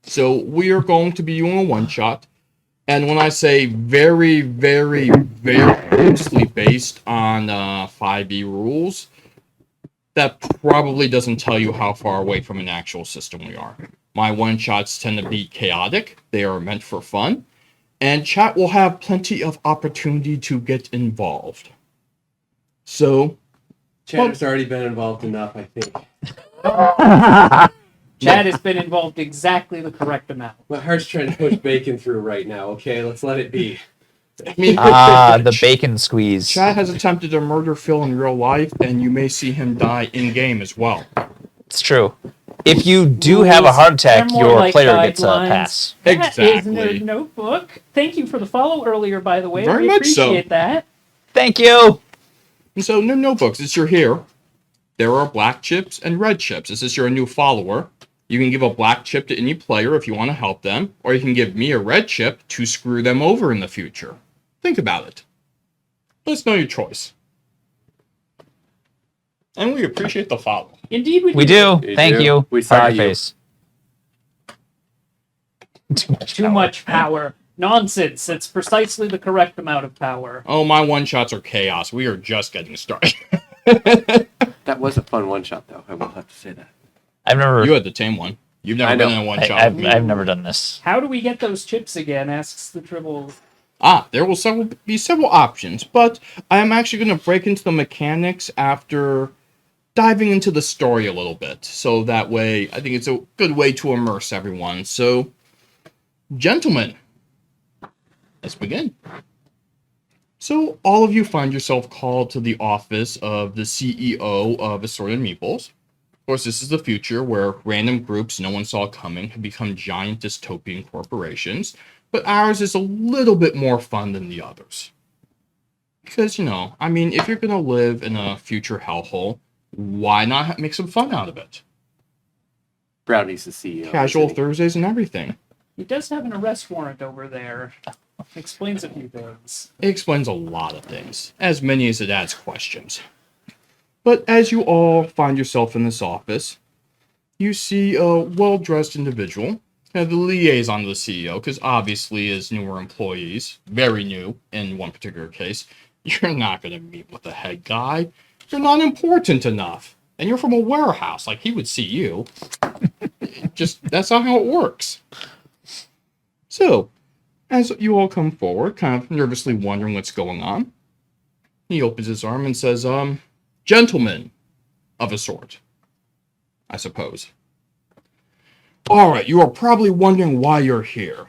So we are going to be doing a one-shot. And when I say very, very, very loosely based on 5e rules, that probably doesn't tell you how far away from an actual system we are. My one-shots tend to be chaotic. They are meant for fun. And chat will have plenty of opportunity to get involved. So... Chat has already been involved enough, I think. Chad has been involved exactly the correct amount. My heart's trying to push bacon through right now, okay? Let's let it be. I mean, the bacon squeeze. Chad has attempted to murder Phil in real life, and you may see him die in-game as well. It's true. If you do have a heart attack, your like player gets a guidelines. pass. That is Exactly. a notebook. Thank you for the follow earlier, by the way. Very we much so. appreciate that. Thank you. And so, no notebooks. As you're here, there are black chips and red chips. As you're a new follower, you can give a black chip to any player if you want to help them, or you can give me a red chip to screw them over in the future. Think about it. Let us know your choice. And we appreciate the follow. Indeed, we do. We do. You Thank do. you. We saw Heart you. face. Too much power. Nonsense. It's precisely the correct amount of power. Oh, my one-shots are chaos. We are just getting started. That was a fun one-shot, though. I will have to say that. I've never. You had the tame one. You've never I been know. in a one-shot. I've never done this. How do we get those chips again? Asks the Tribble. There will be several options, but I am actually going to break into the mechanics after diving into the story a little bit. So that way, I think it's a good way to immerse everyone. So, gentlemen, let's begin. So, all of you find yourself called to the office of the CEO of Assorted Meeples. Of course, this is the future where random groups no one saw coming have become giant dystopian corporations, but ours is a little bit more fun than the others. Because, I mean, if you're going to live in a future hellhole, why not make some fun out of it? Brownie's the CEO. Casual isn't he? Thursdays and everything. He does have an arrest warrant over there. Explains a few things. It explains a lot of things, as many as it adds questions. But as you all find yourself in this office, you see a well-dressed individual, the liaison to the CEO, because obviously as newer employees, very new in one particular case, you're not going to meet with the head guy. You're not important enough. And you're from a warehouse, like he would see you. That's not how it works. So, as you all come forward, kind of nervously wondering what's going on, he opens his arm and says, gentlemen of a sort, I suppose. Alright, you are probably wondering why you're here.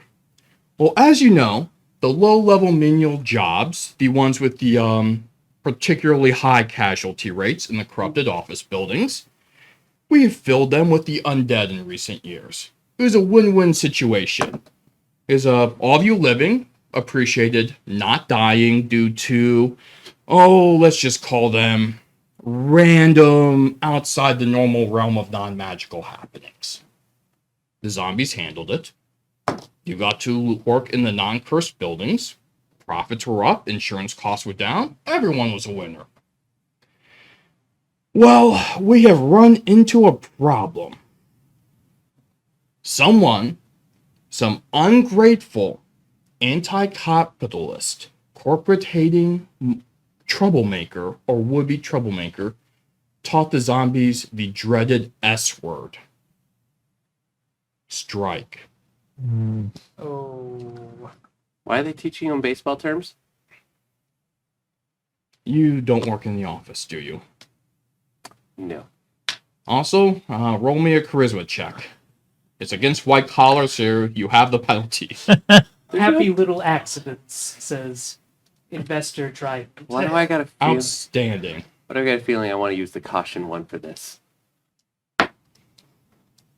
Well, as you know, the low-level menial jobs, the ones with the particularly high casualty rates in the corrupted office buildings, we have filled them with the undead in recent years. It was a win-win situation. Is all of you living appreciated not dying due to, let's just call them random, outside the normal realm of non-magical happenings. The zombies handled it. You got to work in the non-cursed buildings. Profits were up, insurance costs were down, everyone was a winner. Well, we have run into a problem. Some ungrateful, anti-capitalist, corporate-hating troublemaker or would-be troublemaker taught the zombies the dreaded S word. Strike. Oh. Why are they teaching them baseball terms? You don't work in the office, do you? No. Also, roll me a charisma check. It's against white collar, so you have the penalty. Happy little accidents, says Investor Trident. Why do I got a feeling? Outstanding. Why do I got a feeling I want to use the caution one for this?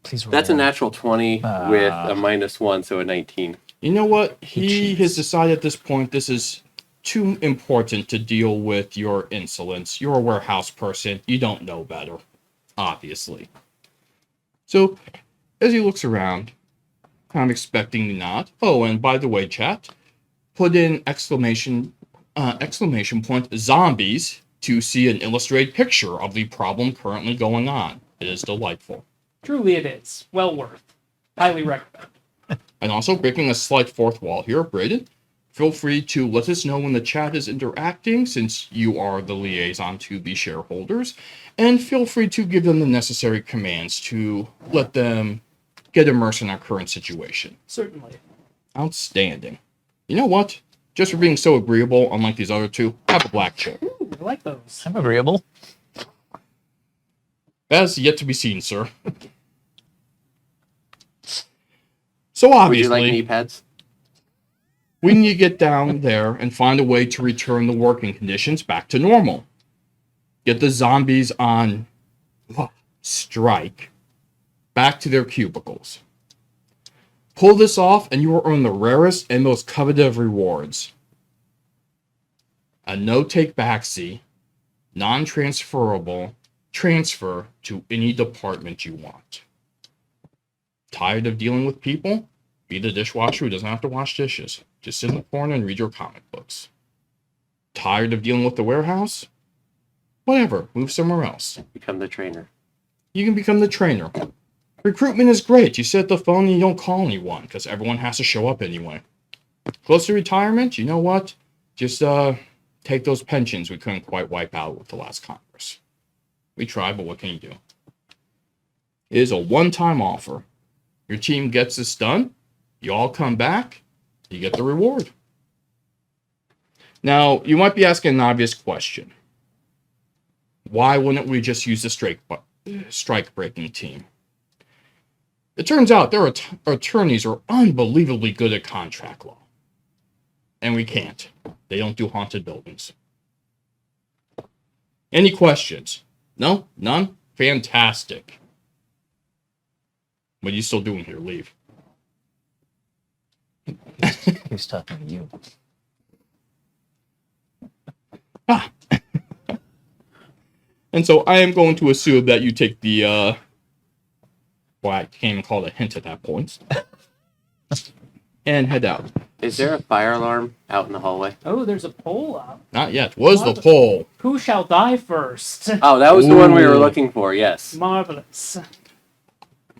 Please roll. That's a natural 20 with a -1, so a 19. You know what? He Jeez. has decided at this point this is too important to deal with your insolence. You're a warehouse person. You don't know better, obviously. So, as he looks around, kind of expecting the nod. Oh, and by the way, chat, put in exclamation point zombies to see an illustrated picture of the problem currently going on. It is delightful. Truly it is. Well worth. Highly recommend. And also, breaking a slight fourth wall here, Braden, feel free to let us know when the chat is interacting, since you are the liaison to the shareholders, and feel free to give them the necessary commands to let them get immersed in our current situation. Certainly. Outstanding. You know what? Just for being so agreeable, unlike these other two, have a black chip. Ooh, I like those. I'm agreeable. That is yet to be seen, sir. So Would you obviously, like knee pads? we need to get down there and find a way to return the working conditions back to normal. Get the zombies on strike back to their cubicles. Pull this off and you will earn the rarest and most coveted of rewards. A no-take backseat, non-transferable transfer to any department you want. Tired of dealing with people? Be the dishwasher who doesn't have to wash dishes. Just sit in the corner and read your comic books. Tired of dealing with the warehouse? Whatever, move somewhere else. Become the trainer. You can become the trainer. Recruitment is great. You sit at the phone and you don't call anyone, because everyone has to show up anyway. Close to retirement? You know what? Just take those pensions we couldn't quite wipe out with the last Congress. We tried, but what can you do? It is a one-time offer. Your team gets this done, you all come back, you get the reward. Now, you might be asking an obvious question. Why wouldn't we just use the strike-breaking team? It turns out their attorneys are unbelievably good at contract law. And we can't. They don't do haunted buildings. Any questions? No? None? Fantastic. What are you still doing here? Leave. Who's talking to you? And so I am going to assume that you take the, well, I can't even call it a hint at that point, and head out. Is there a fire alarm out in the hallway? Oh, there's a poll up. Not yet. Was the poll? Who shall die first? Oh, that was the one we were Ooh. looking for, yes. Marvelous.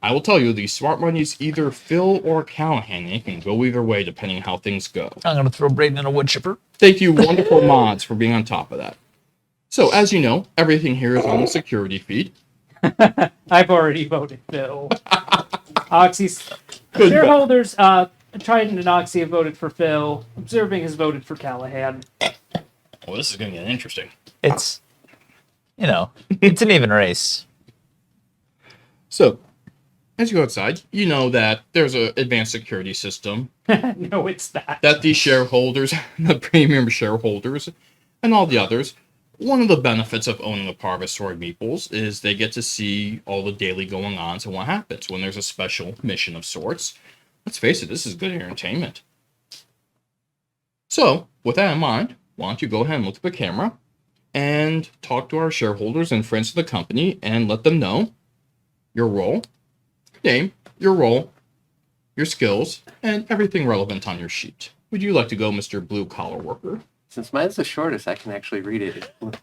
I will tell you, the smart money is either Phil or Callahan, and it can go either way depending on how things go. I'm going to throw Braden in a wood chipper. Thank you, wonderful mods, for being on top of that. So, as you know, everything here is on the security feed. I've already voted Phil. Oxy's Good shareholders, Trident and Oxy have voted for Phil. Observing has voted for Callahan. Well, this is going to get interesting. It's, it's an even race. So, as you go outside, you know that there's an advanced security system No, it's that. that the shareholders, the premium shareholders, and all the others, one of the benefits of owning a part of Assorted Meeples is they get to see all the daily going-ons and what happens when there's a special mission of sorts. Let's face it, this is good entertainment. So, with that in mind, why don't you go ahead and look at the camera and talk to our shareholders and friends of the company and let them know your role, your name, your role, your skills, and everything relevant on your sheet. Would you like to go, Mr. Blue Collar Worker? Since mine's the shortest, I can actually read it in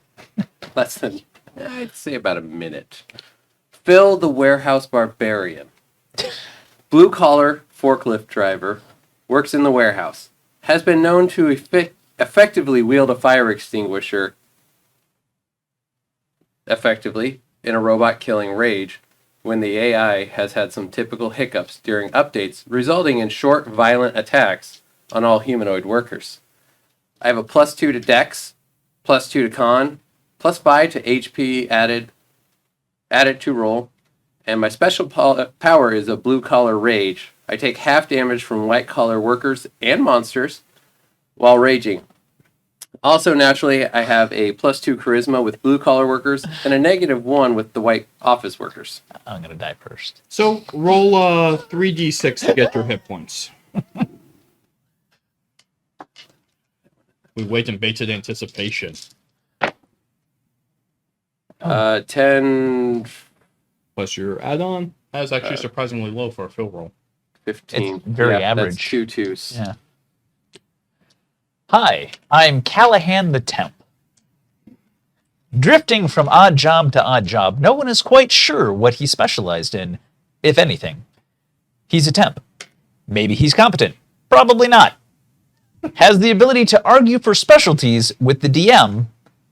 less than, I'd say about a minute. Phil the Warehouse Barbarian. Blue collar forklift driver. Works in the warehouse. Has been known to effectively wield a fire extinguisher effectively in a robot killing rage when the AI has had some typical hiccups during updates, resulting in short, violent attacks on all humanoid workers. I have a +2 to Dex, +2 to Con, +5 to HP added to roll, and my special power is a blue collar rage. I take half damage from white collar workers and monsters while raging. Also, naturally, I have a +2 charisma with blue collar workers and a -1 with the white office workers. I'm going to die first. So, roll 3d6 to get your hit points. We wait in bated anticipation. 10, Plus your add-on. That is actually surprisingly low for a fill roll. 15. It's very That's average. 2 2s. Yeah. Hi, I'm Callahan the Temp. Drifting from odd job to odd job, no one is quite sure what he specialized in, if anything. He's a temp. Maybe he's competent. Probably not. Has the ability to argue for specialties with the DM,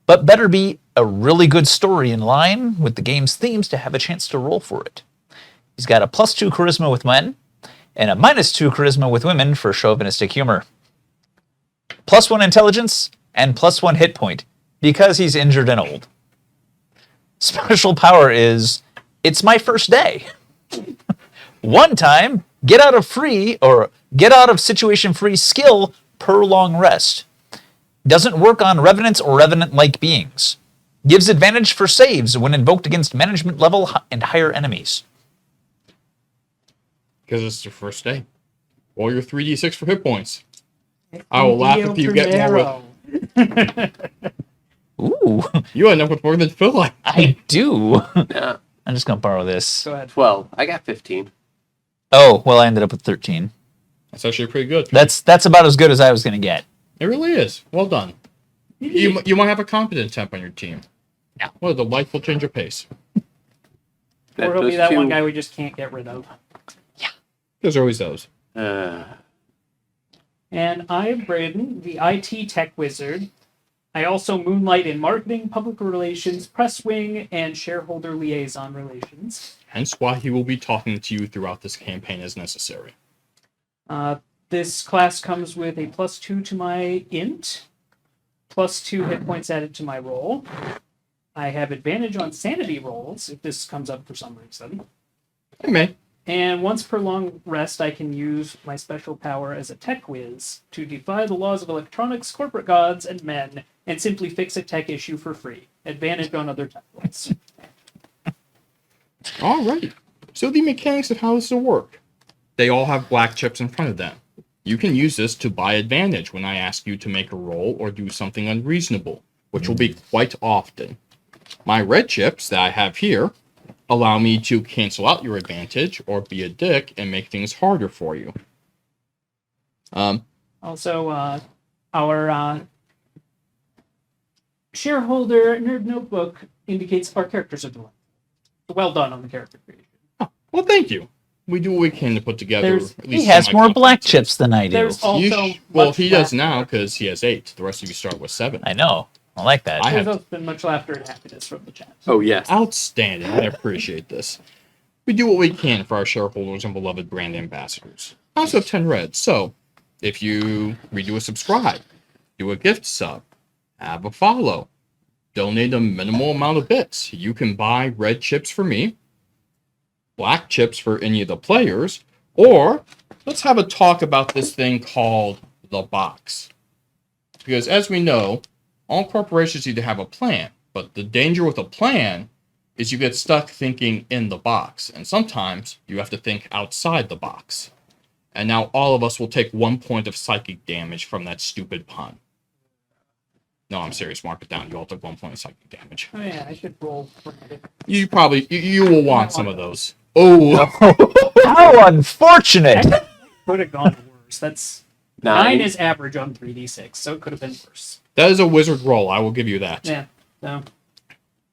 but better be a really good story in line with the game's themes to have a chance to roll for it. He's got a +2 charisma with men, and a -2 charisma with women for chauvinistic humor. +1 intelligence, and +1 hit point, because he's injured and old. Special power is, it's my first day. One time, get out of situation free skill per long rest. Doesn't work on revenants or revenant-like beings. Gives advantage for saves when invoked against management level and higher enemies. Because it's your first day. Roll your 3d6 for hit points. I will laugh if you get more with... Ooh, You end up with more than Phil. I do. Yeah. I'm just going to borrow this. Go ahead. 12. I got 15. Oh, well, I ended up with 13. That's actually pretty good. That's about as good as I was going to get. It really is. Well done. You might have a competent temp on your team. Yeah. What a delightful change of pace. Or he'll be that one guy we just can't get rid of. There's always those. And I'm Braden, the IT Tech Wizard. I also moonlight in marketing, public relations, press wing, and shareholder liaison relations. Hence why he will be talking to you throughout this campaign as necessary. This class comes with a +2 to my int, +2 hit points added to my roll. I have advantage on sanity rolls if this comes up for some reason. It may. And once per long rest, I can use my special power as a tech whiz to defy the laws of electronics, corporate gods, and men, and simply fix a tech issue for free. Advantage on other tech rolls. Alright. So the mechanics of how this will work. They all have black chips in front of them. You can use this to buy advantage when I ask you to make a roll or do something unreasonable, which will be quite often. My red chips that I have here allow me to cancel out your advantage or be a dick and make things harder for you. Also, our shareholder nerd notebook indicates our characters are delightful. Well done on the character creation. Oh, well, thank you. We do what we can to put together. At least He has more black semi-competent chips than I do. There's also well, much he does laughter. now because he has 8. The rest of you start with 7. I know. I like that. I There's have- also been much laughter and happiness from the chat. Oh, yes. Outstanding. I appreciate this. We do what we can for our shareholders and beloved brand ambassadors. I also have 10 reds, so if you redo a subscribe, do a gift sub, have a follow, donate a minimal amount of bits, you can buy red chips for me, black chips for any of the players, or let's have a talk about this thing called the box. Because as we know, all corporations need to have a plan, but the danger with a plan is you get stuck thinking in the box, and sometimes you have to think outside the box. And now all of us will take 1 point of psychic damage from that stupid pun. No, I'm serious. Mark it down. You all took 1 point of psychic damage. Oh yeah, I should roll for it. You will want some of those. Oh, How unfortunate! Could have gone worse. That's 9. 9 is average on 3d6, so it could have been worse. that is a wizard roll. I will give you that. Yeah. So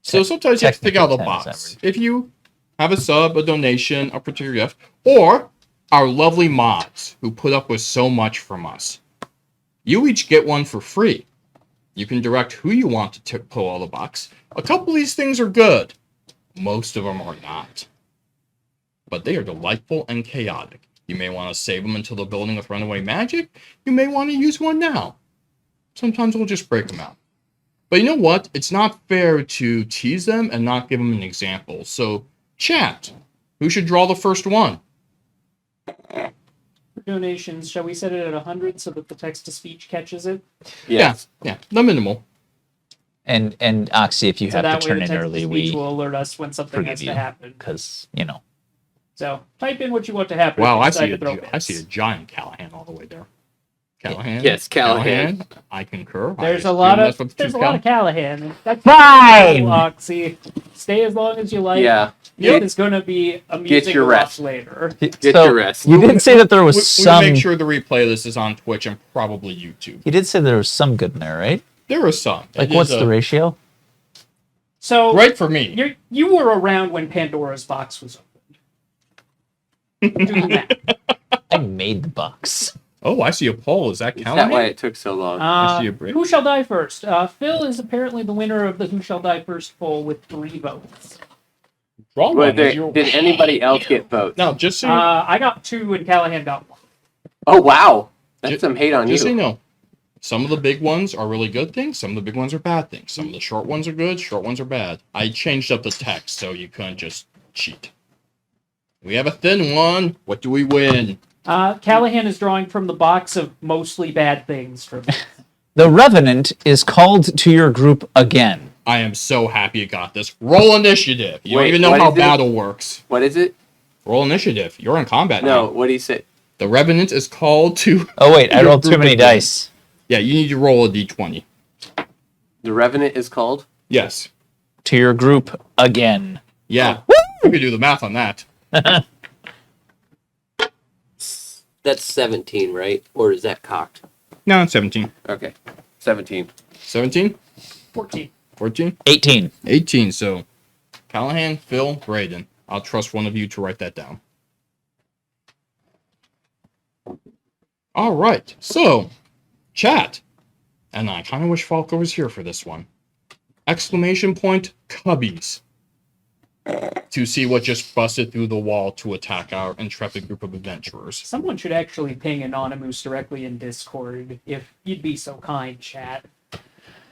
So sometimes you have to think out of the Technically 10 is box. average. If you have a sub, a donation, a particular gift, or our lovely mods who put up with so much from us, you each get one for free. You can direct who you want to pull out of the box. A couple of these things are good. Most of them are not. But they are delightful and chaotic. You may want to save them until the building with runaway magic. You may want to use one now. Sometimes we'll just break them out. But you know what? It's not fair to tease them and not give them an example. So, chat. Who should draw the first one? for donations, shall we set it at 100 so that the text-to-speech catches it? Yes. Yeah, the minimal. And Oxy, if you So have that to way turn the in early, text-to-speech we will alert us when something forgive has you. to happen. Because, you know. So type in what you want to happen. Wow, if I you see decide to throw I see a bits. giant Callahan all the way there. Callahan? Yes, Callahan. I concur. There's I a lot assume of that's what the there's a truth lot of count- Callahan. That's Fine! Oxy. Stay as long as you like. Yeah. It's going to be amusing your to watch rest. later. Get So, your rest. You did say that there was We some. make sure the replay of this is on Twitch and probably YouTube. You did say there was some good in there, right? There is some. Like, It what's is, the ratio? So right for me? you were around when Pandora's box was opened. Do the math. I made the box. Oh, I see a poll. Is that Is counting? that why it took so long? I see a break. Who shall die first? Phil is apparently the winner of the Who Shall Die First poll with 3 votes. Draw one. Did anybody else get votes? No, just so you, I got 2 and Callahan got 1. Oh, wow. That's some hate on you. just so you know, some of the big ones are really good things. Some of the big ones are bad things. Some of the short ones are good. Short ones are bad. I changed up the text so you couldn't just cheat. We have a thin one. What do we win? Callahan is drawing from the box of mostly bad things from The Revenant is called to your group again. I am so happy you got this. Roll initiative. You don't Wait, even know what how is it? battle works. What is it? Roll initiative. You're in combat No, now. what do you say? The Revenant is called to... Oh wait, I your rolled too group many again. dice. Yeah, you need to roll a d20. The Revenant is called? Yes. To your group again. Yeah. You can do the math on that. That's 17, right? Or is that cocked? No, it's 17. Okay. 17. 17? 14. 14? 18. 18. So, Callahan, Phil, Braden. I'll trust one of you to write that down. All right. So, chat. And I kind of wish Falco was here for this one. Exclamation point, cubbies. To see what just busted through the wall to attack our intrepid group of adventurers. Someone should actually ping Anonymous directly in Discord, if you'd be so kind, chat.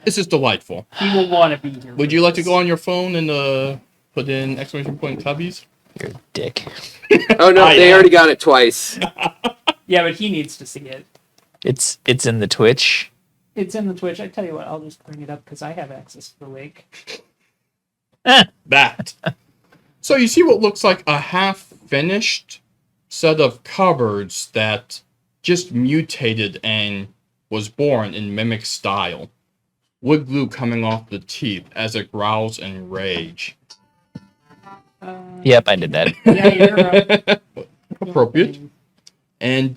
This is delightful. He will want to be here. Would you like to go on your phone and put in exclamation point cubbies? You're a dick. Oh, no, I they am. already got it twice. Yeah, but he needs to see it. It's in the Twitch. It's in the Twitch. I tell you what, I'll just bring it up because I have access to the link. That. So you see what looks like a half-finished set of cupboards that just mutated and was born in mimic style. Wood glue coming off the teeth as it growls in rage. Yep, I did that. Yeah, you're Appropriate. And,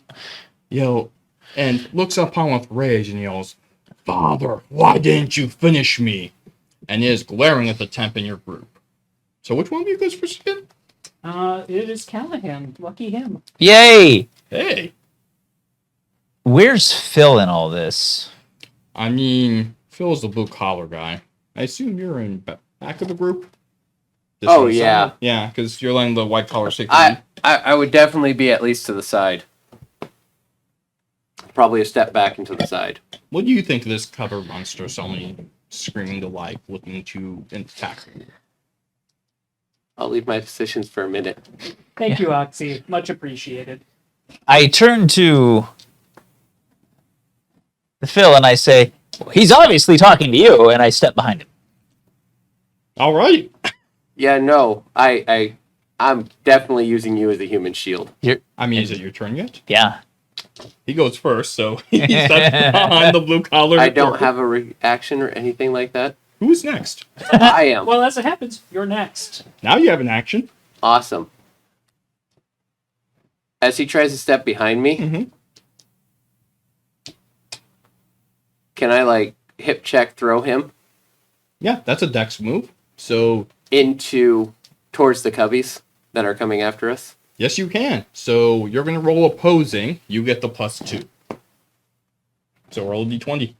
and looks upon with rage and yells, "Father, why didn't you finish me?" And is glaring at the temp in your group. So which one of you goes first again? It is Callahan. Lucky him. Yay! Hey. Where's Phil in all this? I mean, Phil's the blue collar guy. I assume you're in back of the group? This Oh, one side? yeah. Yeah, because you're letting the white collar stick. I would definitely be at least to the side. Probably a step back and to the side. What do you think of this cover monster suddenly screaming to life, looking to attack? I'll leave my decisions for a minute. Thank you, Oxy. Much appreciated. I turn to Phil and I say, "He's obviously talking to you," and I step behind him. All right. Yeah, no. I'm definitely using you as a human shield. I mean, is it your turn yet? Yeah. He goes first, so he's behind the blue collar. I don't have a reaction or anything like that. Who's next? I am. Well, as it happens, you're next. Now you have an action. Awesome. As he tries to step behind me, Mhm. can I, hip check throw him Yeah, that's a dex move. So, towards the cubbies that are coming after us? yes, you can. So, you're going to roll opposing. You get the +2. So, roll a d20.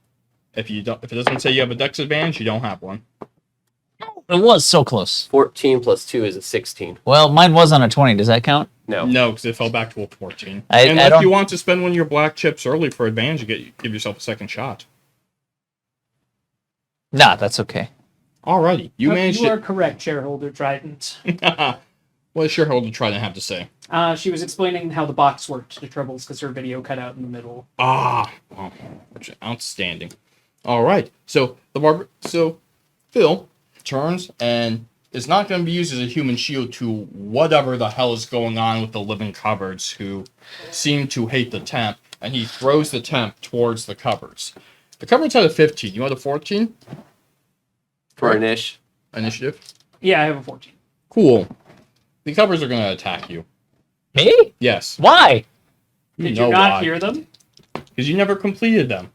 If it doesn't say you have a dex advantage, you don't have one. It was so close. 14 plus 2 is a 16. Well, mine was on a 20. Does that count? No. No, because it fell back to a 14. I Unless don't- you want to spend one of your black chips early for advantage, give yourself a second shot. Nah, that's okay. Alrighty. You managed You are it. correct, shareholder Trident. What does shareholder try to have to say? She was explaining how the box worked to Troubles because her video cut out in the middle. Well, outstanding. All right. So Phil turns and is not going to be used as a human shield to whatever the hell is going on with the living cupboards who seem to hate the temp, and he throws the temp towards the cupboards. The cupboards had a 15. You had a 14 For an ish. initiative. Yeah, I have a 14. Cool. The cupboards are going to attack you. Me? Yes. Why? Did know you not why. hear them? Because you never completed them.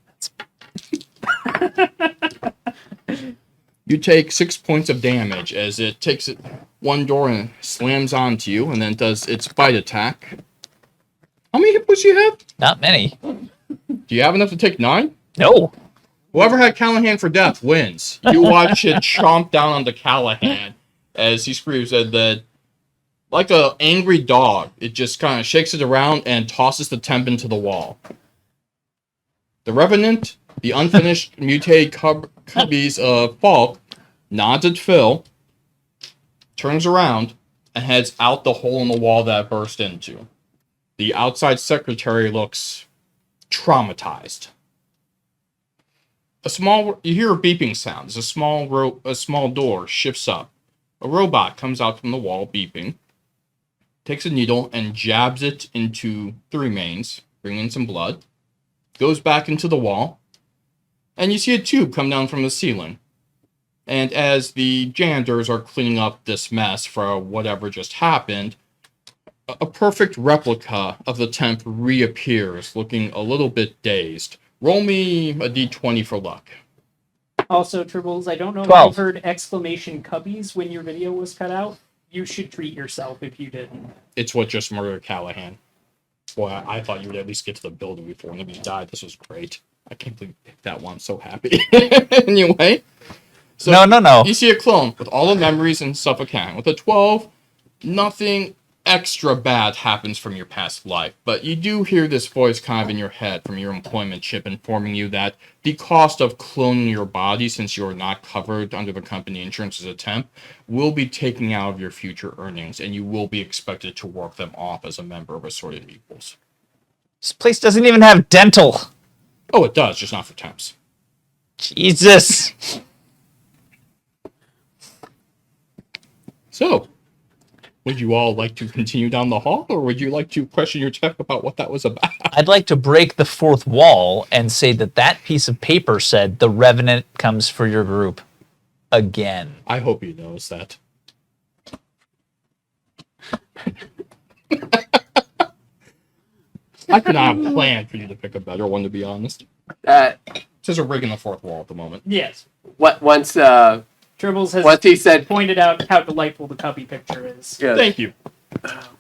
You take 6 points of damage as it takes one door and slams onto you, and then does its bite attack. How many hit points do you have? Not many. Do you have enough to take 9? No. Whoever had Callahan for death wins. You watch it chomp down onto Callahan as he screams at the... Like an angry dog, it just kind of shakes it around and tosses the temp into the wall. The Revenant, the unfinished mutated cubbies of Falk, nods at Phil, turns around, and heads out the hole in the wall that it burst into. The outside secretary looks traumatized. You hear a beeping sound as a small door shifts up. A robot comes out from the wall beeping, takes a needle and jabs it into the remains, bringing in some blood, goes back into the wall, and you see a tube come down from the ceiling. And as the janitors are cleaning up this mess for whatever just happened, a perfect replica of the temp reappears, looking a little bit dazed. Roll me a d20 for luck. Also, Tribbles, I don't know 12. if you heard exclamation cubbies when your video was cut out. You should treat yourself if you didn't. It's what just murdered Callahan. Boy, I thought you would at least get to the building before nobody died. This was great. I can't believe you picked that one. I'm so happy. Anyway. So No. You see a clone with all the memories and stuff it can. With a 12, nothing extra bad happens from your past life. But you do hear this voice kind of in your head from your employment chip informing you that the cost of cloning your body, since you're not covered under the company insurance as a temp, will be taken out of your future earnings, and you will be expected to work them off as a member of Assorted Meeples. This place doesn't even have dental. Oh, it does, just not for temps. Jesus. So, would you all like to continue down the hall, or would you like to question your tech about what that was about? I'd like to break the fourth wall and say that piece of paper said the Revenant comes for your group again. I hope you notice that. I could not have planned for you to pick a better one, to be honest. There's a rig in the fourth wall at the moment. Yes. Once Tribbles has he said, pointed out how delightful the cubby picture is. yeah, Thank you.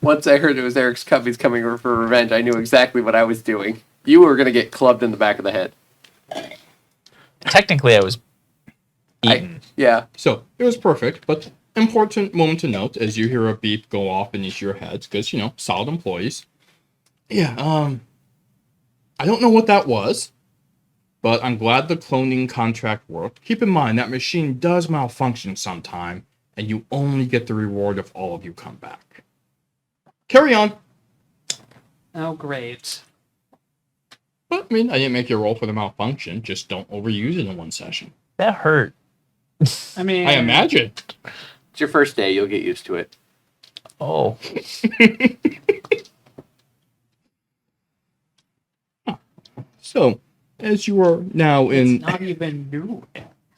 once I heard it was Eric's cubbies coming over for revenge, I knew exactly what I was doing. You were gonna get clubbed in the back of the head. Technically, I was eaten. Yeah. So, it was perfect, but important moment to note as you hear a beep go off beneath your heads, because, solid employees. Yeah, I don't know what that was, but I'm glad the cloning contract worked. Keep in mind, that machine does malfunction sometime, and you only get the reward if all of you come back. Carry on. Oh, great. But, I didn't make you roll for the malfunction. Just don't overuse it in one session. That hurt. I mean, I imagine. It's your first day, you'll get used to it. Oh. So, as you are now in... It's not even new.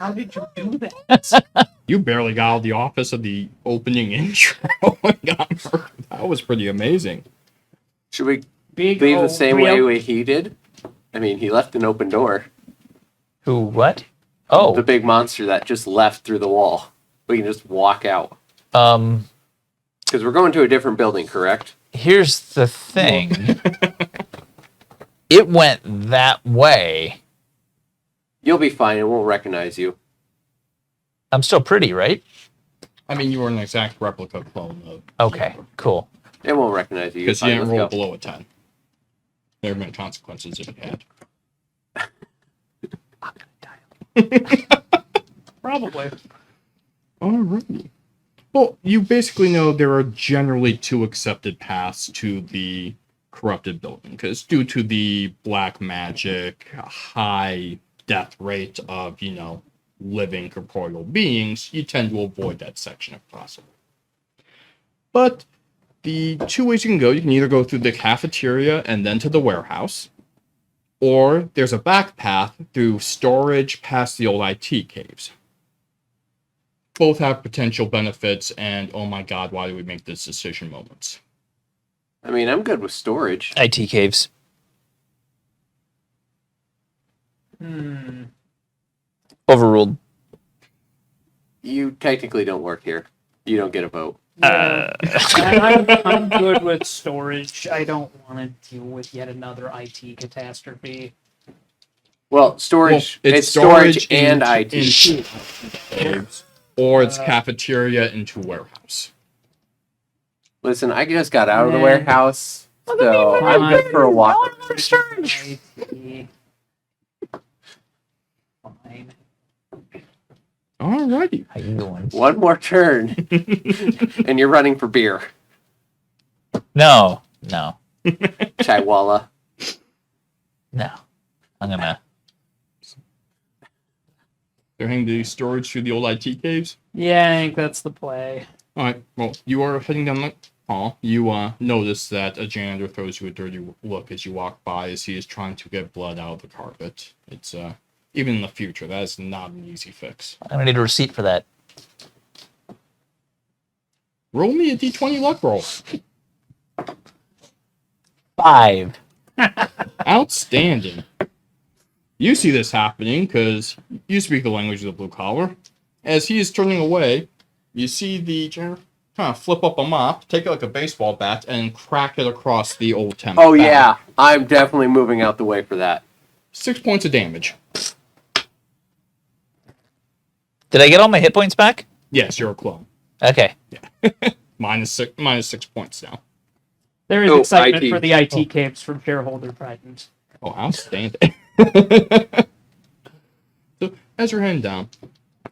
How did you do that? You barely got out of the office of the opening intro and got murdered. That was pretty amazing. Should we Big leave the old same real- way he did? I mean, he left an open door. Who, what? Oh. The big monster that just left through the wall. We can just walk out. Because we're going to a different building, correct? Here's the thing. It went that way. You'll be fine. It won't recognize you. I'm still pretty, right? I mean, you were an exact replica clone of... Okay, cool. It won't recognize you. Because you Fine, didn't let's roll go. below a 10. There have been consequences if you had. Probably. Alrighty. Well, you basically know there are generally 2 accepted paths to the corrupted building, because due to the black magic, high death rate of, living corporeal beings, you tend to avoid that section if possible. But the 2 ways you can either go through the cafeteria and then to the warehouse, or there's a back path through storage past the old IT caves. Both have potential benefits and, oh my god, why do we make this decision moments? I mean, I'm good with storage. IT caves. Hmm. Overruled. You technically don't work here. You don't get a vote. Yeah. I'm good with storage. I don't want to deal with yet another IT catastrophe. Well, storage. Well, it's storage and into- IT. into caves, or it's cafeteria into warehouse. Listen, I just got out of the Nah. warehouse, so I'm good for a walk. IT. Fine. Alrighty. How you doing? One more turn, and you're running for beer. No. Chaiwala. No. I'm gonna. They're heading to storage through the old IT caves. Yeah, I think that's the play. Alright, well, you are heading down the hall. You notice that a janitor throws you a dirty look as you walk by as he is trying to get blood out of the carpet. It's, even in the future, that is not an easy fix. I'm gonna need a receipt for that. Roll me a d20 luck roll. 5. Outstanding. You see this happening because you speak the language of the blue collar. As he is turning away, you see the janitor kind of flip up a mop, take it like a baseball bat, and crack it across the old temp. Oh back. yeah, I'm definitely moving out the way for that. 6 points of damage. Did I get all my hit points back? Yes, you're a clone. Okay. minus 6 points now. There is Oh, excitement IT. for the IT caves from shareholder Braden. Oh, outstanding. So, as you're heading down,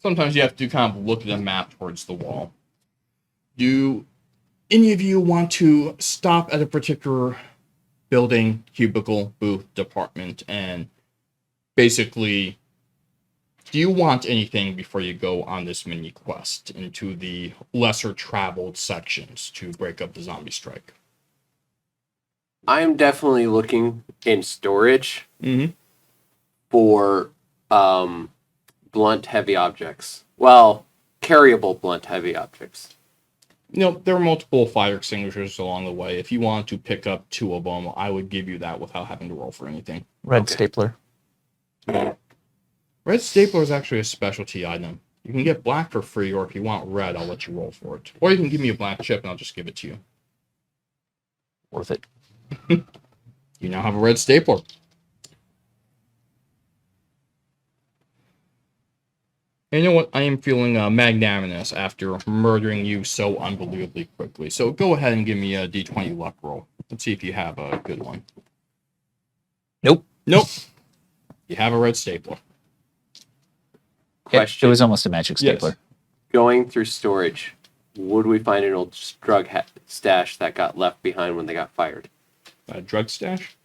sometimes you have to kind of look at a map towards the wall. Do any of you want to stop at a particular building, cubicle, booth, department, and basically, do you want anything before you go on this mini quest into the lesser traveled sections to break up the zombie strike? I'm definitely looking in storage Mm-hmm. for blunt heavy objects. Well, carryable blunt heavy objects. You know, there are multiple fire extinguishers along the way. If you want to pick up 2 of them, I would give you that without having to roll for anything. Red Okay. stapler. Red stapler is actually a specialty item. You can get black for free, or if you want red, I'll let you roll for it. Or you can give me a black chip and I'll just give it to you. Worth it. You now have a red stapler. And you know what? I am feeling magnanimous after murdering you so unbelievably quickly. So go ahead and give me a d20 luck roll. Let's see if you have a good one. Nope. Nope. You have a red stapler. It Question. was almost a magic stapler. Yes. Going through storage, would we find an old drug stash that got left behind when they got fired? A drug stash?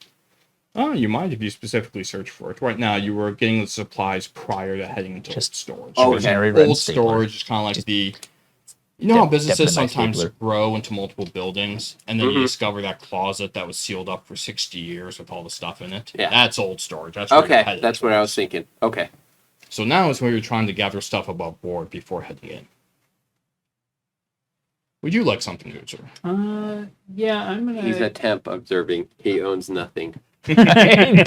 Oh, you might if you specifically search for it. Right now, you were getting the supplies prior to heading into Just storage. Okay. Ordinary red Old stapler. storage is kind of like the... You know how businesses definitely my sometimes stapler. grow into multiple buildings, and then you Mhm. discover that closet that was sealed up for 60 years with all the stuff in it? Yeah. That's old storage. That's where you're Okay, headed that's what I was towards. thinking. Okay. So now is where you're trying to gather stuff above board before heading in. Would you like something to do, sir? Yeah, I'm gonna. He's a temp observing. He owns nothing. I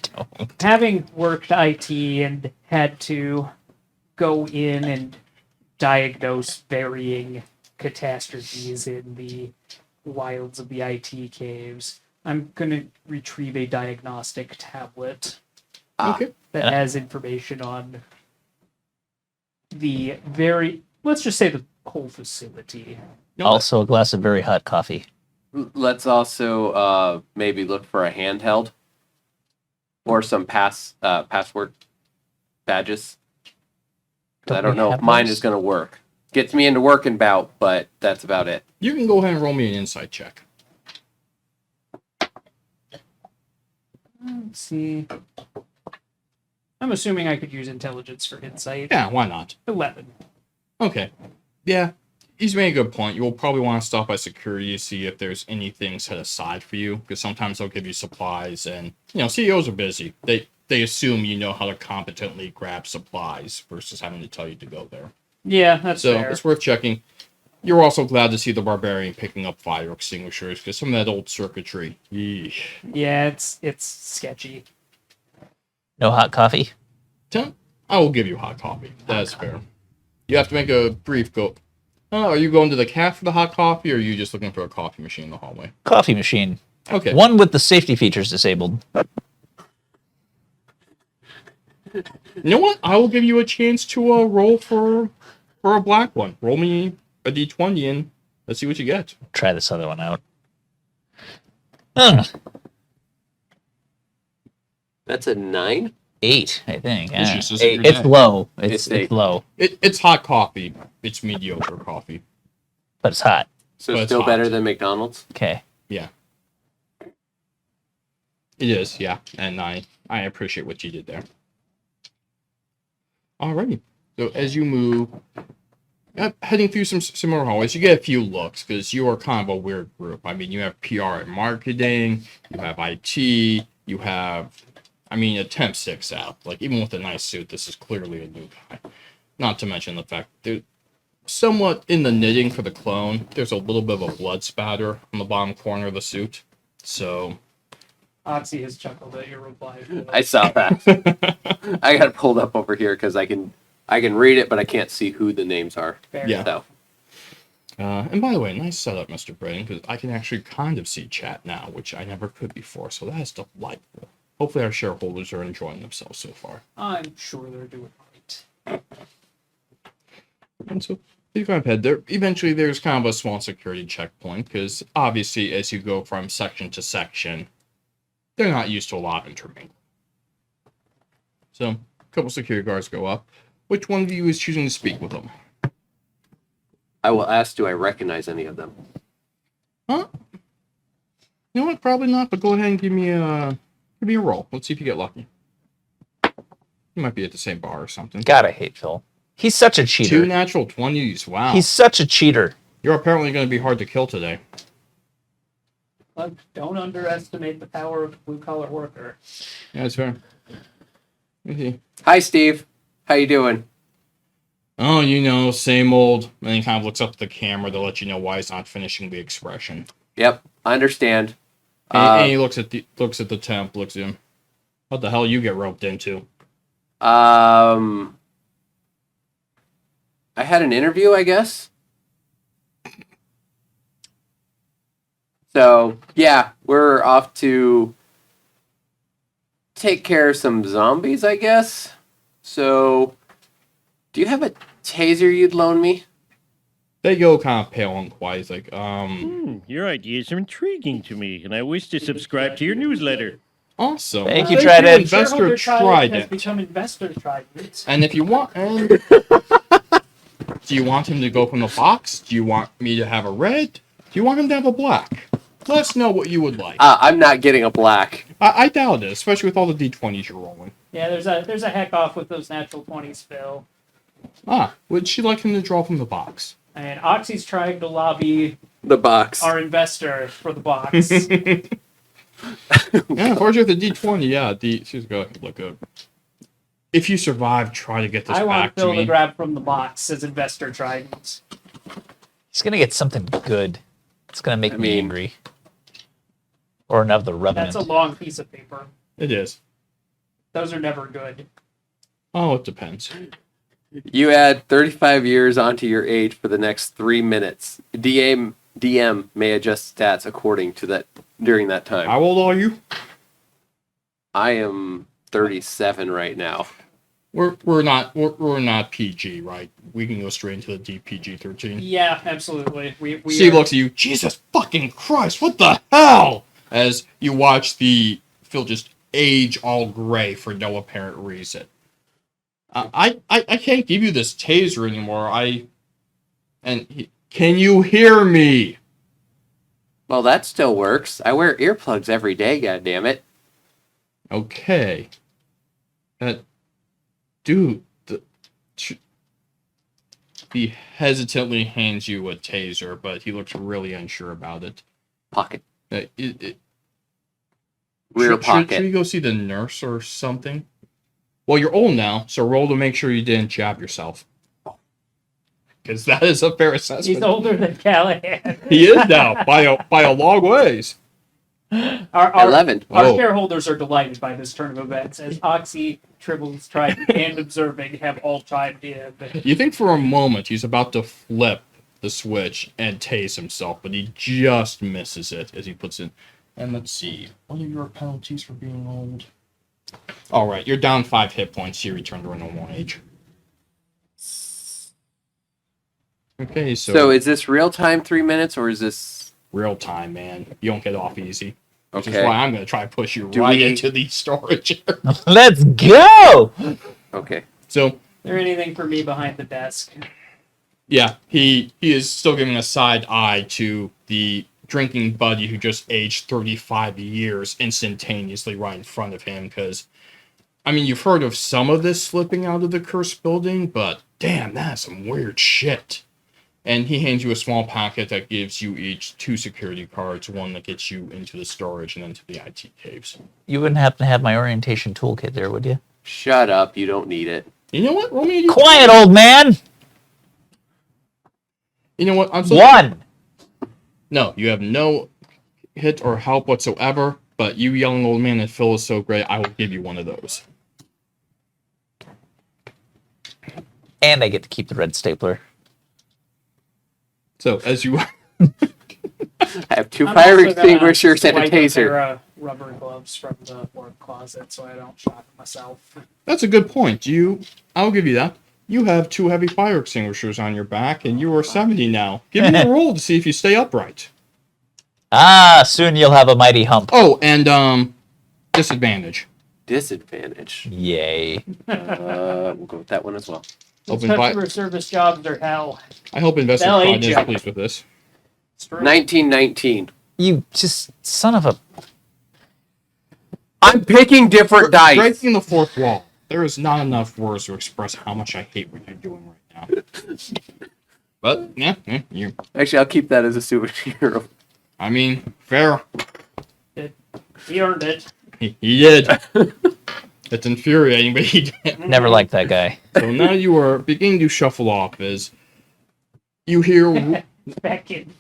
don't. Having worked IT and had to go in and diagnose varying catastrophes in the wilds of the IT caves, I'm going to retrieve a diagnostic tablet Okay. that has information on the let's just say the whole facility. Also, a glass of very hot coffee. Let's also maybe look for a handheld or some password badges. 'Cause I Don't don't we know if have mine those? is going to work. Gets me into working bout, but that's about it. You can go ahead and roll me an insight check. Let's see. I'm assuming I could use intelligence for insight. Yeah, why not? 11. Okay. Yeah, he's made a good point. You'll probably want to stop by security to see if there's anything set aside for you, because sometimes they'll give you supplies, and, you know, CEOs are busy. They assume you know how to competently grab supplies versus having to tell you to go there. Yeah, that's So fair. it's worth checking. You're also glad to see the barbarian picking up fire extinguishers, because some of that old circuitry. Yeesh. Yeah, it's sketchy. No hot coffee? I will give you hot coffee. That's fair. You have to make a brief go. Oh, are you going to the cafe for the hot coffee, or are you just looking for a coffee machine in the hallway? Coffee machine. Okay. One with the safety features disabled. You know what? I will give you a chance to roll for a black one. Roll me a d20 and let's see what you get. Try this other one out. Ugh. That's a 9? 8, I think. It's Yeah. just as your It's day. low. It's It's 8. low, It's hot coffee. It's mediocre coffee. but it's hot. So But it's it's still hot. better than McDonald's. Okay. Yeah. It is, yeah. And I appreciate what you did there. Alrighty. So as you move, heading through some similar hallways, you get a few looks because you are kind of a weird group. I mean, you have PR and marketing, you have IT, you have, a temp sticks out. Like, even with a nice suit, this is clearly a new guy. Not to mention the fact that somewhat in the knitting for the clone, there's a little bit of a blood spatter on the bottom corner of the suit. So, Oxy has chuckled at your reply. I saw that. I got it pulled up over here because I can read it, but I can't see who the names are. Fair. Yeah. So and by the way, nice setup, Mr. Braden, because I can actually kind of see chat now, which I never could before, so that is delightful. Hopefully our shareholders are enjoying themselves so far. I'm sure they're doing right. And so you kind of head there. Eventually there's kind of a small security checkpoint, because obviously as you go from section to section, they're not used to a lot of intermingling. So, a couple security guards go up. Which one of you is choosing to speak with them? I will ask, do I recognize any of them? Huh? You know what? Probably not, but go ahead and give me a roll. Let's see if you get lucky. You might be at the same bar or something. God, I hate Phil. He's such a cheater. 2 natural 20s. Wow. He's such a cheater. You're apparently going to be hard to kill today. Look, don't underestimate the power of a blue-collar worker. Yeah, that's fair. Okay. Hi, Steve. How you doing? Oh, same old. And he kind of looks up at the camera to let you know why he's not finishing the expression. Yep, I understand. And he looks at the temp, looks at him. What the hell you get roped into? I had an interview, I guess. So, yeah, we're off to take care of some zombies, I guess. So, do you have a taser you'd loan me? They go kind of pale and quiet. He's like, Your ideas are intriguing to me, and I wish to subscribe to your newsletter. awesome. Thank you, Well, Trident. Investor Shareholder Trident has Trident. become Investor Trident. And if you want, do you want him to go from the box? Do you want me to have a red? Do you want him to have a black? Let us know what you would like. I'm not getting a black. I doubt it, especially with all the d20s you're rolling. Yeah, there's a heck off with those natural 20s, Phil. Would she like him to draw from the box? And Oxy's trying to lobby The box. our investor for the box. Yeah, unfortunately, the d20, yeah, she's going to look good. If you survive, try to get this I back want to Phil to me. grab from the box, says Investor Trident. He's gonna get something good. It's gonna make me angry. Or another revenant. That's a long piece of paper. It is. Those are never good. Oh, it depends. You add 35 years onto your age for the next 3 minutes. DM may adjust stats according to that during that time. How old are you? I am 37 right now. We're not PG, right? We can go straight into the DPG-13. Yeah, absolutely. We Steve are- looks at you. Jesus fucking Christ! What the hell? As you watch Phil just age all gray for no apparent reason. I can't give you this taser anymore. Can you hear me? Well, that still works. I wear earplugs every day, goddammit. Okay. Dude, he hesitantly hands you a taser, but he looks really unsure about it. Pocket. Rear Pocket. Should you go see the nurse or something? Well, you're old now, so roll to make sure you didn't jab yourself. Because that is a fair assessment. He's older than Callahan. He is now, by a long ways. Our 11. Our Oh. shareholders are delighted by this turn of events, as Oxy, Tribbles, Trident, and Observing have all chimed in. You think for a moment he's about to flip the switch and tase himself, but he just misses it as he puts in. And let's see, what are your penalties for being old? All right, you're down 5 hit points. You return to a normal age. Okay, So is this real time 3 minutes or is this real time, man. You don't get off easy. Which is okay? why I'm going to try to push you Do right we- into the storage. Let's go! Okay. So, Is there anything for me behind the desk? yeah, he is still giving a side eye to the drinking buddy who just aged 35 years instantaneously right in front of him. Because, I mean, you've heard of some of this slipping out of the cursed building, but damn, that's some weird shit. And he hands you a small packet that gives you each 2 security cards, one that gets you into the storage and then to the IT caves. You wouldn't happen to have my orientation toolkit there, would you? Shut up. You don't need it. You know what? Roll me a Quiet, old man! You know what? I'm so 1! No, you have no hit or help whatsoever, but you young old man that Phil is so great, I will give you one of those. And I get to keep the red stapler. So, as you... I have 2 I'm fire also gonna extinguishers and a swipe pair taser. of rubber gloves from the work closet so I don't shock myself. That's a good point. I'll give you that. You have 2 heavy fire extinguishers on your back, and you are 70 now. Give me a roll to see if you stay upright. Ah, soon you'll have a mighty hump. Oh, and, disadvantage. Disadvantage. Yay. We'll go with that one as well. These Open by- customer service jobs are hell. I hope Investor They'll Pride age is you. pleased with this. It's true. 1919. You just son of a... I'm picking different dice. Breaking the 4th wall. There is not enough words to express how much I hate what you're doing right now. But, yeah, you... Actually, I'll keep that as a souvenir. I mean, fair. He earned it. He did. It's infuriating, but he did. Never liked that guy. So now you are beginning to shuffle off as you hear... Back in.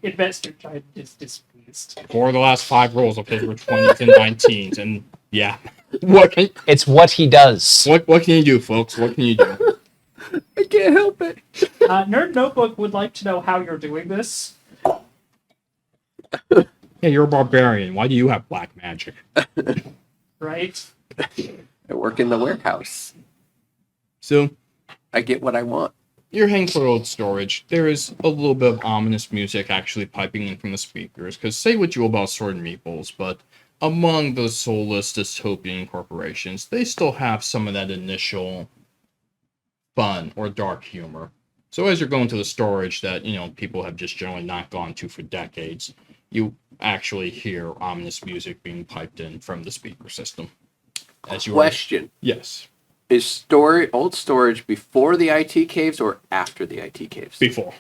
Investor tried displeased. 4 of the last 5 rolls of his were 20s and 19s, and yeah. What can It's what he does. what can you do, folks? What can you do? I can't help it. Nerd Notebook would like to know how you're doing this. Yeah, you're a barbarian. Why do you have black magic? Right? I work in the warehouse. So, I get what I want. you're heading for old storage. There is a little bit of ominous music actually piping in from the speakers, because say what you will about Assorted Meeples, but among the soulless dystopian corporations, they still have some of that initial fun or dark humor. So as you're going to the storage that, people have just generally not gone to for decades, you actually hear ominous music being piped in from the speaker system. As you Question. Yes. Is old storage before the IT caves or after the IT caves? Before.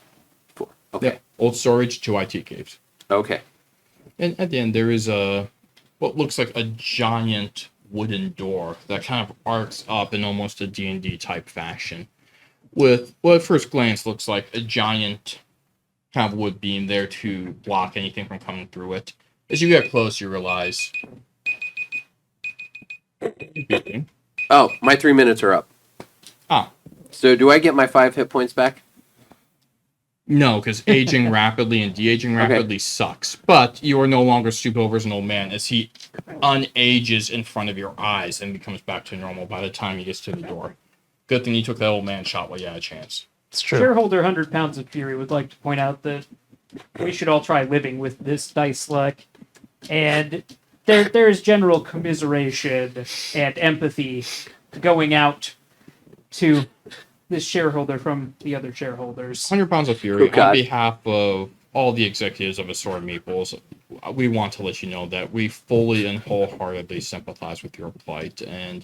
Before. Okay. Yeah. Old storage to IT caves. Okay. And at the end, there is what looks like a giant wooden door that kind of arcs up in almost a D&D type fashion, with what at first glance looks like a giant kind of wood beam there to block anything from coming through it. As you get close, you realize... Oh, my 3 minutes are up. Ah. So do I get my 5 hit points back? No, because aging rapidly and de-aging rapidly sucks. But you are no longer stooped over as an old man, as he unages in front of your eyes and becomes back to normal by the time he gets to the door. Good thing you took that old man shot while you had a chance. It's true. Shareholder 100 Pounds of Fury would like to point out that we should all try living with this dice luck. And there's general commiseration and empathy going out to this shareholder from the other shareholders. 100 Pounds of Fury, Oh, God. on behalf of all the executives of Assorted Meeples, we want to let you know that we fully and wholeheartedly sympathize with your plight and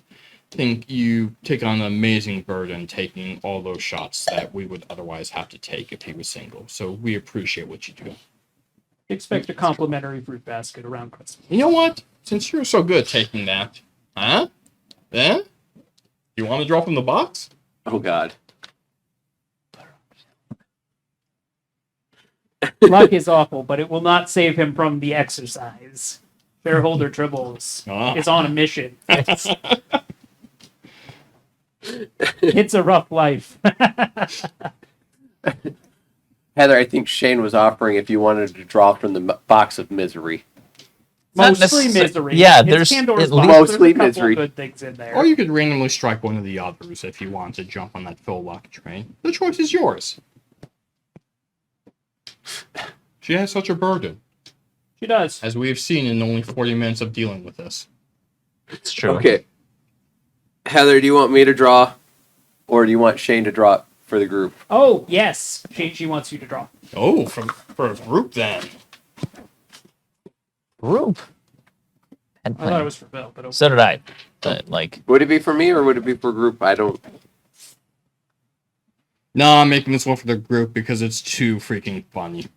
think you take on an amazing burden taking all those shots that we would otherwise have to take if he was single. So we appreciate what you do. Expect a complimentary fruit basket around Christmas. You know what? Since you're so good at taking that, huh? Eh? You want to drop in the box? Oh, God. Luck is awful, but it will not save him from the exercise. Shareholder Tribbles is on a mission. It's a rough life. Heather, I think Shane was offering if you wanted to draw from the box of misery. Not Mostly necessar- misery. Yeah, It's there's Pandora's at box. least- There's Mostly a couple misery. good things in there. Or you could randomly strike one of the others if you want to jump on that Phil luck train. The choice is yours. She has such a burden, She does. as we have seen in only 40 minutes of dealing with this. It's true. Okay. Heather, do you want me to draw, or do you want Shane to draw it for the group? Oh, yes. She wants you to draw. Oh, for a group then. Group. And I thought it was for Bill, but okay. So did I. But, like, Would it be for me or would it be for group? I don't. No, I'm making this one for the group because it's too freaking funny.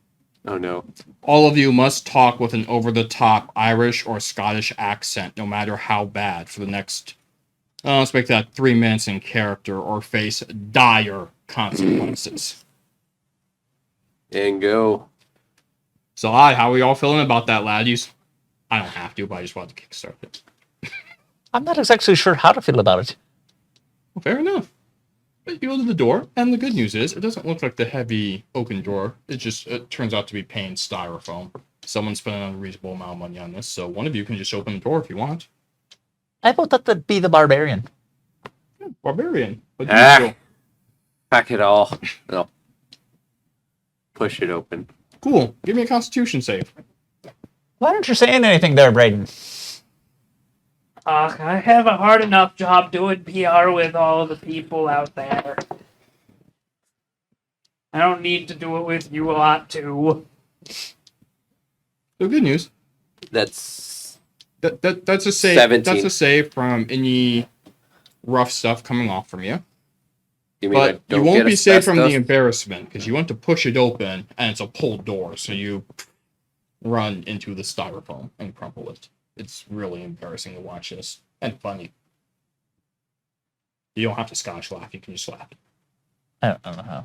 Oh no. All of you must talk with an over-the-top Irish or Scottish accent, no matter how bad, for the next, let's make that 3 minutes in character, or face dire consequences. And go. So, how are we all feeling about that, laddies? I don't have to, but I just wanted to kickstart it. I'm not exactly sure how to feel about it. Well, fair enough. But you go to the door, and the good news is, it doesn't look like the heavy oaken door. It turns out to be plain styrofoam. Someone's spending an unreasonable amount of money on this, so one of you can just open the door if you want. I thought that would be the barbarian. Yeah, barbarian. What do you Ah. feel? Pack it all. No. Push it open. Cool. Give me a constitution save. Why aren't you saying anything there, Braden? I have a hard enough job doing PR with all the people out there. I don't need to do it with you a lot, too. So good news. That's That's a save. 17. That's a save from any rough stuff coming off from you. you mean I But don't you won't get be saved from the asbestos? embarrassment because you went to push it open and it's a pulled door, so you run into the styrofoam and crumple it. It's really embarrassing to watch this and funny. You don't have to Scotch laugh; you can just laugh. I don't know how.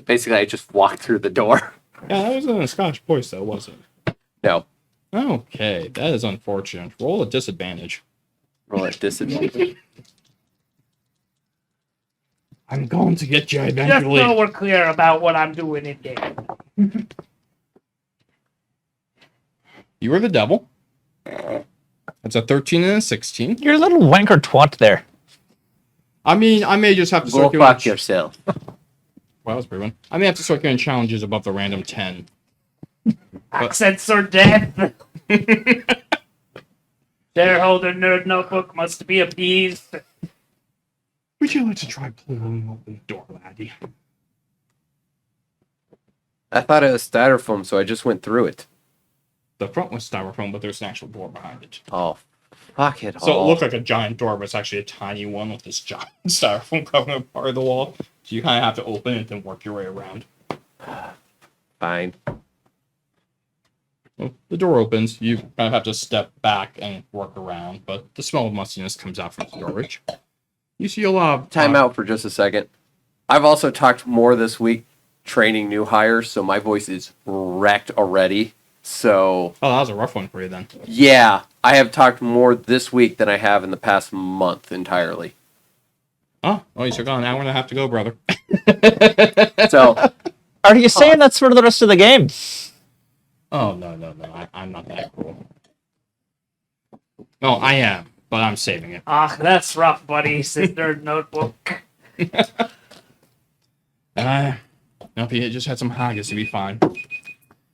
Basically, I just walked through the door. Yeah, that wasn't a Scotch voice, though, was it? No. Okay, that is unfortunate. Roll a disadvantage. Roll at disadvantage. I'm going to get you Just eventually. so we're clear about what I'm doing in game. You were the devil. That's a 13 and a 16. You're a little wanker twat there. I mean, I may just have to Go start fuck doing... yourself. Wow, that was a pretty one. I may have to start doing challenges above the random 10. Accents are death. Shareholder Nerd Notebook must be appeased. Would you like to try pulling open the door, laddie? I thought it was styrofoam, so I just went through it. The front was styrofoam, but there's an actual door behind it. Oh, fuck it So all. it looked like a giant door, but it's actually a tiny one with this giant styrofoam covering up part of the wall. So you kind of have to open it and work your way around. Fine. Well, the door opens. You kind of have to step back and work around, but the smell of mustiness comes out from storage. You see a lot of... Time out for just a second. I've also talked more this week training new hires, so my voice is wrecked already. So, Oh, that was a rough one for you then. yeah, I have talked more this week than I have in the past month entirely. Oh, well, you still got an hour and a half to go, brother. So, Are you saying that's for the rest of the game? Oh, no. I'm not that cool. No, I am, but I'm saving it. Ah, that's rough, buddy, says Nerd Notebook. Nope, he just had some haggis to be fine.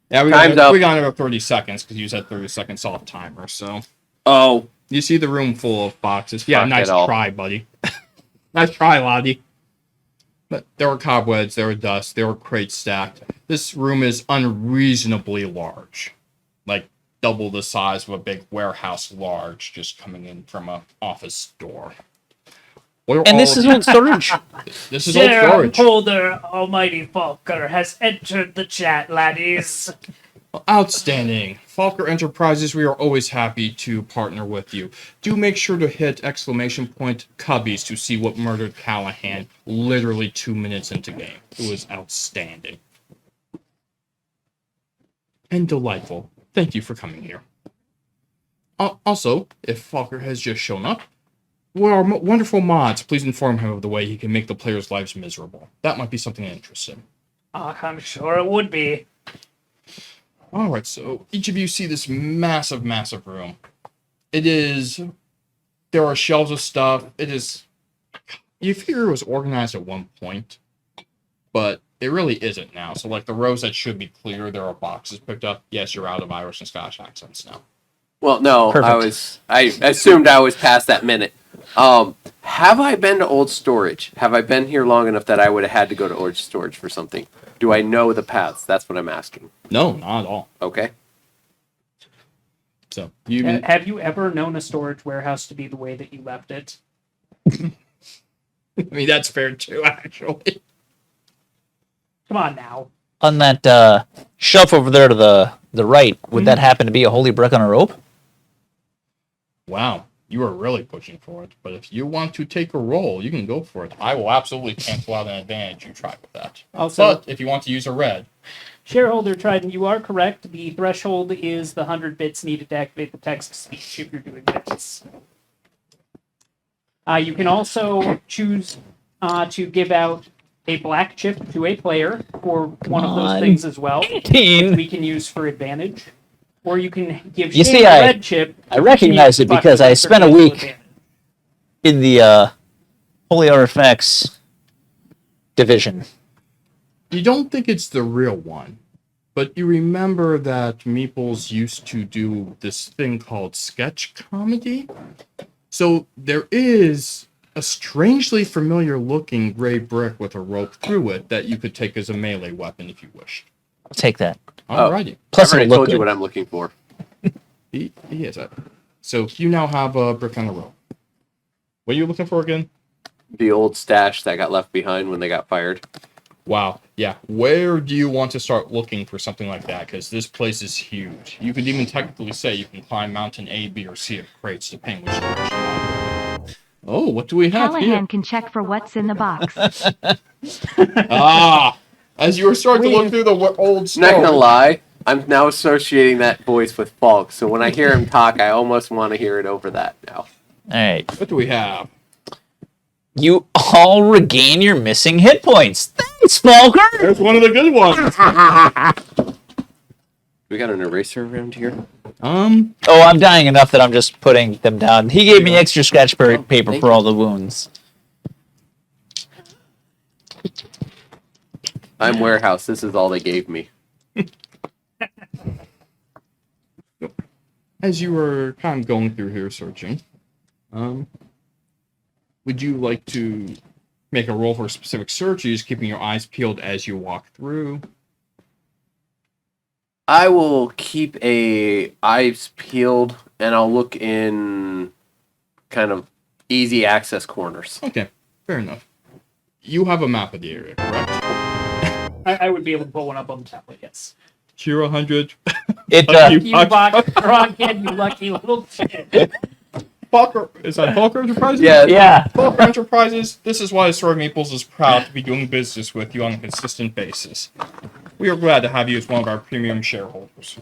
Yeah, Time's up. we got about 30 seconds because you said 30 seconds off timer, so. oh, You see the room full of boxes. Yeah, Fuck nice it all. try, buddy. Nice try, laddie. But there were cobwebs, there were dust, there were crates stacked. This room is unreasonably large. Like double the size of a big warehouse large just coming in from a office door. What are And all this of is you- old storage. This is old storage. Shareholder Almighty Falker has entered the chat, laddies. Outstanding. Falker Enterprises, we are always happy to partner with you. Do make sure to hit exclamation point Cubbies to see what murdered Callahan literally 2 minutes into game. It was outstanding. and delightful. Thank you for coming here. Also, if Falker has just shown up, well, our wonderful mods, please inform him of the way he can make the players' lives miserable. That might be something that interests him. I'm sure it would be. Alright, so each of you see this massive, massive room. There are shelves of stuff. You figure it was organized at one point, but it really isn't now. So, like, the rows that should be clear, there are boxes picked up. Yes, you're out of Irish and Scottish accents now. Well, no, Perfect. I assumed I was past that minute. Have I been to old storage? Have I been here long enough that I would have had to go to old storage for something? Do I know the paths? That's what I'm asking. No, not at all. Okay. So, Have you ever known a storage warehouse to be the way that you left it? I mean, that's fair too, actually. Come on now. On that shelf over there to the right, would that happen to be a holy brick on a rope? Wow, you are really pushing for it. But if you want to take a roll, you can go for it. I will absolutely cancel out an advantage you try with that. Also, But if you want to use a red, shareholder Trident, you are correct. The threshold is the 100 bits needed to activate the text-to-speech if you're doing this. You can also choose to give out a black chip to a player for one of those things as well, which 18. we can use for advantage. Or you can give You Shane see, a I red chip. recognize it but because I for spent a physical week advantage. in the Holy Artifacts division. you don't think it's the real one. But you remember that Meeples used to do this thing called sketch comedy? So there is a strangely familiar looking gray brick with a rope through it that you could take as a melee weapon if you wished. I'll take that. Alrighty. Plus, I've already it'll look told you good. what I'm looking for. He is that. So you now have a brick on a rope. What are you looking for again? The old stash that got left behind when they got fired. Wow. Yeah. Where do you want to start looking for something like that? Because this place is huge. You could even technically say you can climb mountain A, B, or C of crates, depending which direction you want. Oh, what do we have Callahan here? can check for what's in the box. As you were starting to look through the old Not storage. gonna lie, I'm now associating that voice with Falk, so when I hear him talk, I almost want to hear it over that now. All right. What do we have? You all regain your missing hit points. Thanks, Falker. There's one of the good ones. We got an eraser around here? Oh, I'm dying enough that I'm just putting them down. He gave me extra sketch paper thank for you. all the wounds. I'm Warehouse. This is all they gave me. As you were kind of going through here searching, would you like to make a roll for a specific search, or are you just keeping your eyes peeled as you walk through? I will keep eyes peeled, and I'll look in kind of easy access corners. Okay, fair enough. You have a map of the area, correct? I would be able to pull one up on the tablet, yes. Cheer 100. It You rock kid, you lucky little shit. Falker, is that Falker Enterprises? yeah. Falker Enterprises, this is why Assorted Meeples is proud to be doing business with you on a consistent basis. We are glad to have you as one of our premium shareholders.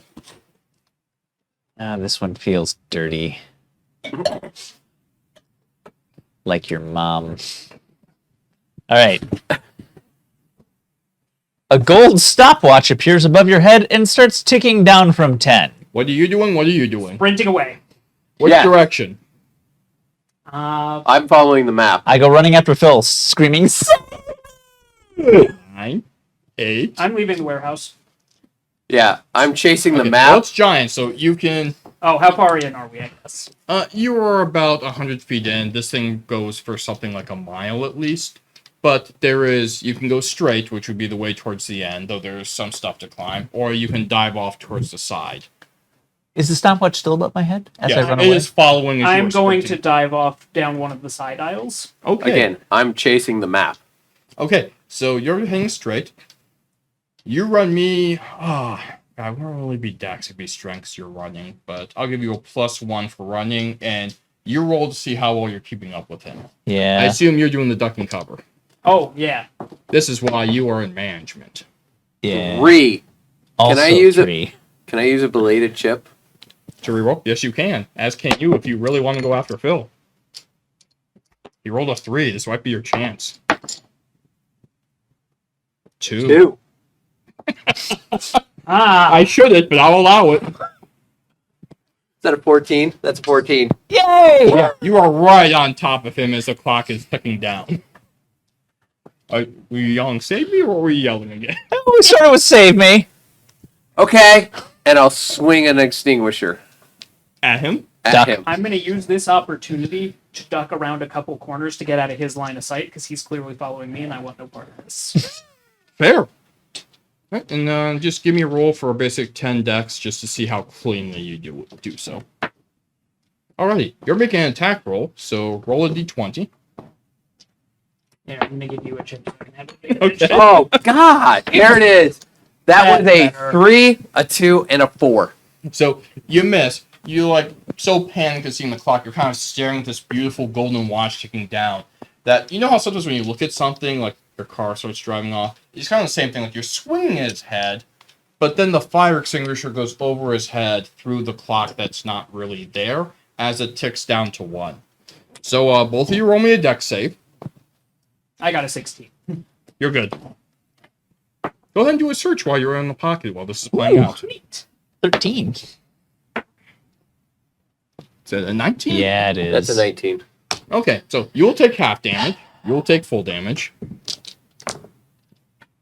This one feels dirty. Like your mom. All right. A gold stopwatch appears above your head and starts ticking down from 10. What are you doing? What are you doing? Sprinting away. Which Yeah. direction? I'm following the map. I go running after Phil, screaming, 9, 8. I'm leaving the warehouse. Yeah, I'm chasing the Okay, map. well, it's giant, so you can... Oh, how far in are we, I guess? You are about 100 feet in. This thing goes for something like a mile at least. But you can go straight, which would be the way towards the end, though there's some stuff to climb, or you can dive off towards the side. Is the stopwatch still above my head as I Yeah, run it away? is following as you I'm are going to sprinting. dive off down one of the side aisles. Okay. Again, I'm chasing the map. Okay, so you're heading straight. You run me... God, it won't really be dex, it'd be strengths you're running, but I'll give you a +1 for running, and you roll to see how well you're keeping up with him. I Yeah. assume you're doing the duck and cover. Oh, yeah. This is why you are in management. Yeah. 3. Also I use it? 3. Can I use a belated chip? To reroll? Yes, you can. As can you if you really want to go after Phil. You rolled a 3. This might be your chance. 2. I shouldn't, but I'll allow it. Is that a 14? That's a 14. Yay! Yeah, you are right on top of him as the clock is ticking down. Were you yelling, save me, or were you yelling again? We started with save me. Okay. And I'll swing an extinguisher At him? at Duck. him. I'm going to use this opportunity to duck around a couple corners to get out of his line of sight because he's clearly following me and I want no part of this. Fair. Right, and just give me a roll for a basic 10 dex just to see how cleanly you do so. Alrighty, you're making an attack roll, so roll a d20. Yeah, I'm going to give you a chip so I can have it. Okay. Oh, God. There it is. That was a Better. 3, a 2, and a 4. So you miss. You like so panicked at seeing the clock. You're kind of staring at this beautiful golden watch ticking down. That you know how sometimes when you look at something like your car starts driving off, it's kind of the same thing. Like you're swinging at his head, but then the fire extinguisher goes over his head through the clock that's not really there as it ticks down to 1. So both of you roll me a dex save. I got a 16. You're good. Go ahead and do a search while you're in the pocket while this is playing out. Sweet. 13. Is it a 19? Yeah, it is. That's a 19. Okay, so you'll take half damage. You'll take full damage.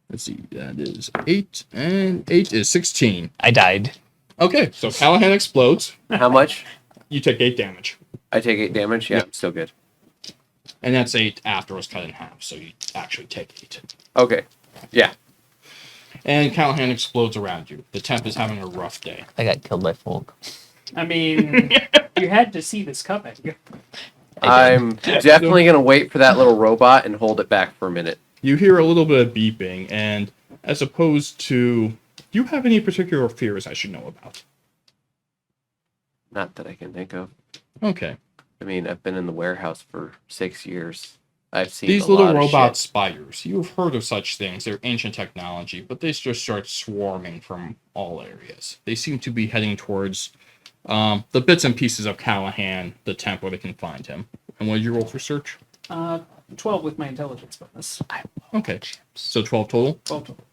Let's see, that is 8, and 8 is 16. I died. Okay, so Callahan explodes. How much? You take 8 damage. I take 8 damage? Yeah, Yep. still good. And that's 8 after it was cut in half, so you actually take 8. Okay. Yeah. And Callahan explodes around you. The temp is having a rough day. I got killed by Folk. I mean, you had to see this coming. I'm definitely going to wait for that little robot and hold it back for a minute. You hear a little bit of beeping, and as opposed to... Do you have any particular fears I should know about? Not that I can think of. Okay. I mean, I've been in the warehouse for 6 years. I've seen These a little lot of robot shit. spiders, you've heard of such things. They're ancient technology, but they just start swarming from all areas. They seem to be heading towards the bits and pieces of Callahan, the temp, where they can find him. And what did you roll for search? 12 with my intelligence bonus. Okay, so 12 total? 12 total.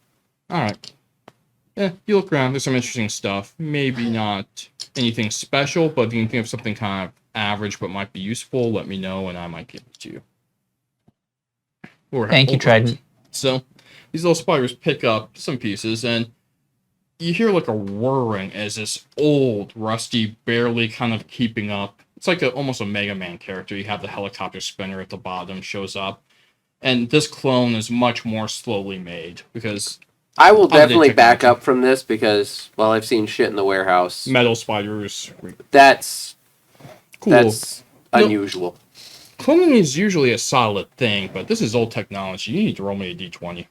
Alright. Yeah, you look around, there's some interesting stuff. Maybe not anything special, but if you can think of something kind of average but might be useful, let me know and I might give it to you. Thank you, Trident. So, these little spiders pick up some pieces, and you hear like a whirring as this old, rusty, barely kind of keeping up. It's like almost a Mega Man character. You have the helicopter spinner at the bottom shows up, and this clone is much more slowly made because I will definitely technology. back up from this because, well, I've seen shit in the warehouse. metal spiders. That's Cool. that's No. unusual. Cloning is usually a solid thing, but this is old technology. You need to roll me a d20.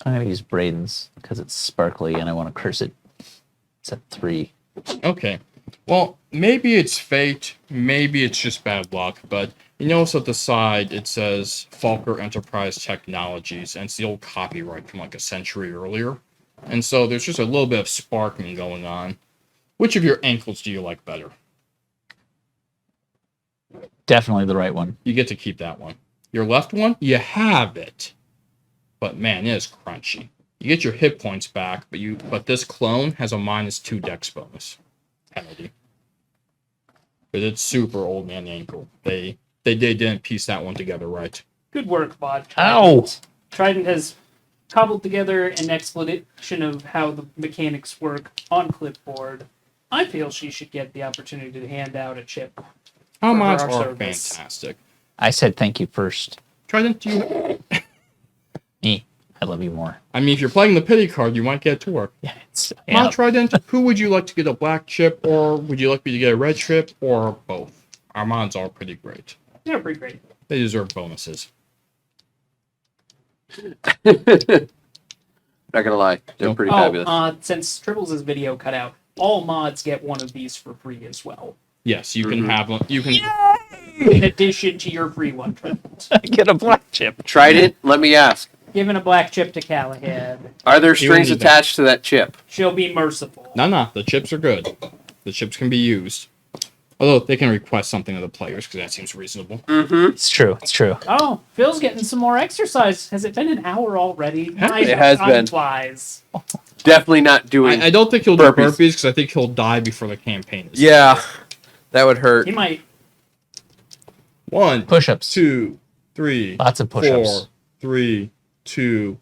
I'm going to use Braden's because it's sparkly and I want to curse it. It's at 3. Okay. Well, maybe it's fate, maybe it's just bad luck, but you notice at the side it says Falker Enterprise Technologies, and it's the old copyright from like a century earlier. And so there's just a little bit of sparking going on. Which of your ankles do you like better? Definitely the right one. You get to keep that one. Your left one, you have it. But man, it is crunchy. You get your hit points back, but this clone has a -2 dex bonus penalty. But it's super old man ankle. They didn't piece that one together right. Good work, Bod. Ow! Trident has cobbled together an explanation of how the mechanics work on clipboard. I feel she should get the opportunity to hand out a chip. How For mods our are service. fantastic. I said thank you first. Trident, do you... Me. I love you more. I mean, if you're playing the pity card, you might get to work. Yeah, it's... Mod Yeah. Trident, who would you like to get a black chip, or would you like me to get a red chip, or both? Our mods are pretty great. Yeah, pretty great. They deserve bonuses. Not gonna lie, they're Nope. pretty fabulous. Since Tribbles' video cut out, all mods get one of these for free as well. Yes, you can Mhm. have one. You can. In addition to your free one, Trident. I get a black chip. Trident, let me ask. Giving a black chip to Callahan. Are there He will strings need that. attached to that chip? She'll be merciful. No, the chips are good. The chips can be used. Although they can request something of the players, because that seems reasonable. It's true. It's true. Oh, Phil's getting some more exercise. Has it been an hour already? It has been. Flies. Definitely not doing. I don't think he'll do burpees. burpees, because I think he'll die before the campaign is Yeah, that would hurt. He might. 1, Push-ups. 2, 3, Lots of push-ups. 4, 3, 2,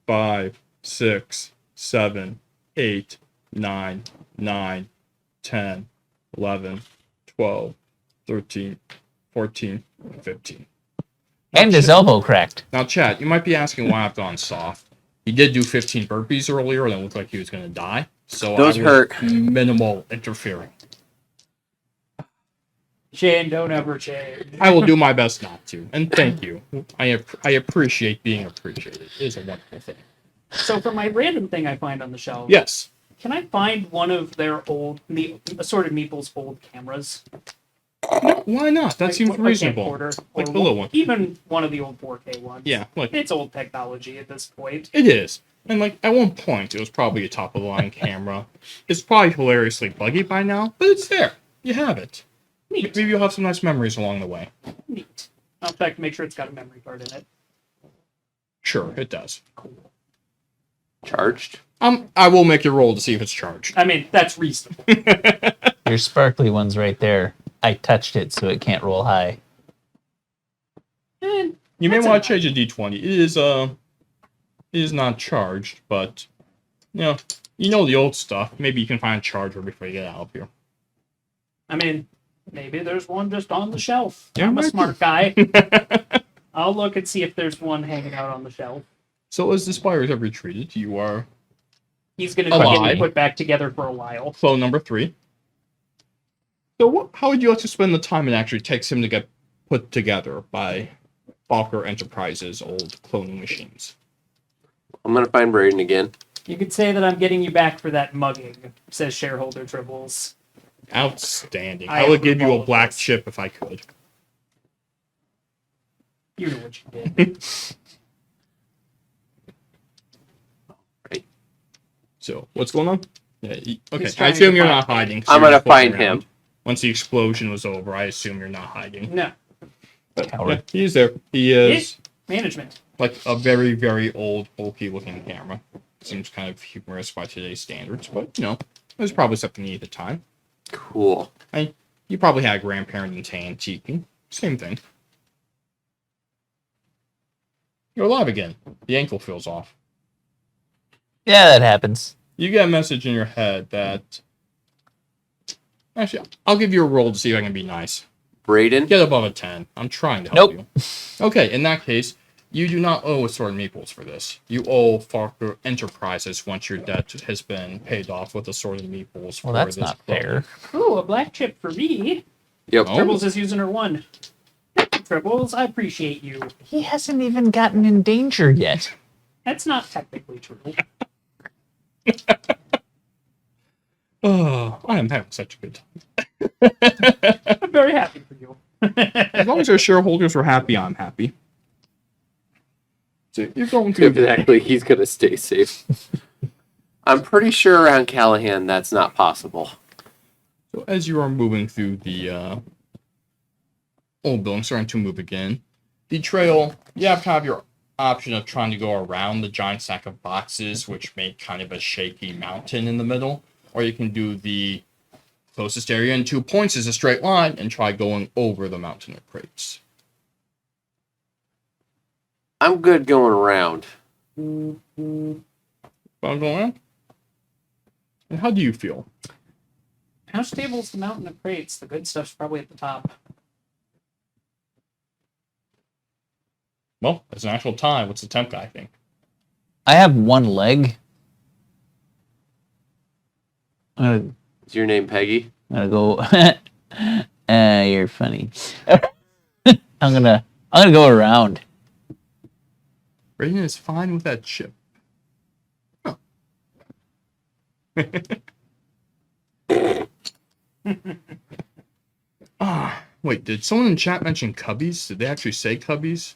5, 6, 7, 8, 9, 10, 11, 12, 13, 14, 15. And his elbow cracked. Now, chat, you might be asking why I've gone soft. He did do 15 burpees earlier, and it looked like he was going to die. So Those I was hurt. minimal interfering. Shane, don't ever change. I will do my best not to. And thank you. I appreciate being appreciated. It is a wonderful thing. So for my random thing I find on the shelf, Yes. can I find one of their the Assorted Meeples old cameras? Why not? That seems Like a reasonable. camcorder, Like or the little one. Even one of the old 4K ones. Yeah, like It's old technology at this point. it is. And like at one point, it was probably a top of the line camera. It's probably hilariously buggy by now, but it's there. You have it. Neat. Maybe you'll have some nice memories along the way. Neat. I'll check to make sure it's got a memory card in it. Sure, it does. Charged. I will make a roll to see if it's charged. I mean, that's reasonable. Your sparkly one's right there. I touched it so it can't roll high. And You may That's want to enough. change the D20. It is not charged, but you know the old stuff. Maybe you can find a charger before you get out of here. I mean, maybe there's one just on the shelf. Yeah, I'm a might smart guy. I'll look and see if there's one hanging out on the shelf. So as the spires have retreated, you are He's going to Alive. get put back together for a while. flow number 3. So how would you like to spend the time it actually takes him to get put together by Falker Enterprises' old cloning machines? I'm gonna find Braden again. You could say that I'm getting you back for that mugging, says shareholder Tribbles. Outstanding. I I would approve give you all a of black this. chip if I could. You know what you did. So what's going on? Yeah, okay, He's I trying assume to you're find- not hiding. so I'm you're gonna just looking find around. him. Once the explosion was over, I assume you're not hiding. No. But, Coward. yeah, he's there. He is Management. like a very, very old, bulky looking camera. Seems kind of humorous by today's standards, but it was probably something you need at the time. Cool. You probably had a grandparent into antiquing. Same thing. You're alive again. The ankle feels off. Yeah, that happens. You get a message in your head that... Actually, I'll give you a roll to see if I can be nice. Braden. Get above a 10. I'm trying to help Nope. you. Okay, in that case, you do not owe Assorted Meeples for this. You owe Falker Enterprises once your debt has been paid off with Assorted Meeples for Well, that's this not clone. fair. Ooh, a black chip for me. Yep. Oh. Tribbles is using her one. Tribbles, I appreciate you. He hasn't even gotten in danger yet. That's not technically true. Oh, I am having such a good time. I'm very happy for you. As long as our shareholders are happy, I'm happy. So you're going through Exactly. He's gonna stay safe. I'm pretty sure around Callahan that's not possible. So as you are moving through the old building, starting to move again, the trail, you have kind of your option of trying to go around the giant stack of boxes, which make kind of a shaky mountain in the middle, or you can do the closest area in 2 points is a straight line and try going over the mountain of crates. I'm good going around. Well, going on? And how do you feel? How stable is the mountain of crates? The good stuff's probably at the top. Well, it's an actual tie. What's the temp guy think? I have one leg. I'm Is your name Peggy? gonna go. You're funny. I'm gonna go around. Braden is fine with that chip. Huh. Wait, did someone in chat mention cubbies? Did they actually say cubbies?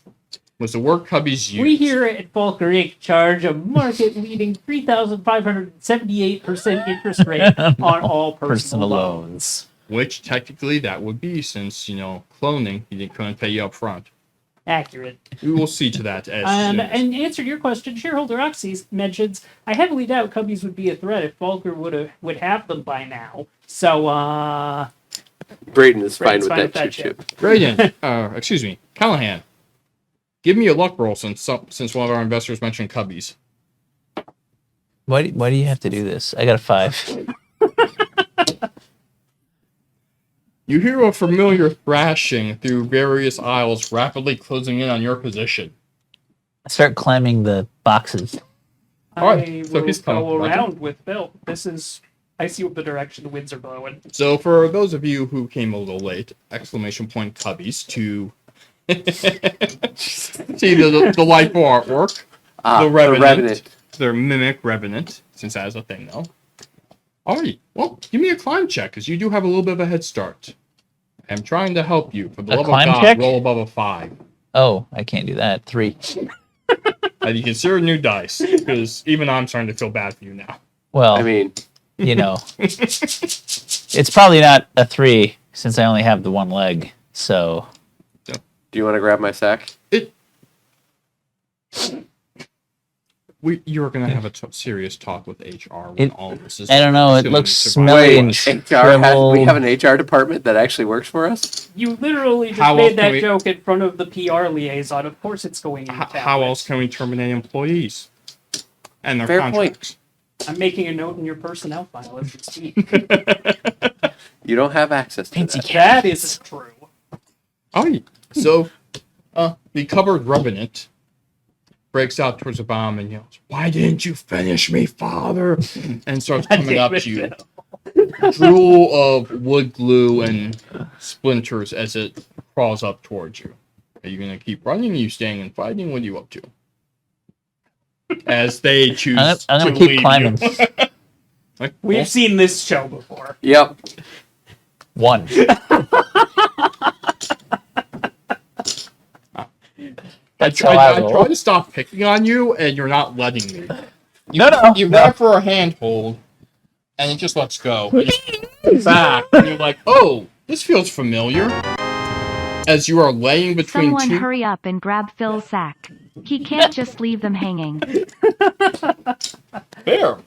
was the word cubbies used. We here at Volker Inc. charge a market-leading 3,578% interest rate on all personal loans. Which technically that would be, since, cloning, he couldn't pay you up front. Accurate. We will see to that as And soon as- in answer to your question, shareholder Oxy mentions, I heavily doubt cubbies would be a threat if Volker would have them by now. So, Braden is fine Braden's with that chip. Braden, excuse me, Callahan, give me a luck roll since one of our investors mentioned cubbies. Why do you have to do this? I got a 5. You hear a familiar thrashing through various aisles, rapidly closing in on your position. I start climbing the boxes. Alright, I so will he's coming, go Roger. around with Bill. I see what the direction the winds are blowing. So for those of you who came a little late, exclamation point cubbies to see the light artwork. The Revenant. Their mimic Revenant, since that is a thing though. Alright, well, give me a climb check, because you do have a little bit of a head start. I'm trying to help you. For the A love of climb God, check? roll above a 5. Oh, I can't do that. 3. You consider new dice, because even I'm starting to feel bad for you now. Well, I mean, it's probably not a 3 since I only have the one leg. So do you want to grab my sack? You're going to have a serious talk with HR when all of this is... I don't know. It assuming looks you survive. smelly and we shriveled. have an HR department that actually works for us? You literally just How else made can that we- joke in front of the PR liaison. Of course it's going in the How else can we terminate employees? And their Fair contracts. I'm making a note in your personnel file as we speak. You don't have access to Fancy that. That is true. Alright, so the covered Revenant breaks out towards the bomb and yells, "Why didn't you finish me, father?" And starts coming up to you. Drool of wood glue and splinters as it crawls up towards you. Are you going to keep running? Are you staying and fighting? What are you up to? As they choose I'm gonna to keep leave climbing. you. Like, We've well, seen this show before. Yep. 1. I That's how I roll. try to stop picking on you, and you're not letting me. No. You grab for a handhold, and it just lets go. Back, and you're like, "Oh, this feels familiar." As you are laying between Someone two. hurry up and grab Phil's sack. He can't just leave them hanging. Fair.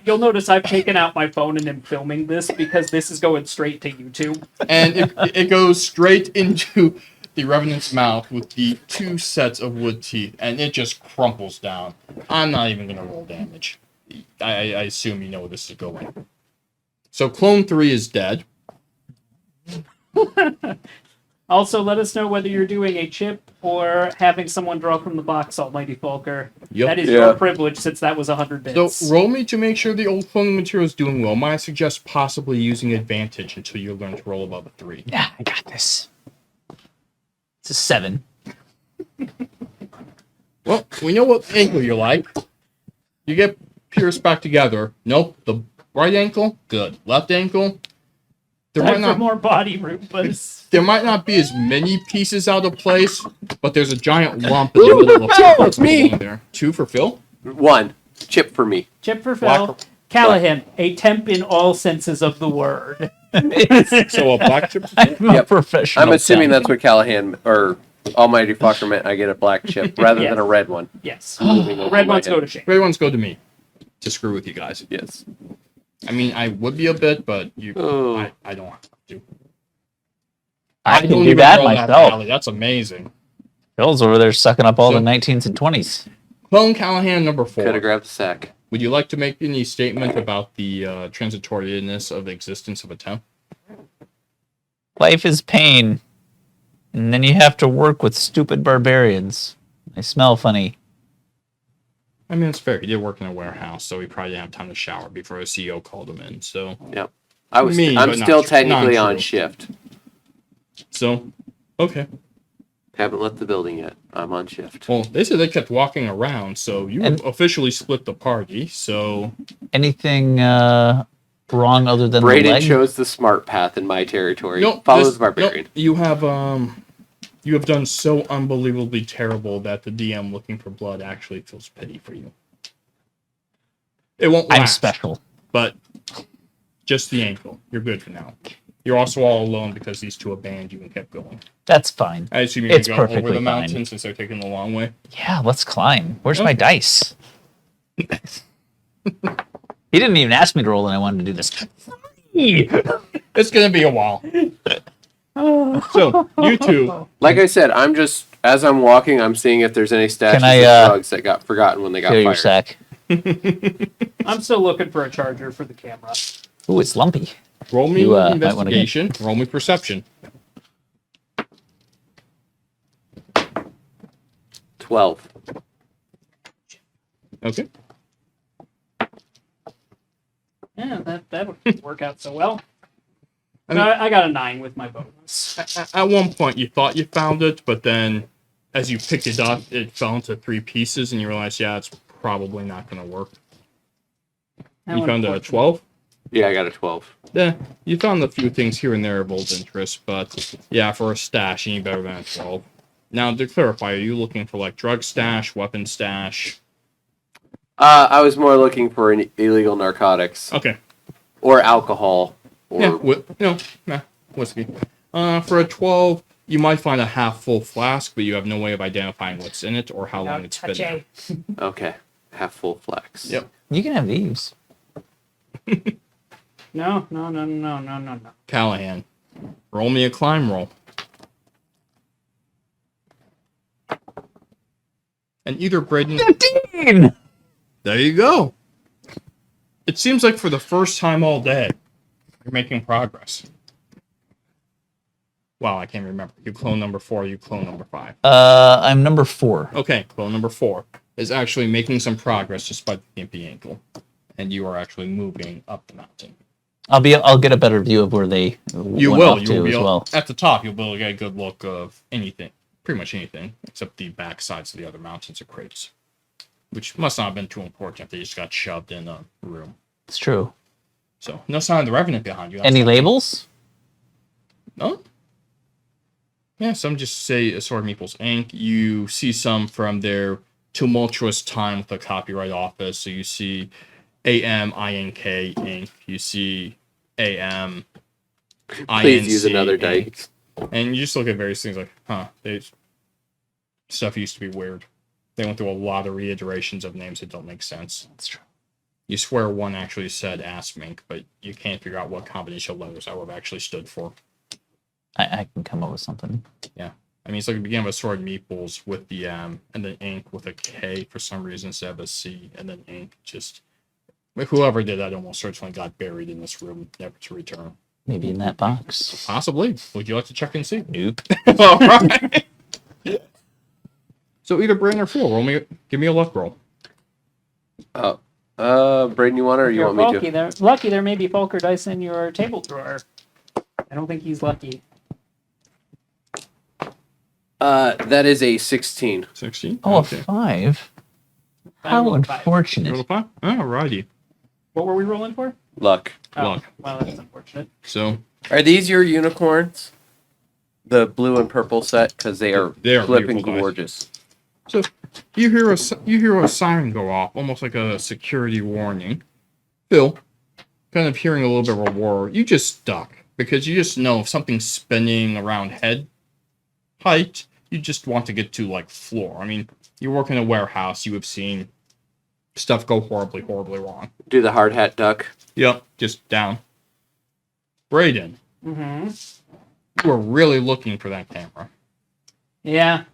You'll notice I've taken out my phone and am filming this because this is going straight to YouTube. And it goes straight into the Revenant's mouth with the 2 sets of wood teeth, and it just crumples down. I'm not even going to roll damage. I assume you know where this is going. So Clone 3 is dead. Also, let us know whether you're doing a chip or having someone draw from the box, Almighty Volker. Yep. That is Yeah. your privilege, since that was 100 bits. So roll me to make sure the old cloning material is doing well. Might I suggest possibly using advantage until you learn to roll above a 3. Yeah, I got this. It's a 7. Well, we know what ankle you like. You get pierced back together. Nope. The right ankle, good. Left ankle, there might Time for not more body room, but there might not be as many pieces out of place, but there's a giant lump in the middle of me! there. 2 for Phil. 1. Chip for me. chip for Phil. Callahan, a temp in all senses of the word. So a black chip. I'm a Yep. professional. I'm assuming temp. that's what Callahan or Almighty Fucker meant. I get a black chip rather Yes. than a red one. Yes. Moving over Red my ones head. go to shame. Great ones go to me to screw with you guys. Yes. I mean, I would be a bit, but Oh. I don't want to. I can don't do even that roll myself. tally. That's amazing. Phil's over there sucking up all So- the 19s and 20s. Clone Callahan number 4. Could have grabbed the sack. Would you like to make any statement about the transitoriness of the existence of a temp? Life is pain. And then you have to work with stupid barbarians. They smell funny. I mean, it's fair. He did work in a warehouse, so he probably didn't have time to shower before his CEO called him in. So, Yep. Me, I'm but not still true. technically Not on true. shift. Okay. Haven't left the building yet. I'm on shift. Well, they said they kept walking around, so you And- officially split the party. So, Anything wrong other than the Braden leg? chose the smart path in my territory. nope. Follow the barbarian. Nope, you have You have done so unbelievably terrible that the DM looking for blood actually feels pity for you. It won't last. I'm special. But just the ankle. You're good for now. You're also all alone because these two abandoned you and kept going. That's fine. I assume you're It's going to go over perfectly the mountain fine. since they're taking the long way. Yeah, let's climb. Where's my Okay. dice? He didn't even ask me to roll, and I wanted to do this. It's going to be a while. So, you two. Like I said, I'm just as I'm walking, I'm seeing if there's any stashes Can I, of drugs that got forgotten when they got Fill your fired. sack. I'm still looking for a charger for the camera. Ooh, it's lumpy. Roll me You, might wanna investigation. Roll me perception. 12. Okay. Yeah, that would work out so well. I mean- I got a 9 with my bonus. At one point, you thought you found it, but then as you picked it up, it fell into 3 pieces, and you realized, yeah, it's probably not going to work. How You found a unfortunate. 12? Yeah, I got a 12. Yeah, you found a few things here and there of old interest, but yeah, for a stash, you need better than a 12. Now, to clarify, are you looking for like drug stash, weapon stash? I was more looking for illegal narcotics Okay. or alcohol. Or Yeah, whiskey. For a 12, you might find a half-full flask, but you have no way of identifying what's in it or how long it's been there. Okay, half full flax. Yep. You can have these. No. Callahan, roll me a climb roll. And either Braden... 15! There you go. It seems like for the first time all day, you're making progress. Wow, I can't remember. You clone number 4, you clone number 5. I'm number 4. Okay, clone number 4 is actually making some progress despite the gimpy ankle. And you are actually moving up the mountain. I'll get a better view of where they You went will. off You to will be as well. at the top. You'll be able to get a good look of anything, pretty much anything, except the back sides of the other mountains of crates, which must not have been too important. They just got shoved in a room. It's true. So no sign of the revenant behind you. Any labels? No. Yeah, some just say Assorted Meeples Inc. You see some from their tumultuous time with the Copyright Office. So you see AM INK Inc. You see AM Please use INC another Inc. dice. And you just look at various things like, stuff used to be weird. They went through a lot of reiterations of names that don't make sense. That's true. You swear one actually said Asmink, but you can't figure out what combination of letters that would have actually stood for. I can come up with something. I mean, it's like it began with Assorted Meeples with the M, and then Ink with a K for some reason instead of a C, and then Ink just... Whoever did that almost certainly got buried in this room, never to return. Maybe in that box. Possibly. Would you like to check and see? Nope. All right. So either Braden or Phil, give me a luck roll. Braden, you want it or If you you're want me to? lucky, there may be poker dice in your table drawer. I don't think he's lucky. That is a 16. 16? Oh, okay. a 5? I How rolled 5. unfortunate. Roll a 5? Alrighty. What were we rolling for? Luck. Oh, Luck. well, that's unfortunate. So, Are these your unicorns? The blue and purple set? Because they are flipping beautiful dice. gorgeous. So you hear a siren go off, almost like a security warning. Phil, kind of hearing a little bit of a roar, you just stuck because you just know if something's spinning around head height, you just want to get to like floor. I mean, you work in a warehouse, you have seen stuff go horribly, horribly wrong. Do the hard hat duck. Yep, just down. Braden, Mm-hmm. you were really looking for that camera. Yeah,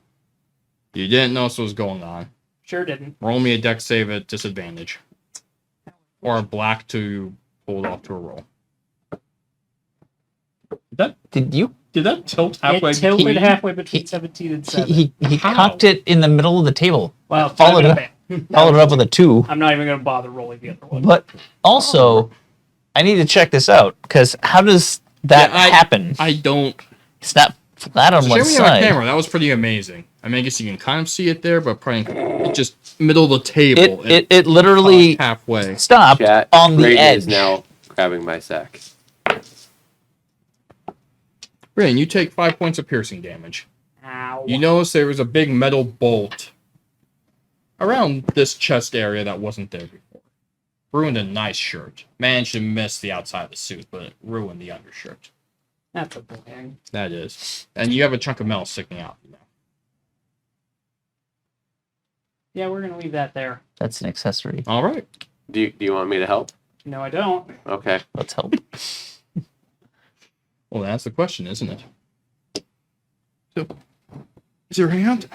You didn't know this was going on. sure didn't. Roll me a deck save at disadvantage. Or a black to hold off to a roll. Did you? Did that tilt halfway? It tilted between- halfway between 17 and 7. He How? cocked it in the middle of the table. Well, followed it Followed it up with a 2. I'm not even going to bother rolling the other one. But also, I need to check this out because how does that Yeah, happen? I don't. It's not flat on So one share me on side. camera. That was pretty amazing. I mean, I guess you can kind of see it there, but probably just middle of the table. It literally halfway. stopped Chat. on the Braden edge. is now grabbing my sack. Brain, you take 5 points of piercing damage. Ow. You notice there was a big metal bolt around this chest area that wasn't there before. Ruined a nice shirt. Managed to miss the outside of the suit, but it ruined the undershirt. That's a thing. That is. And you have a chunk of metal sticking out. Yeah, we're gonna leave that there. That's an accessory. All right. Do you want me to help? No, I don't. Okay. Let's help. Well, that's the question, isn't it? So, is your hand?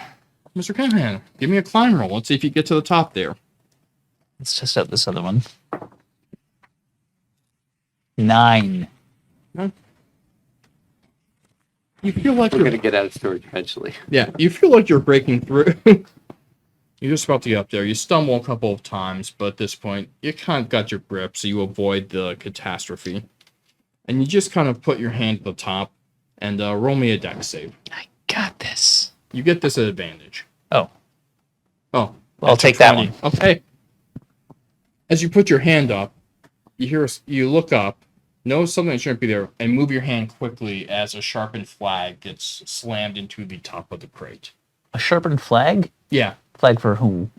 Mr. Callahan, give me a climb roll. Let's see if you get to the top there. Let's test out this other one. 9. You feel like We're you're gonna get out of storage eventually. Yeah, you feel like you're breaking through. You're just about to get up there. You stumble a couple of times, but at this point, you kind of got your grip, so you avoid the catastrophe. And you just kind of put your hand at the top and roll me a dex save. I got this. You get this at advantage. Oh. Oh. Well, I'll take that one. Okay. As you put your hand up, you look up, notice something that shouldn't be there, and move your hand quickly as a sharpened flag gets slammed into the top of the crate. A sharpened flag? Yeah. Flag for whom?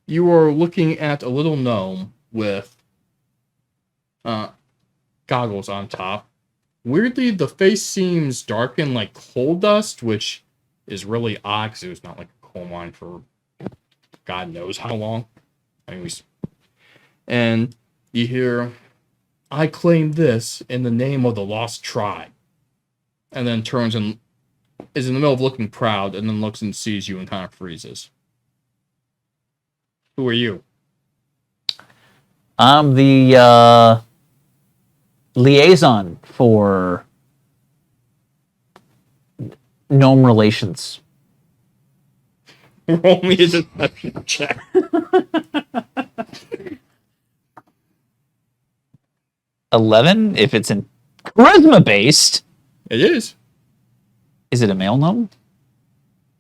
You are looking at a little gnome with goggles on top. Weirdly, the face seems darkened like coal dust, which is really odd because it was not like a coal mine for God knows how long. Anyways, and you hear, "I claim this in the name of the lost tribe," and then turns and is in the middle of looking proud, and then looks and sees you and kind of freezes. Who are you? I'm the liaison for gnome relations. Roll me a deception check. $11. If it's in charisma based, It is. is it a male gnome?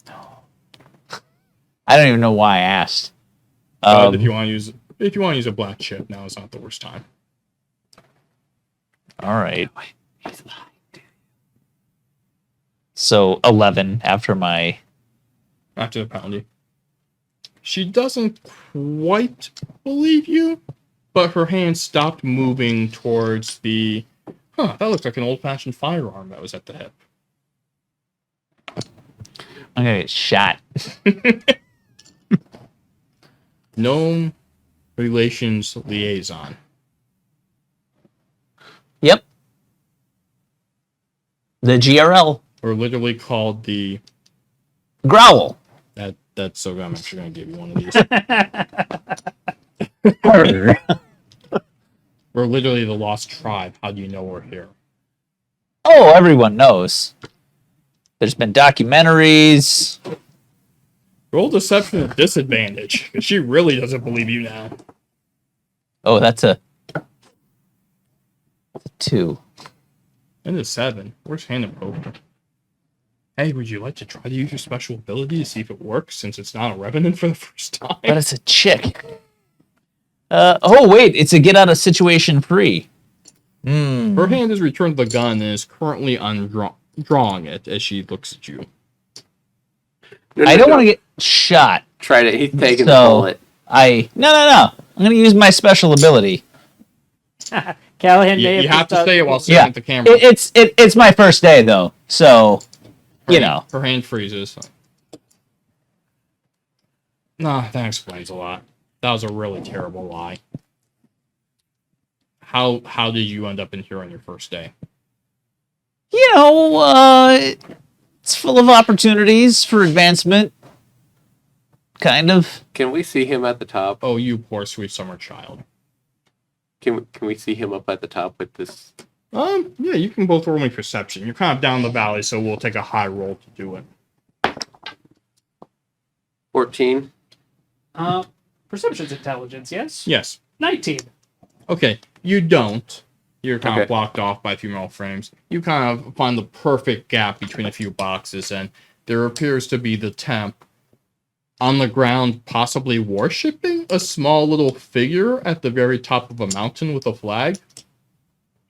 No. I don't even know why I asked. If you want to use a black chip, now is not the worst time. All right. So 11 after my. After the pounding. She doesn't quite believe you, but her hand stopped moving towards the... That looks like an old-fashioned firearm that was at the hip. I'm gonna get shot. Gnome Relations Liaison. Yep. The GRL. Or literally called the... Growl. That's so good. I'm actually going to give you one of these. We're literally the lost tribe. How do you know we're here? Oh, everyone knows. There's been documentaries. Roll deception at disadvantage, because she really doesn't believe you now. Oh, that's a 2. And a 7. Where's hand and poker? Hey, would you like to try to use your special ability to see if it works, since it's not a revenant for the first time? But it's a chick. Oh, wait. It's a get out of situation free. Her hand has returned the gun and is currently drawing it as she looks at you. I don't want to get shot. Try to. He's taking the So, bullet. No. I'm going to use my special ability. Callahan You, may you have have to picked say it up- while staring Yeah. at the camera. It's my first day, though. So, you know. Her hand freezes. Nah, that explains a lot. That was a really terrible lie. How did you end up in here on your first day? You know, it's full of opportunities for advancement. Kind of. Can we see him at the top? Oh, you poor sweet summer child. Can we see him up at the top with this? Yeah, you can both roll me perception. You're kind of down the valley, so we'll take a high roll to do it. 14. Perception's intelligence, yes? Yes. 19. Okay, you don't. You're kind Okay. of blocked off by a few metal frames. You kind of find the perfect gap between a few boxes, and there appears to be the temp on the ground, possibly worshipping a small little figure at the very top of a mountain with a flag.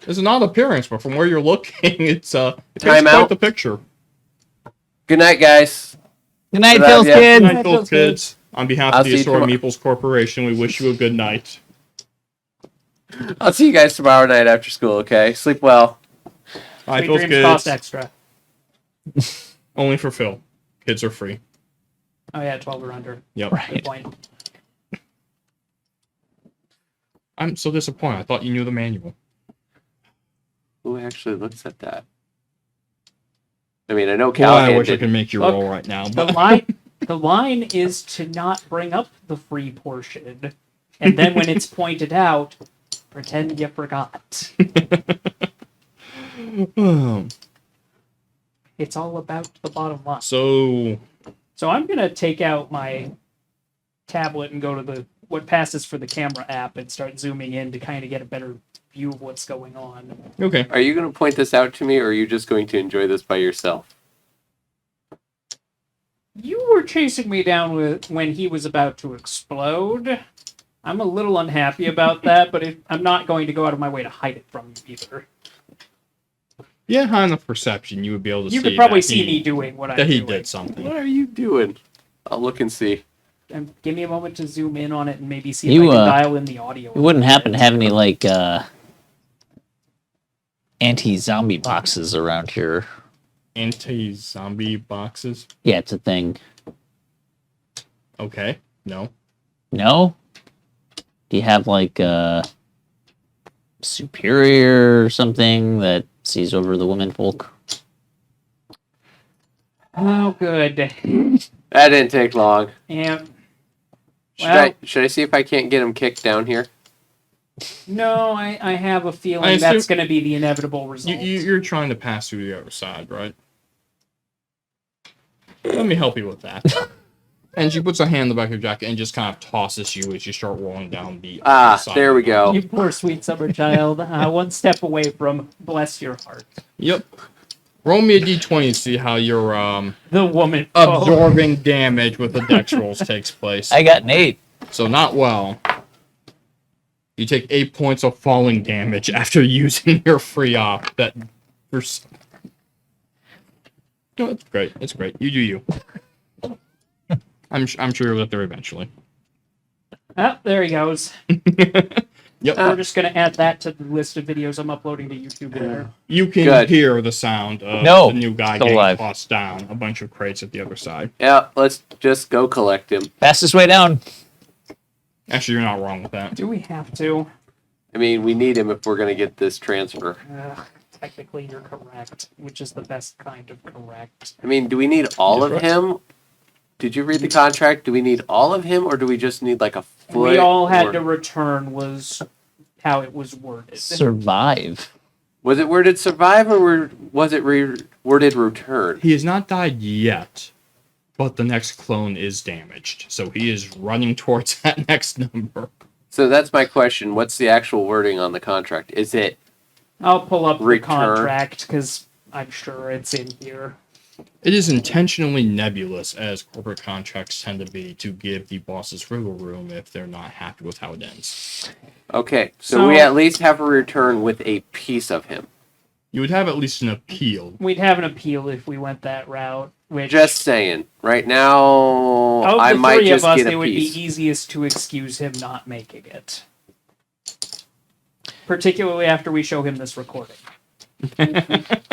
It's an odd appearance, but from where you're looking, it Time paints quite out. the picture. Good night, guys. Good night, Good night, Phil's yeah. Good kid. night, Phil's kids. On behalf I'll of the see you Assorted tomorrow. Meeples Corporation, we wish you a good night. I'll see you guys tomorrow night after school, okay? Sleep well. Bye, Sweet Phil's dreams kids. cost extra. Only for Phil. Kids are free. Oh yeah, 12 or under. Yep. Good Right. point. I'm so disappointed. I thought you knew the manual. Who actually looks at that? I mean, I know Boy, Callahan I wish I did. could make you Look, roll right now. The But line is to not bring up the free portion, and then when it's pointed out, pretend you forgot. It's all about the bottom line. So, So I'm gonna take out my tablet and go to the what passes for the camera app and start zooming in to kind of get a better view of what's going on. okay. Are you going to point this out to me, or are you just going to enjoy this by yourself? You were chasing me down with when he was about to explode. I'm a little unhappy about that, but I'm not going to go out of my way to hide it from you either. Yeah, high enough perception, you would be able to see You could probably that see he, me doing what I'm that he doing. did something. What are you doing? I'll look and see. And give me a moment to zoom in on it and maybe see You, if I can dial in the audio. You wouldn't happen to have any, like, anti-zombie boxes around here? Anti-zombie boxes? Yeah, it's a thing. Okay. No. No? Do you have, like, superior or something that sees over the women folk? Oh, good. That didn't take long. And Should I see if I can't get him kicked down here? no, I have a I feeling assume- that's going to be the inevitable result. You're trying to pass through the other side, right? Let me help you with that. And she puts a hand in the back of your jacket and just kind of tosses you as you start rolling down the other side. There we go. You poor sweet summer child. One step away from bless your heart. Yep. Roll me a d20 to see how your The woman. Oh, absorbing damage with the dex rolls takes place. I got an 8. So not well. You take 8 points of falling damage after using your free op. That no, it's great. It's great. You do you. I'm sure you'll get there eventually. ah, there he goes. Yep. We're just going to add that to the list of videos I'm uploading to YouTube later. You can Good. hear the sound of No, the new guy still getting alive. tossed down a bunch of crates at the other side. Yeah, let's just go collect him. Fastest way down. Actually, you're not wrong with that. Do we have to? I mean, we need him if we're going to get this transfer. Technically, you're correct, which is the best kind of correct. I mean, do we need all Yes, of right. him? Did you read the contract? Do we need all of him, or do we just need like a foot? We all had or- to return was how it was worded. Survive. Was it worded survive, or was it worded return? He has not died yet, but the next clone is damaged. So he is running towards that next number. So that's my question. What's the actual wording on the contract? Is it I'll pull up the Return. contract because I'm sure it's in here. It is intentionally nebulous, as corporate contracts tend to be, to give the bosses wiggle room if they're not happy with how it ends. okay? So, So- we at least have a return with a piece of him. You would have at least an appeal. We'd have an appeal if we went that route. Which, Just saying. Right now, of I the might three just of us, get it a would piece. be easiest to excuse him not making it. Particularly after we show him this recording.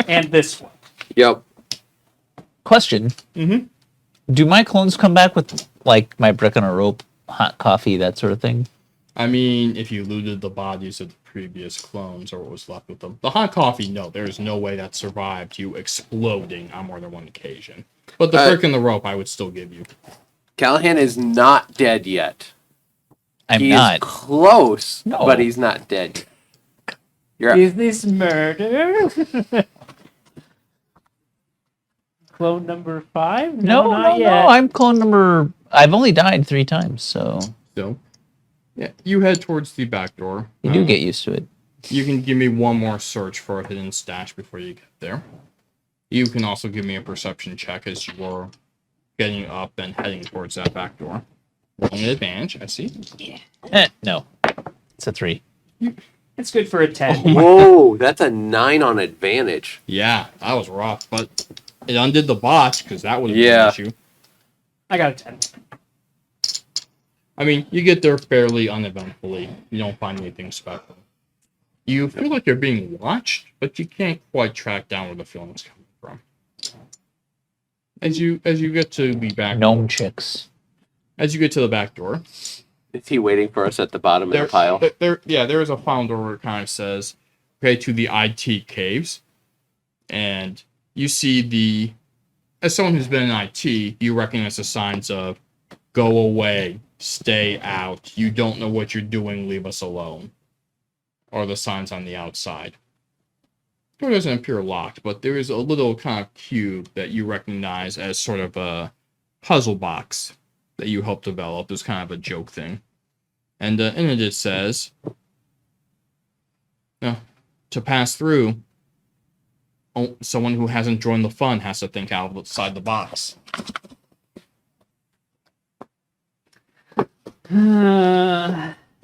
And this one. Yep. Question. Mhm. Do my clones come back with, like, my brick on a rope, hot coffee, that sort of thing? I mean, if you looted the bodies of the previous clones or what was left with them. The hot coffee, no, there is no way that survived you exploding on more than one occasion. But the brick and the rope, I would still give you. Callahan is not dead yet. I'm He not. is close, No. but he's not dead yet. You're Is this murder? Clone number 5? No, not no, yet. no. I'm clone number. I've only died 3 times, so So, yeah, you head towards the back door. you do get used to it. You can give me one more search for a hidden stash before you get there. You can also give me a perception check as you are getting up and heading towards that back door. Rolling an advantage, I see. No, it's a 3. It's good for a 10. Whoa, that's a 9 on advantage. Yeah, that was rough, but it undid the botch because that would have been Yeah. an issue. I got a 10. I mean, you get there fairly uneventfully. You don't find anything special. You feel like you're being watched, but you can't quite track down where the feeling's coming from. As you get to the back Gnome chicks. As you get to the back door, Is he waiting for us at the bottom of the pile? There is a final door where it kind of says, okay, to the IT caves. And you see as someone who's been in IT, you recognize the signs of, go away, stay out, you don't know what you're doing, leave us alone. Or the signs on the outside. The door doesn't appear locked, but there is a little kind of cube that you recognize as sort of a puzzle box that you helped develop. It's kind of a joke thing. And in it says, to pass through, someone who hasn't joined the fun has to think outside the box.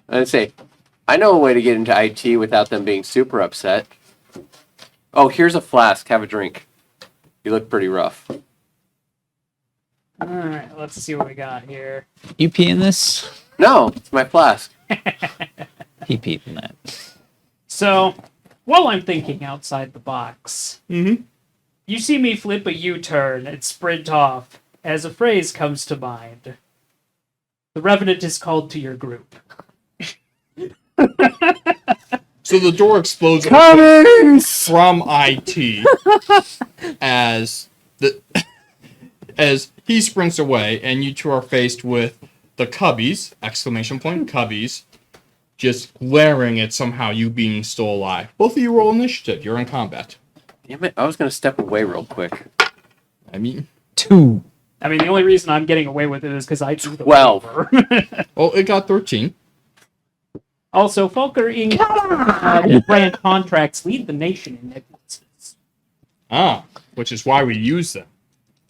I'd say, I know a way to get into IT without them being super upset. Oh, here's a flask. Have a drink. You look pretty rough. Alright, let's see what we got here. You pee in this? No, it's my flask. He peed in that. So, while I'm thinking outside the box, Mm-hmm. you see me flip a U-turn and sprint off as a phrase comes to mind. The Revenant is called to your group. So the door explodes from IT as he sprints away, and you two are faced with the cubbies, ! Cubbies, just glaring at somehow you being still alive. Both of you roll initiative. You're in combat. Damn it, I was going to step away real quick. I mean, 2. I mean, the only reason I'm getting away with it is because I drew the 12. waiver. well, it got 13. Also, Falker Inc. brand contracts lead the nation in necklaces. Which is why we use them.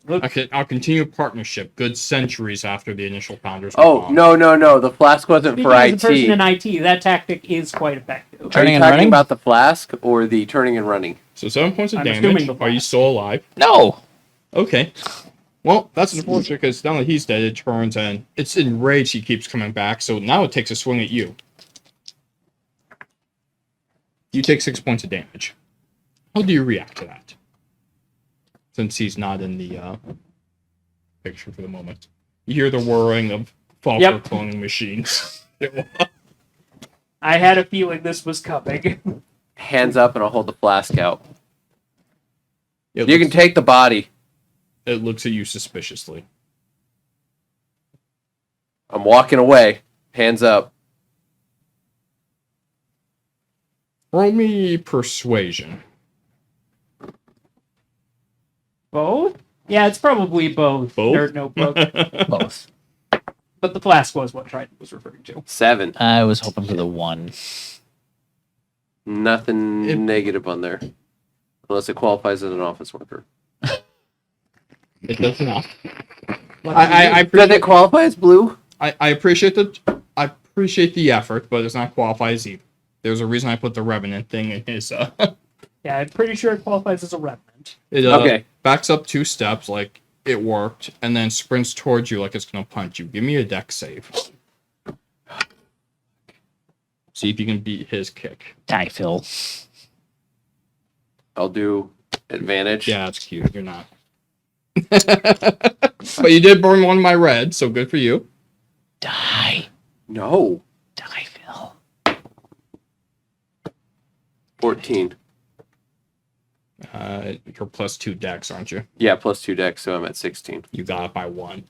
Look, Our continued partnership, good centuries after the initial founders were Oh, gone. no. The flask wasn't speaking for as a person in IT. IT, that tactic is quite effective. Are Turning you and talking running? about the flask or the turning and running? So 7 points of I'm assuming damage. the Are you still alive? No. Okay. Well, that's unfortunate because now that he's dead, it turns and it's enraged he keeps coming back, so now it takes a swing at you. You take 6 points of damage. How do you react to that? Since he's not in the picture for the moment. You hear the whirring of Falker cloning machines. I had a feeling this was coming. Hands up and I'll hold the flask out. It You can take the body. It looks at you suspiciously. I'm walking away. Hands up. Roll me persuasion. Both? Yeah, it's probably both. Both? Nerd notebook. Both. But the flask was what Trident was referring to. 7. I was hoping for the 1. Nothing negative on there. Unless it qualifies as an office worker. It does not. Does I it appreciate, qualify as blue? I appreciate the effort, but it does not qualify as either. There's a reason I put the revenant thing in his. Yeah, I'm pretty sure it qualifies as a Revenant. It Okay. backs up 2 steps like it worked, and then sprints towards you like it's gonna punch you. Give me a dex save. See if you can beat his kick. Die, Phil. I'll do advantage. Yeah, that's cute. You're not. But you did burn one of my red, so good for you. Die. No. Die, Phil. 14. You're plus 2 dex, aren't you? Yeah, plus 2 dex, so I'm at 16. You got it by 1.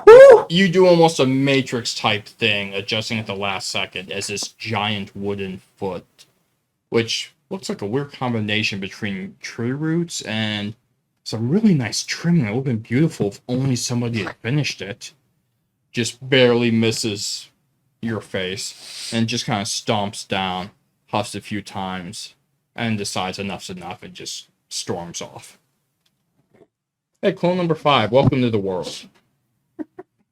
Woo! You do almost a Matrix type thing, adjusting at the last second as this giant wooden foot, which looks like a weird combination between tree roots and some really nice trimming. It would have been beautiful if only somebody had finished it. Just barely misses your face and just kind of stomps down, huffs a few times, and decides enough's enough and just storms off. Hey, clone number 5, welcome to the world.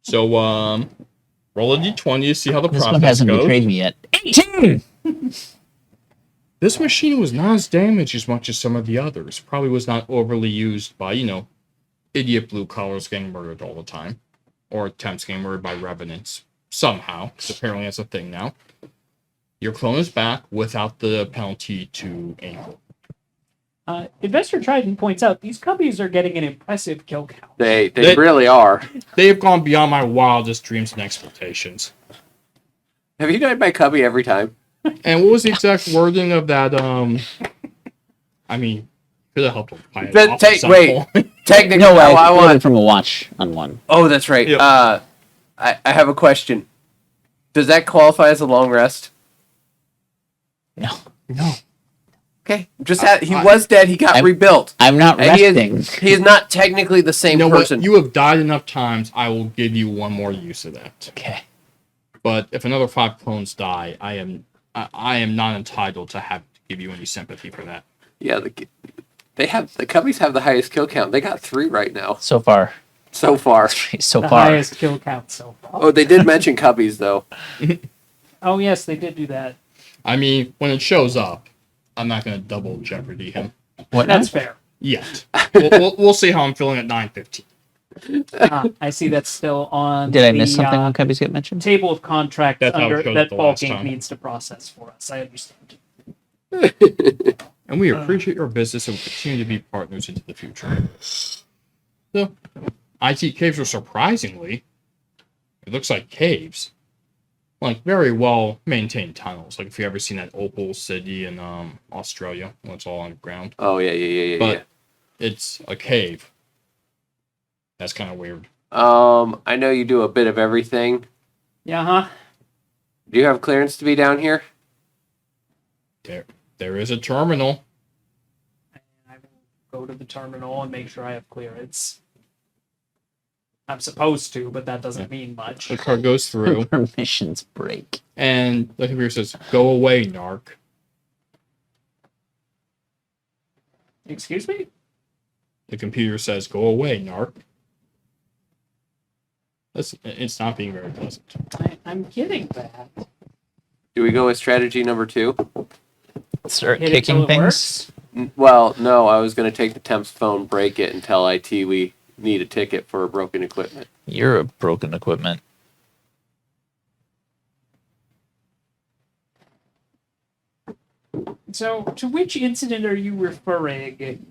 So, roll a d20 to see how the This process one hasn't goes. betrayed me yet. 18! This machine was not as damaged as much as some of the others. Probably was not overly used by, idiot blue collars getting murdered all the time, or temps getting murdered by revenants somehow, because apparently that's a thing now. Your clone is back without the penalty to ankle. Investor Trident points out these cubbies are getting an impressive kill count. They really are. They have gone beyond my wildest dreams and expectations. Have you died by cubby every time? And what was the exact wording of that? I mean, could have helped with But wait. Technically, No, I I want. wanted from a watch on one. Oh, that's right. Yep. I have a question. Does that qualify as a long rest? No, No. Okay, he was dead. He got rebuilt. I'm not And resting. He is not technically the same You know person. what? You have died enough times. I will give you one more use of that. Okay. But if another 5 clones die, I am not entitled to have to give you any sympathy for that. Yeah, the cubbies have the highest kill count. They got 3 right now So far. so far. So The far. highest kill count so far. Oh, they did mention cubbies though. Oh yes, they did do that. I mean, when it shows up, I'm not going to double jeopardy him What? That's fair. yet. We'll see how I'm feeling at 9:15. I see that's still on. Did I miss the, something when cubbies get mentioned? Table of contracts That's how it under showed that the last Falking time. needs to process for us. I understand. And we appreciate your business and will continue to be partners into the future. So, IT caves are surprisingly, it looks like caves. Like very well maintained tunnels. Like if you've ever seen that Opal City in Australia, when it's all underground. Oh yeah. But it's a cave. That's kind of weird. I know you do a bit of everything. Yeah, huh? Do you have clearance to be down here? There is a terminal. I will go to the terminal and make sure I have clearance. I'm supposed to, but that doesn't mean much. The car goes through, Permissions break. and the computer says, "Go away, narc." Excuse me? The computer says, "Go away, narc." It's not being very pleasant. I'm getting that. Do we go with strategy number 2? Start Hit it till kicking it things. works. Well, no. I was going to take the temp's phone, break it, and tell IT we need a ticket for broken equipment. You're a broken equipment. So, to which incident are you referring?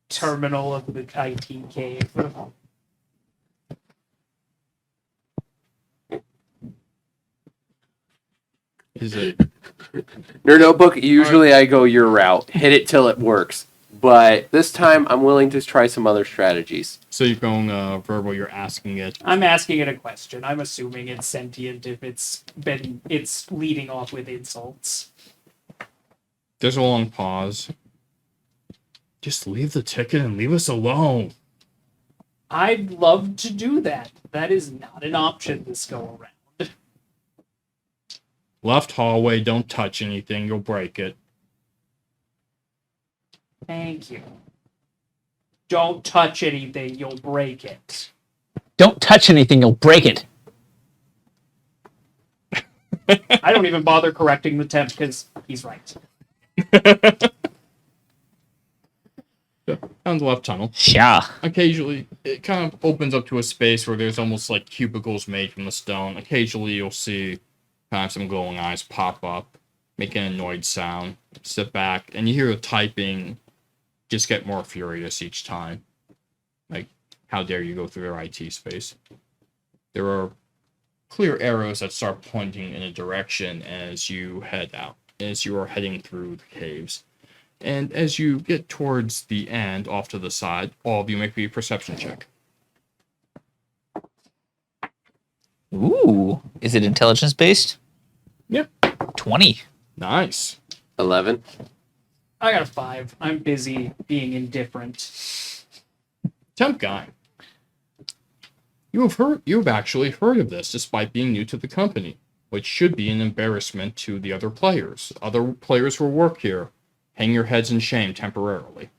Terminal of the IT cave. Is it? Nerd Notebook, usually I go your route. Hit it till it works. But this time, I'm willing to try some other strategies. So you're going verbal. You're asking it. I'm asking it a question. I'm assuming it's sentient if it's leading off with insults. There's a long pause. Just leave the ticket and leave us alone. I'd love to do that. That is not an option this go around. Left hallway. Don't touch anything. You'll break it. Thank you. Don't touch anything, you'll break it. Don't touch anything, you'll break it. I don't even bother correcting the temp because he's right. Down the left tunnel. Yeah. Occasionally, it kind of opens up to a space where there's almost like cubicles made from the stone. Occasionally, you'll see kind of some glowing eyes pop up, make an annoyed sound, sit back, and you hear the typing just get more furious each time. Like, how dare you go through their IT space? There are clear arrows that start pointing in a direction as you head out, as you are heading through the caves. And as you get towards the end, off to the side, all of you make me a perception check. Ooh. Is it intelligence based? Yeah. 20. Nice. 11. I got a 5. I'm busy being indifferent. Temp guy. You've actually heard of this despite being new to the company, which should be an embarrassment to the other players. Other players who work here, hang your heads in shame temporarily.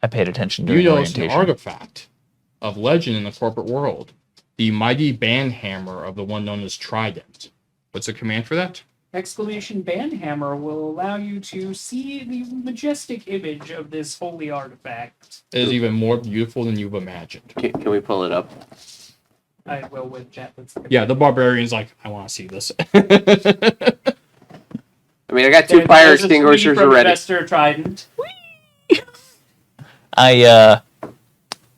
I paid attention You during know it's an orientation. artifact of legend in the corporate world. The mighty band hammer of the one known as Trident. What's the command for that? exclamation bandhammer will allow you to see the majestic image of this holy artifact. It is even more beautiful than you've imagined. Can we pull it up? I will with chat. Yeah, the barbarian's like, I want to see this. I mean, I got two fire extinguishers already. Investor Trident.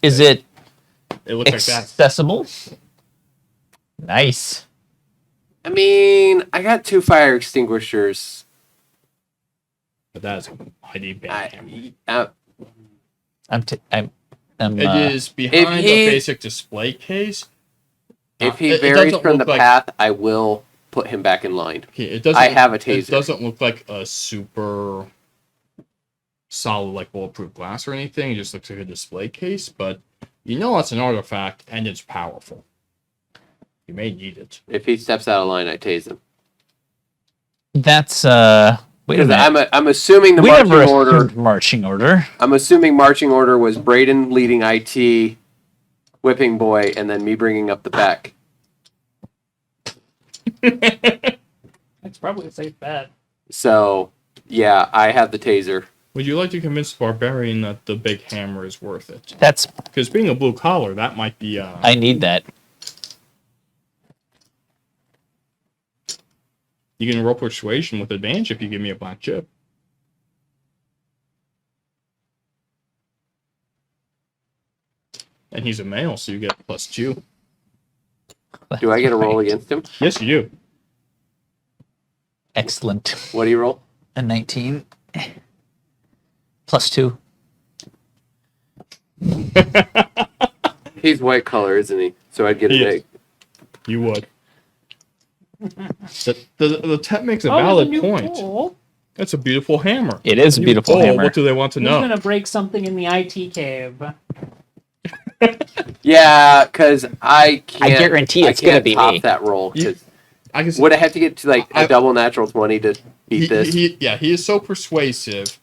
Is it It looks like that. accessible? Nice. I mean, I got two fire extinguishers. But that is a mighty bad hammer. I, It is behind the basic display case. if he it varies doesn't from the look like- path, I will put him back in line. Okay, it doesn't. I have a It taser. doesn't look like a super solid, like bulletproof glass or anything. It just looks like a display case. But you know it's an artifact and it's powerful. You may need it. If he steps out of line, I tase him. That's wait a Because minute. I'm assuming the We marching never order. assumed marching order. I'm assuming marching order was Braden leading IT, whipping boy, and then me bringing up the back. That's probably a safe bet. So, yeah, I have the taser. Would you like to convince the barbarian that the big hammer is worth it? That's Because being a blue collar, that might be. I need that. You can roll persuasion with advantage if you give me a black chip. And he's a male, so you get +2. Do I get a roll against him? Yes, you do. Excellent. What do you roll? A 19 +2. He's white collar, isn't he? So I'd get an He is. egg. You would. The temp makes a Oh, there's valid new point. poll. That's a beautiful hammer. It is a New beautiful poll. hammer. What do they want to Who's know? gonna break something in the IT cave? Yeah, because I can't. guarantee it's I can't gonna be top me. that roll. 'Cause I can would I have to get to like a I- double natural 20 to beat this? he is so persuasive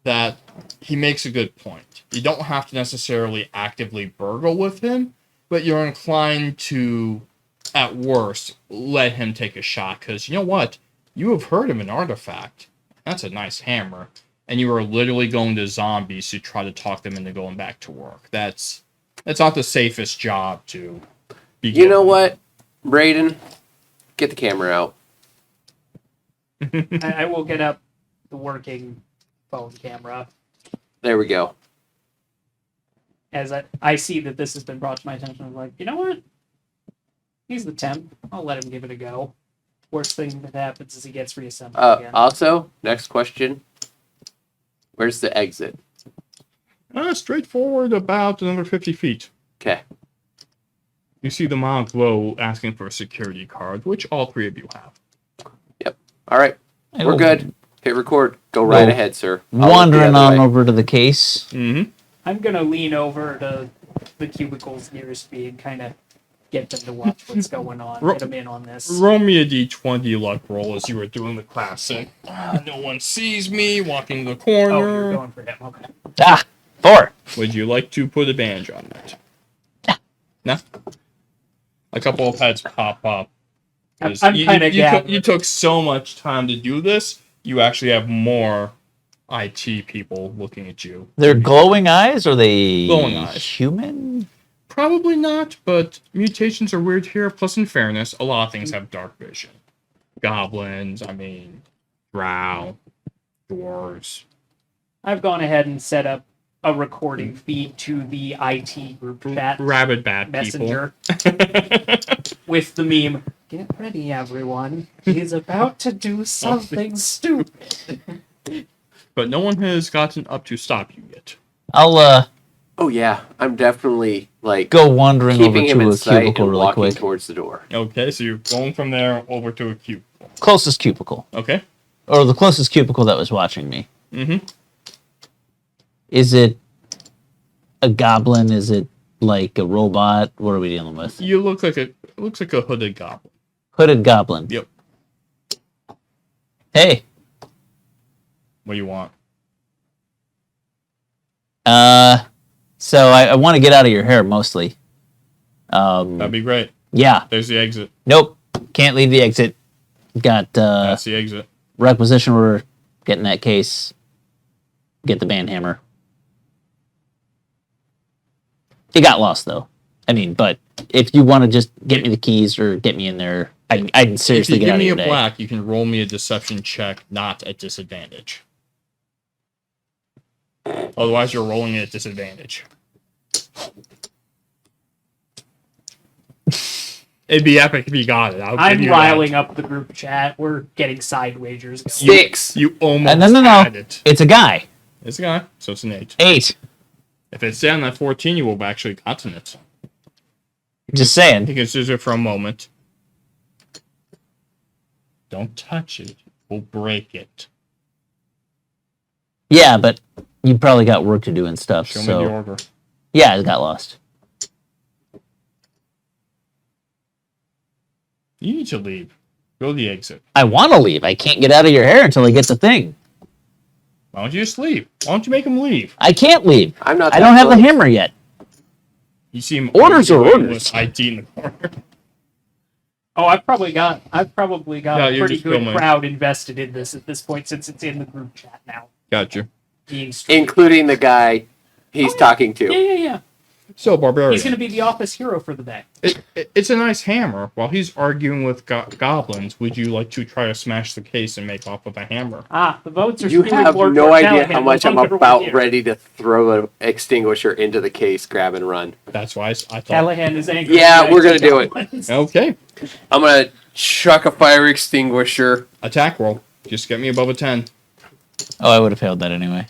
that he makes a good point. You don't have to necessarily actively burgle with him, but you're inclined to, at worst, let him take a shot. Because you know what? You have heard of an artifact. That's a nice hammer. And you are literally going to zombies to try to talk them into going back to work. That's not the safest job to be You know given. what, Braden? Get the camera out. I will get up the working phone camera There we go. as I see that this has been brought to my attention. I'm like, you know what? He's the temp. I'll let him give it a go. Worst thing that happens is he gets reassembled again. Also, next question. Where's the exit? Straightforward, about another 50 feet. Okay. You see the Mount Glow asking for a security card, which all three of you have. All right. I We're will- good. Hit record. Go right Well, ahead, sir. I'll look the Wandering other on way. over to the case. Mm-hmm. I'm gonna lean over to the cubicles nearest me and kind of get them to watch what's going on. Get them in on this. Roll me a d20 luck roll as you were doing the classic. No one sees me walking the Oh, you're corner. going for him. Okay. 4. Would you like to put advantage on that? No? A couple of heads pop up. 'Cause I'm you- kinda you gathering. took so much time to do this, you actually have more IT people looking at you. They're glowing eyes? Are they Glowing eyes. human? Probably not, but mutations are weird here. Plus, in fairness, a lot of things have dark vision. Goblins, drow, dwarves. I've gone ahead and set up a recording feed to the IT group chat Rabid bad messenger people. with the meme. Get ready, everyone. He's about to do something stupid. But no one has gotten up to stop you yet. I'll Oh yeah, I'm definitely like go wandering over keeping him to in a sight cubicle and really walking quick. towards the door. Okay, so you're going from there over to a cube. Closest cubicle. Okay? Or the closest cubicle that was watching me. Mm-hmm. Is it a goblin? Is it like a robot? What are we dealing with? You look like it looks like a hooded goblin. Hooded goblin. Yep. Hey, What do you want? so I want to get out of your hair mostly. That'd be great. Yeah. There's the exit. Nope. Can't leave the exit. Got That's the exit. requisition order. Getting that case. Get the banhammer. It got lost though. I mean, but if you want to just get me the keys or get me in there, I can seriously If you get give out of me your a day. black, you can roll me a deception check, not at disadvantage. Otherwise, you're rolling at disadvantage. It'd be epic if you got it. I'm riling up the group chat. We're getting side wagers going. 6. You almost No. had it. It's a guy. It's a guy, so it's an 8. 8. If it's down at 14, you will have actually gotten it. Just saying. He considers it for a moment. Don't touch it. We'll break it. Yeah, but you probably got work to do and stuff. Show me the So order. yeah, it got lost. You need to leave. Go to the exit. I want to leave. I can't get out of your hair until I get the thing. Why don't you just leave? Why don't you make him leave? I can't leave. I'm not. I that don't have the close. hammer yet. You seem Orders are arguing orders. with ID in the corner. Oh, I've probably got No, a you're pretty just good filming. crowd invested in this at this point since it's in the group chat now. Gotcha. Being streamed. Including the guy he's talking to. Yeah. So, Barbarian. He's going to be the office hero for the day. It's a nice hammer. While he's arguing with goblins, would you like to try to smash the case and make off with a hammer? The votes are You skewing have toward no idea Callahan. how much The I'm votes are about here. ready to throw an extinguisher into the case, grab and run. That's why I thought. Callahan is angry. Yeah, we're gonna do it. Okay. I'm gonna chuck a fire extinguisher. Attack roll. Just get me above a 10. Oh, I would have failed that anyway.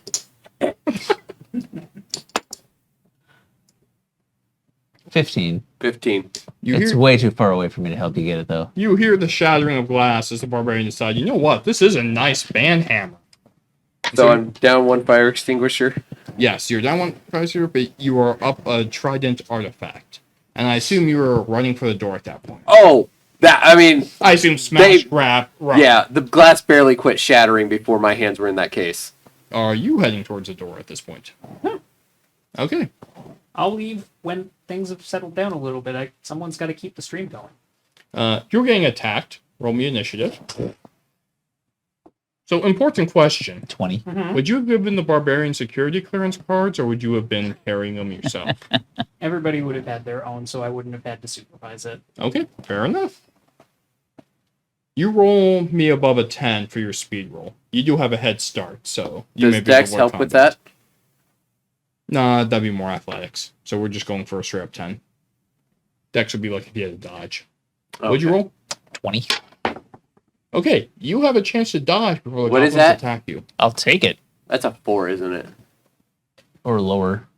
15. 15. It's way too far away for me to help you get it, though. You hear the shattering of glass as the barbarian decides, you know what? This is a nice band hammer. So I'm down one fire extinguisher. Yes, you're down one pricer, but you are up a trident artifact. And I assume you were running for the door at that point. Oh, I mean, I assume smash, They- grab, run. yeah, the glass barely quit shattering before my hands were in that case. Are you heading towards the door at this point? Okay. I'll leave when things have settled down a little bit. Someone's got to keep the stream going. You're getting attacked. Roll me initiative. So, important question. 20. Would you have given the barbarian security clearance cards, or would you have been carrying them yourself? Everybody would have had their own, so I wouldn't have had to supervise it. Okay, fair enough. You roll me above a 10 for your speed roll. You do have a head start, so you Does may be able Dex to help work with combat. that? Nah, that'd be more athletics. So we're just going for a straight up 10. Dex would be like if you had a dodge. What'd you Okay. roll? 20. Okay, you have a chance to dodge before the What is goblins that? attack you. I'll take it. That's a 4, isn't it? Or lower.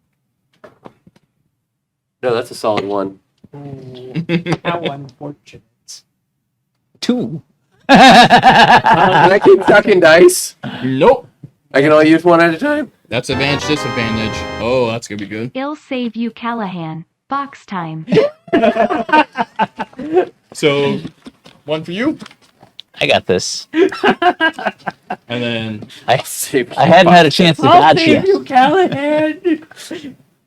No, that's a solid 1. Ooh, how unfortunate. 2. Can I keep sucking dice? Nope. I can only use one at a time? That's advantage, disadvantage. Oh, that's gonna be good. I'll save you, Callahan. Box time. So, one for you, I got this. and then Save I hadn't had a chance to I'll dodge save yet. you, Callahan.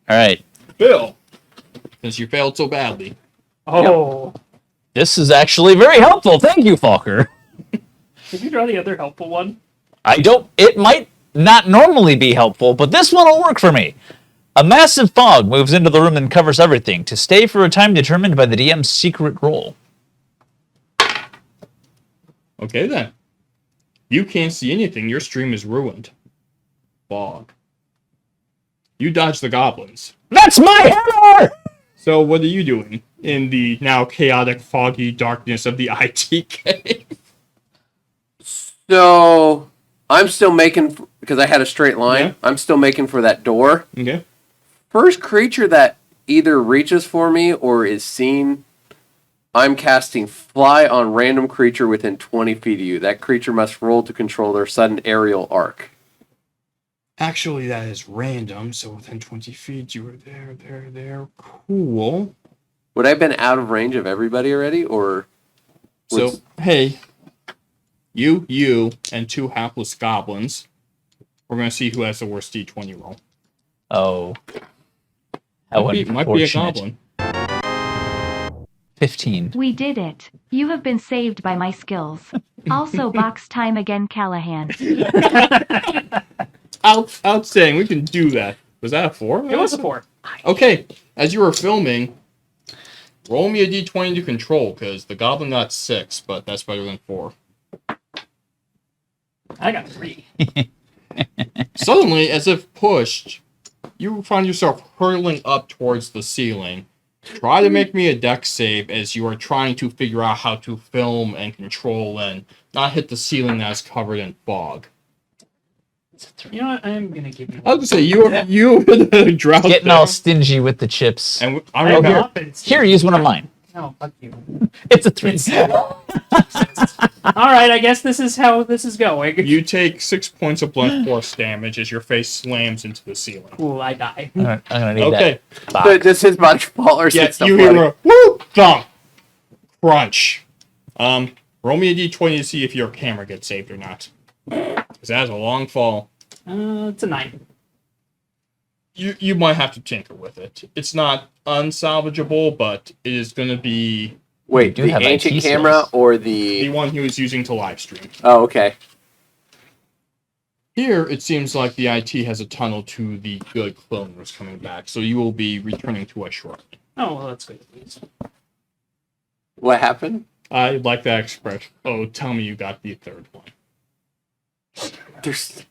All right. Bill. Since you failed so badly. Oh, This is actually very helpful. Thank you, Falker. did you draw the other helpful one? It might not normally be helpful, but this one will work for me. A massive fog moves into the room and covers everything, to stay for a time determined by the DM's secret roll. Okay then. You can't see anything. Your stream is ruined. Fog. You dodge the goblins. That's my hammer! So what are you doing in the now chaotic, foggy darkness of the IT cave? So, I'm still making, because I had a straight line, Yeah. I'm still making for that door. Okay. First creature that either reaches for me or is seen, I'm casting Fly on random creature within 20 feet of you. That creature must roll to control their sudden aerial arc. Actually, that is random, so within 20 feet, you were there. Cool. Would I have been out of range of everybody already, or... So, was- hey, you, and 2 hapless goblins. We're going to see who has the worst D20 roll. Oh. How Might be a unfortunate. goblin. 15. We did it. You have been saved by my skills. Also box time again, Callahan. Outstanding. We can do that. Was that a 4? It was a 4. Okay. As you were filming, roll me a d20 to control, because the goblin got 6, but that's better than 4. I got 3. Suddenly, as if pushed, you find yourself hurtling up towards the ceiling. Try to make me a dex save as you are trying to figure out how to film and control and not hit the ceiling that's covered in fog. You know what? I'm gonna give you. I was gonna say you drought Getting there. all stingy with the chips. And I I have remember not been. Here, use one of mine. No, fuck you. It's a 3. All right, I guess this is how this is going. you take 6 points of blunt force damage as your face slams into the ceiling. Cool, I die. I'm gonna need Okay, that. Box. Does his body fall or is yeah, it still you floating? hear a whoop thump, crunch. Roll me a d20 to see if your camera gets saved or not. Because that is a long fall. It's a 9. You might have to tinker with it. It's not unsalvageable, but it is going to be Wait, do the have ancient IT camera skills. or the the... one he was using to live stream. Oh, okay. Here, it seems like the IT has a tunnel to the good cloners coming back, so you will be returning to us shortly. Oh, well, that's good at least. What happened? I like that expression. Oh, tell me you got the third one. There's...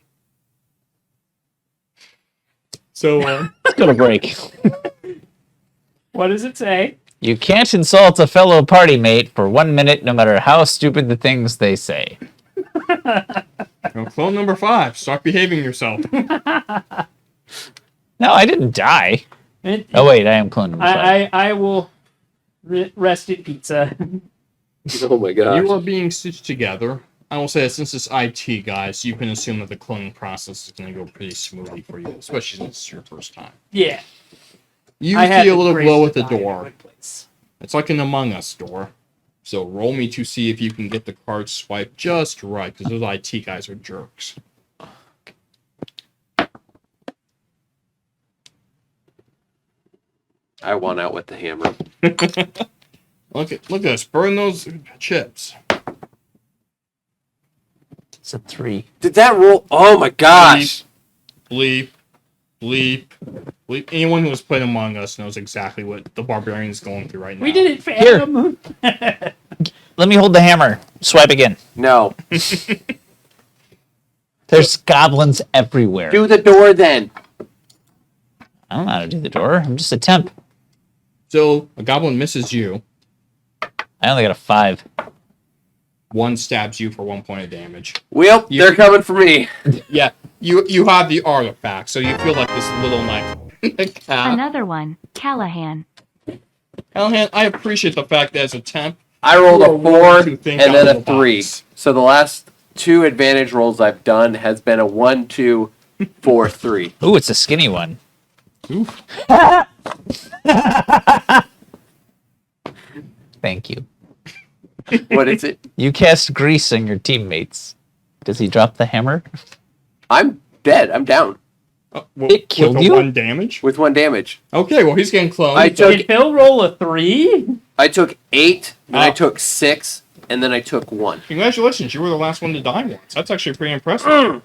So, Let's go to break. What does it say? You can't insult a fellow party mate for 1 minute, no matter how stupid the things they say. clone number 5, start behaving yourself. No, I didn't die. It, Oh wait, I am clone number 5. I will rest in pizza. Oh my gosh. You are being stitched together. I will say that since it's IT, guys, you can assume that the cloning process is going to go pretty smoothly for you, especially since it's your first time. Yeah. You I had see a the little grace glow to at the die in a door. good place. It's like an Among Us door. So roll me to see if you can get the card swiped just right, because those IT guys are jerks. I won out with the hammer. Look at this. Burn those chips. It's a 3. Did that roll? Oh my gosh. Bleep. Bleep. Bleep. Anyone who has played Among Us knows exactly what the barbarian is going through right now. We did it, Here. fam. Let me hold the hammer. Swipe again. No. There's goblins everywhere. Do the door then. I don't know how to do the door. I'm just a temp. So a goblin misses you. I only got a 5. One stabs you for 1 point of damage. Well, they're coming for me. Yeah, you have the artifact, so you feel like this little knife. Another one, Callahan. Callahan, I appreciate the fact that as a temp, I rolled you a are willing 4 to think and then out a of the 3. box. So the last 2 advantage rolls I've done has been a 1, 2, 4, 3. Ooh, it's a skinny one. Oof. Thank you. What is it? You cast grease on your teammates. Does he drop the hammer? I'm dead. I'm down It killed with you? 1 damage? with 1 damage. Okay, well, he's getting cloned. I took Did Phil roll a 3? I took 8, then I Oh. took 6, and then I took 1. Congratulations, you were the last one to die once. That's actually pretty impressive. Oh,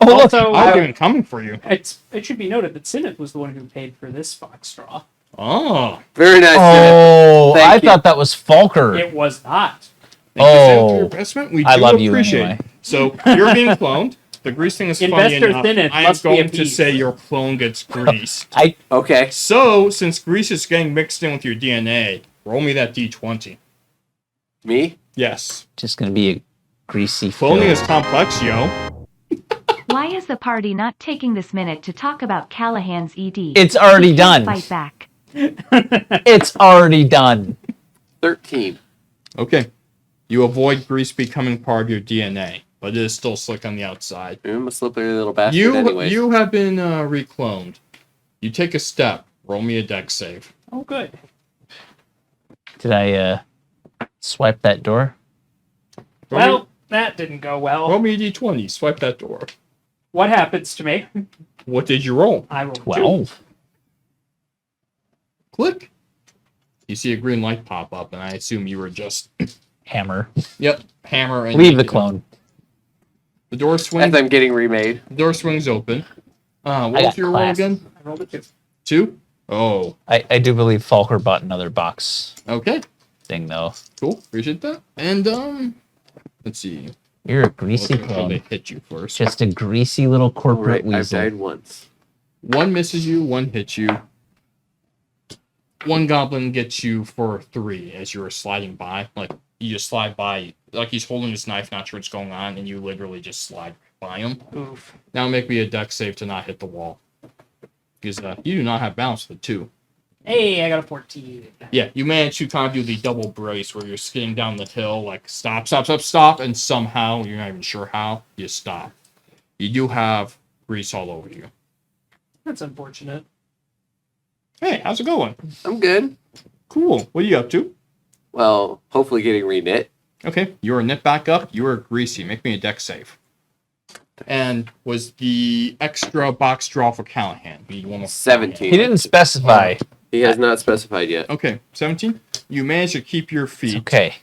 look. Also, I was even coming for you. it should be noted that Sinneth was the one who paid for this fox straw. Oh. Very nice. Oh, Thank I you. thought that was Falker. It was not. Thank you, Sam, for Oh. your investment. We I do love you appreciate anyway. it. So, you're being cloned. The grease thing is funny Investor enough. Thinneth I am must be going to appeased. say your clone gets greased. Okay. So, since grease is getting mixed in with your DNA, roll me that d20. Me? Yes. Just gonna be a greasy Cloning Phil. is complex, yo. Why is the party not taking this minute to talk about Callahan's ED? It's already He can't done. Fight back. It's already done. 13. Okay. You avoid grease becoming part of your DNA, but it is still slick on the outside. I'm a slippery little bastard anyways. You have been recloned. You take a step. Roll me a dex save. Oh, good. Did I swipe that door? Well, that didn't go Roll well. me a d20. Swipe that door. What happens to me? What did you roll? I rolled 2. 12. Click. You see a green light pop up, and I assume you were just... Hammer. Yep, hammer and... Leave the clone. The door swings... As I'm getting remade. The door swings open. What I was got your roll class. again? I rolled a 2. 2? Oh, I do believe Falker bought another box okay. thing, though. Cool. Appreciate that. And, let's see. You're a greasy Let's see how they clone. hit you first. Just a greasy little All corporate right, I've weasel. died once. One misses you, one hits you. One goblin gets you for 3 as you were sliding by. Like, you just slide by, like he's holding his knife, not sure what's going on, and you literally just slide by him. Oof. Now make me a dex save to not hit the wall. Because you do not have balance with 2. Hey, I got a 14. Yeah, you manage to kind of do the double brace where you're skidding down the hill, like stop, stop, stop, stop, and somehow, you're not even sure how, you stop. You do have grease all over you. That's unfortunate. Hey, how's it going? I'm good. Cool. What are you up to? Well, hopefully getting reknit. Okay, you're knit back up. You're greasy. Make me a dex save. And was the extra box draw for Callahan? We need one more for 17. Callahan. He didn't specify. He has not specified yet. Okay, 17. You managed to keep your feet. Okay.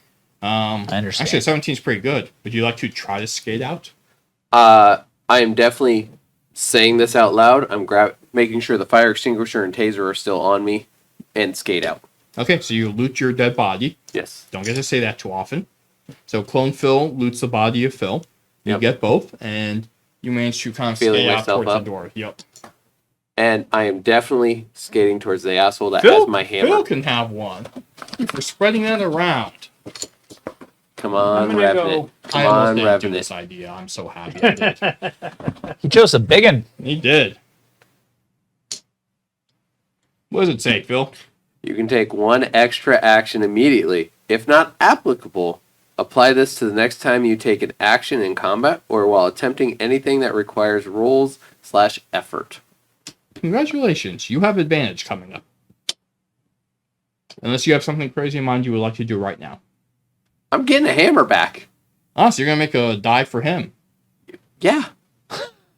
I understand. Actually, 17 is pretty good. Would you like to try to skate out? I am definitely saying this out loud. I'm making sure the fire extinguisher and taser are still on me and skate out. Okay, so you loot your dead body. Yes. Don't get to say that too often. So Clone Phil loots the body of Phil. You Yep. get both, and you manage to kind of Feeling skate out myself towards up. the door. Yep. And I am definitely skating towards the asshole that Phil, has my hammer. Phil can have one. For spreading that around. Come on, I'm gonna Revenant. I Come almost on, didn't do Revenant. this idea. I'm so happy I did. He chose a big one. He did. What does it say, Phil? You can take one extra action immediately. If not applicable, apply this to the next time you take an action in combat or while attempting anything that requires rolls/effort. Congratulations. You have advantage coming up. Unless you have something crazy in mind you would like to do right now. I'm getting a hammer back. Oh, so you're going to make a dive for him. Yeah.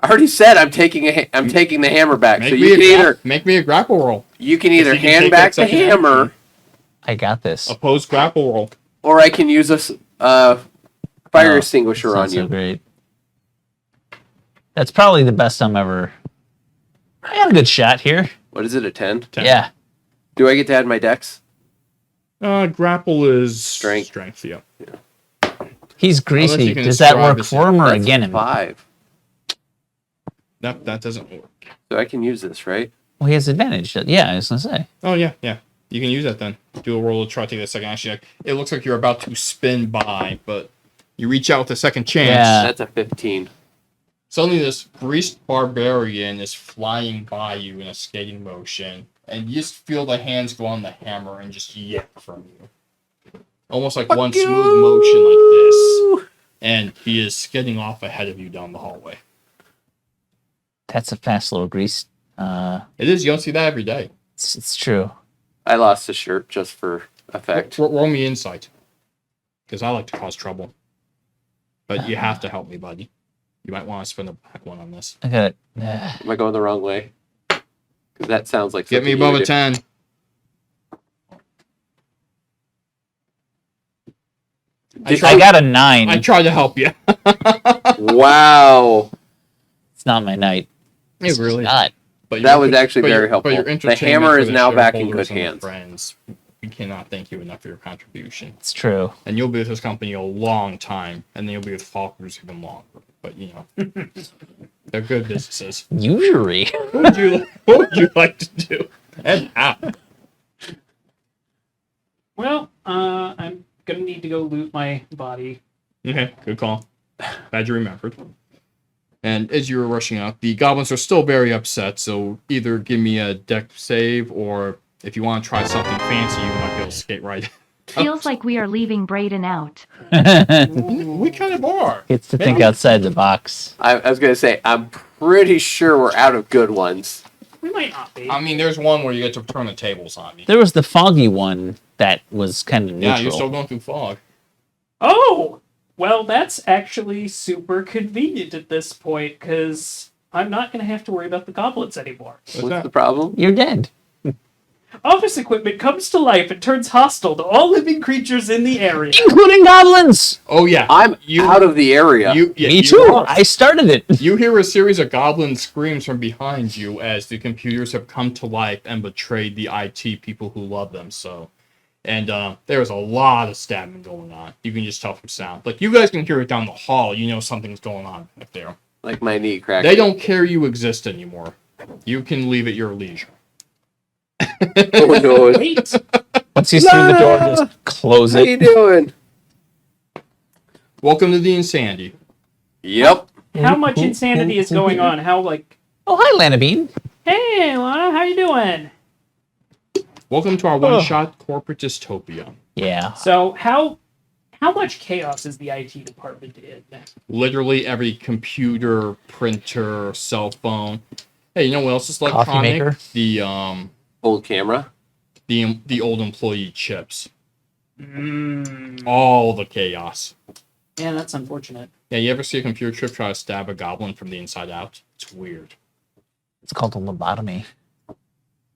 I already said I'm taking taking the hammer back. Make So me you a can either make me a grapple roll. you can either you can hand take back that the second hammer action. I got this. Opposed grapple roll. or I can use a fire extinguisher It's on not so you. great. That's probably the best I'm ever. I got a good shot here. What is it, a 10? 10. Yeah. Do I get to add my dex? Grapple is Strength. Strength, yeah. He's Unless greasy. you can Does that describe work this for him or That's again him? 5. That doesn't work. So I can use this, right? Well, he has advantage. Yeah, I was gonna say. Oh, yeah. You can use that then. Do a roll to try to take the second action. It looks like you're about to spin by, but you reach out with a second chance. Yeah. That's a 15. Suddenly, this Warehouse Barbarian is flying by you in a skating motion, and you just feel the hands go on the hammer and just yank from you. Almost like one smooth motion like this, and he is skidding off ahead of you down the hallway. That's a fast little grease. It is. You don't see that every day. It's true. I lost a shirt just for effect. Roll me insight, because I like to cause trouble. But you have to help me, buddy. You might want to spend a back one on this. I got it. Am I going the wrong way? Because that sounds like Get me something you above would a do. 10. I got a 9. I tried to help you. Wow. It's not my night. It really is. Not. But That your was inter- actually but your- very helpful. But your The entertainment hammer for is the now back in shareholders good and the hands. Friends, we cannot thank you enough for your contribution. It's true. And you'll be with this company a long time, and then you'll be with Falkers even longer. But you know, they're good businesses. Usury. What would you like to do? And how? Well, I'm gonna need to go loot my body. Okay, good call. Glad you remembered. And as you were rushing out, the goblins are still very upset, so either give me a deck save, or if you want to try something fancy, you might be able to skate right. Feels like we are leaving Braden out. We kind of are. Gets to think outside the box. I was going to say, I'm pretty sure we're out of good ones. We might not be. I mean, there's one where you get to turn the tables on me. There was the foggy one that was kind of neutral. Yeah, you're still going through fog. Oh! Well, that's actually super convenient at this point, because I'm not going to have to worry about the goblins anymore. What's What's that? the problem? You're dead. Office equipment comes to life and turns hostile to all living creatures in the area. Including goblins! Oh yeah, I'm out of the area. Me too. I started it. You hear a series of goblin screams from behind you as the computers have come to life and betrayed the IT people who love them. And there's a lot of stabbing going on. You can just tell from sound. Like, you guys can hear it down the hall. You know something's going on up there. Like my knee cracked. They don't care you exist anymore. You can leave at your leisure. Oh no. Wait. Once he's through the door, just close How you it. doing? Welcome to the Insanity. Yep. How much insanity is going on? How, like... Oh, hi, Lanabean. Hey, Lana, how you doing? Welcome to our one-shot corporate dystopia. Yeah. So, how much chaos is the IT department in? Literally every computer, printer, cell phone. Hey, you know what else is Coffee electronic? maker? The Old camera. the old employee chips. Mm. All the chaos. Yeah, that's unfortunate. Yeah, you ever see a computer chip try to stab a goblin from the inside out? It's weird. It's called a lobotomy.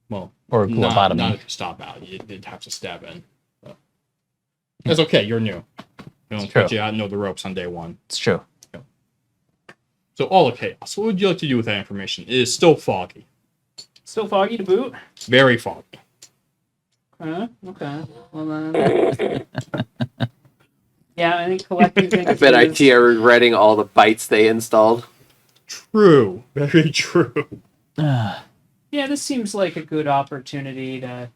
Well, Or a not globotomy. if you stop out. You did have to stab in. But that's okay. You're new. They don't It's true. put you out and know the ropes on day one. It's true. So all the chaos. What would you like to do with that information? It is still foggy. Still foggy to boot? Very foggy. Okay. Well, then... yeah, I think collecting things I bet is... IT are regretting all the bytes they installed. True. Very true. Yeah, this seems like a good opportunity to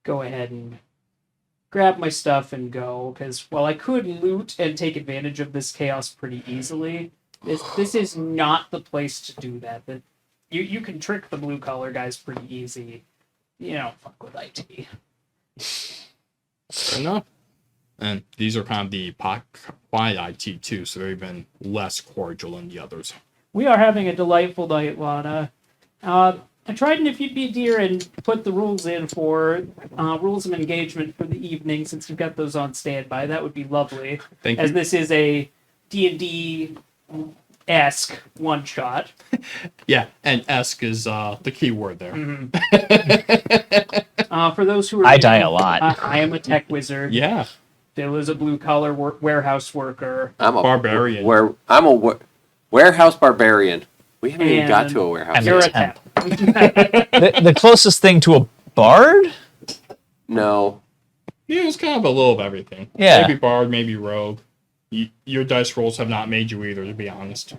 go ahead and grab my stuff and go, because while I could loot and take advantage of this chaos pretty easily, this is not the place to do that. You can trick the blue collar guys pretty easy. You don't fuck with IT. Fair enough. And these are kind of the quiet IT too, so they're even less cordial than the others. We are having a delightful night, Lana. I tried, and if you'd be dear and put the rules in for rules of engagement for the evening, since you've got those on standby, that would be lovely. Thank As you. this is a D&D-esque one-shot. Yeah, and esque is the key word there. For those who are I die a lot. I am a tech wizard. Yeah, Phil is a blue-collar warehouse worker. I'm a Barbarian. Warehouse Barbarian. We haven't even got And to a warehouse. And You're a a temp. temp. The closest thing to a bard? No. yeah, it's kind of a little of everything. Yeah. Maybe bard, maybe rogue. Your dice rolls have not made you either, to be honest.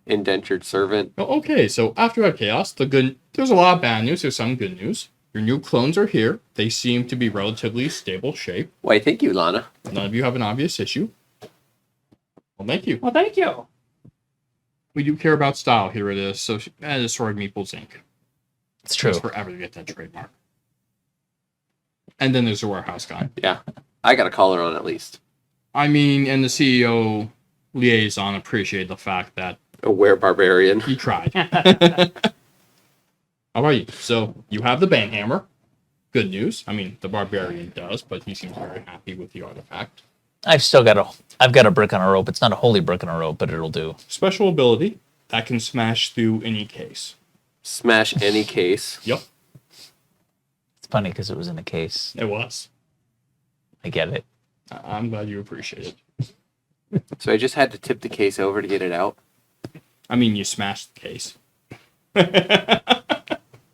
Indentured servant. Oh, okay, so after that chaos, there's a lot of bad news. There's some good news. Your new clones are here. They seem to be relatively stable shape. Why, thank you, Lana. None of you have an obvious issue. Well, thank you. Well, thank you. We do care about style. Here it is. So, Assorted Meeples Inc. It's true. It's forever to get that trademark. And then there's the warehouse guy. Yeah. I got a collar on at least. I mean, and the CEO liaison appreciated the fact that A were barbarian. he tried. How about you? So, you have the banhammer. Good news. I mean, the barbarian does, but he seems very happy with the artifact. I've got a brick on a rope. It's not a holy brick on a rope, but it'll do. Special ability that can smash through any case. Smash any case. Yep, It's funny because it was in a case. it was. I get it. I'm glad you appreciate it. So I just had to tip the case over to get it out. I mean, you smashed the case. But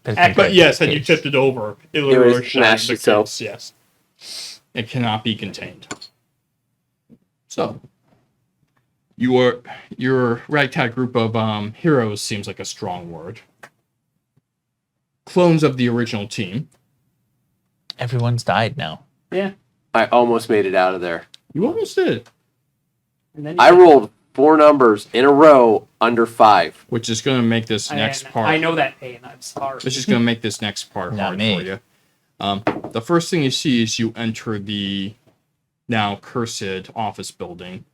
But yes, had you tipped it over, it would was have smashed smashed the itself. case. Yes. It cannot be contained. So, your ragtag group of heroes seems like a strong word. Clones of the original team. everyone's died now. Yeah. I almost made it out of there. You almost did. And then I rolled 4 numbers in a row under 5. Which is going to make this next part. I know that pain. I'm sorry. Which is going to make this next part Not hard me. for you. The first thing you see as you enter the now cursed office building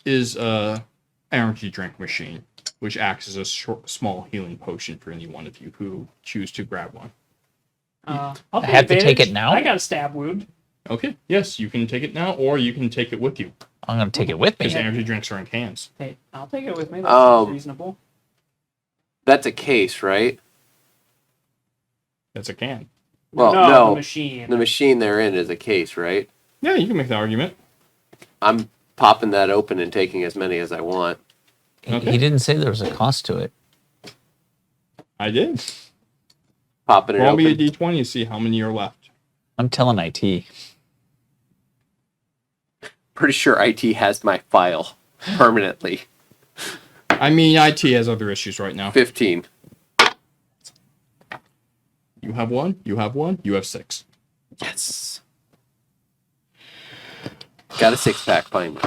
is a energy drink machine, which acts as a small healing potion for any one of you who choose to grab one. I'll I have to take advantage. it now? I got a stab wound. Okay, yes, you can take it now, or you can take it with you, I'm going to take it with because me. energy drinks are in cans. Hey, I'll take it with me. That sounds reasonable. That's a case, right? That's a can. Well, no, no. the machine. The machine they're in is a case, right? Yeah, you can make that argument. I'm popping that open and taking as many as I want. Okay. He didn't say there was a cost to it. I did. Popping it Roll me a open. d20 to see how many are left. I'm telling IT. Pretty sure IT has my file permanently. I mean, IT has other issues right now. 15. You have one, you have one, you have 6. Yes. Got a 6-pack finally.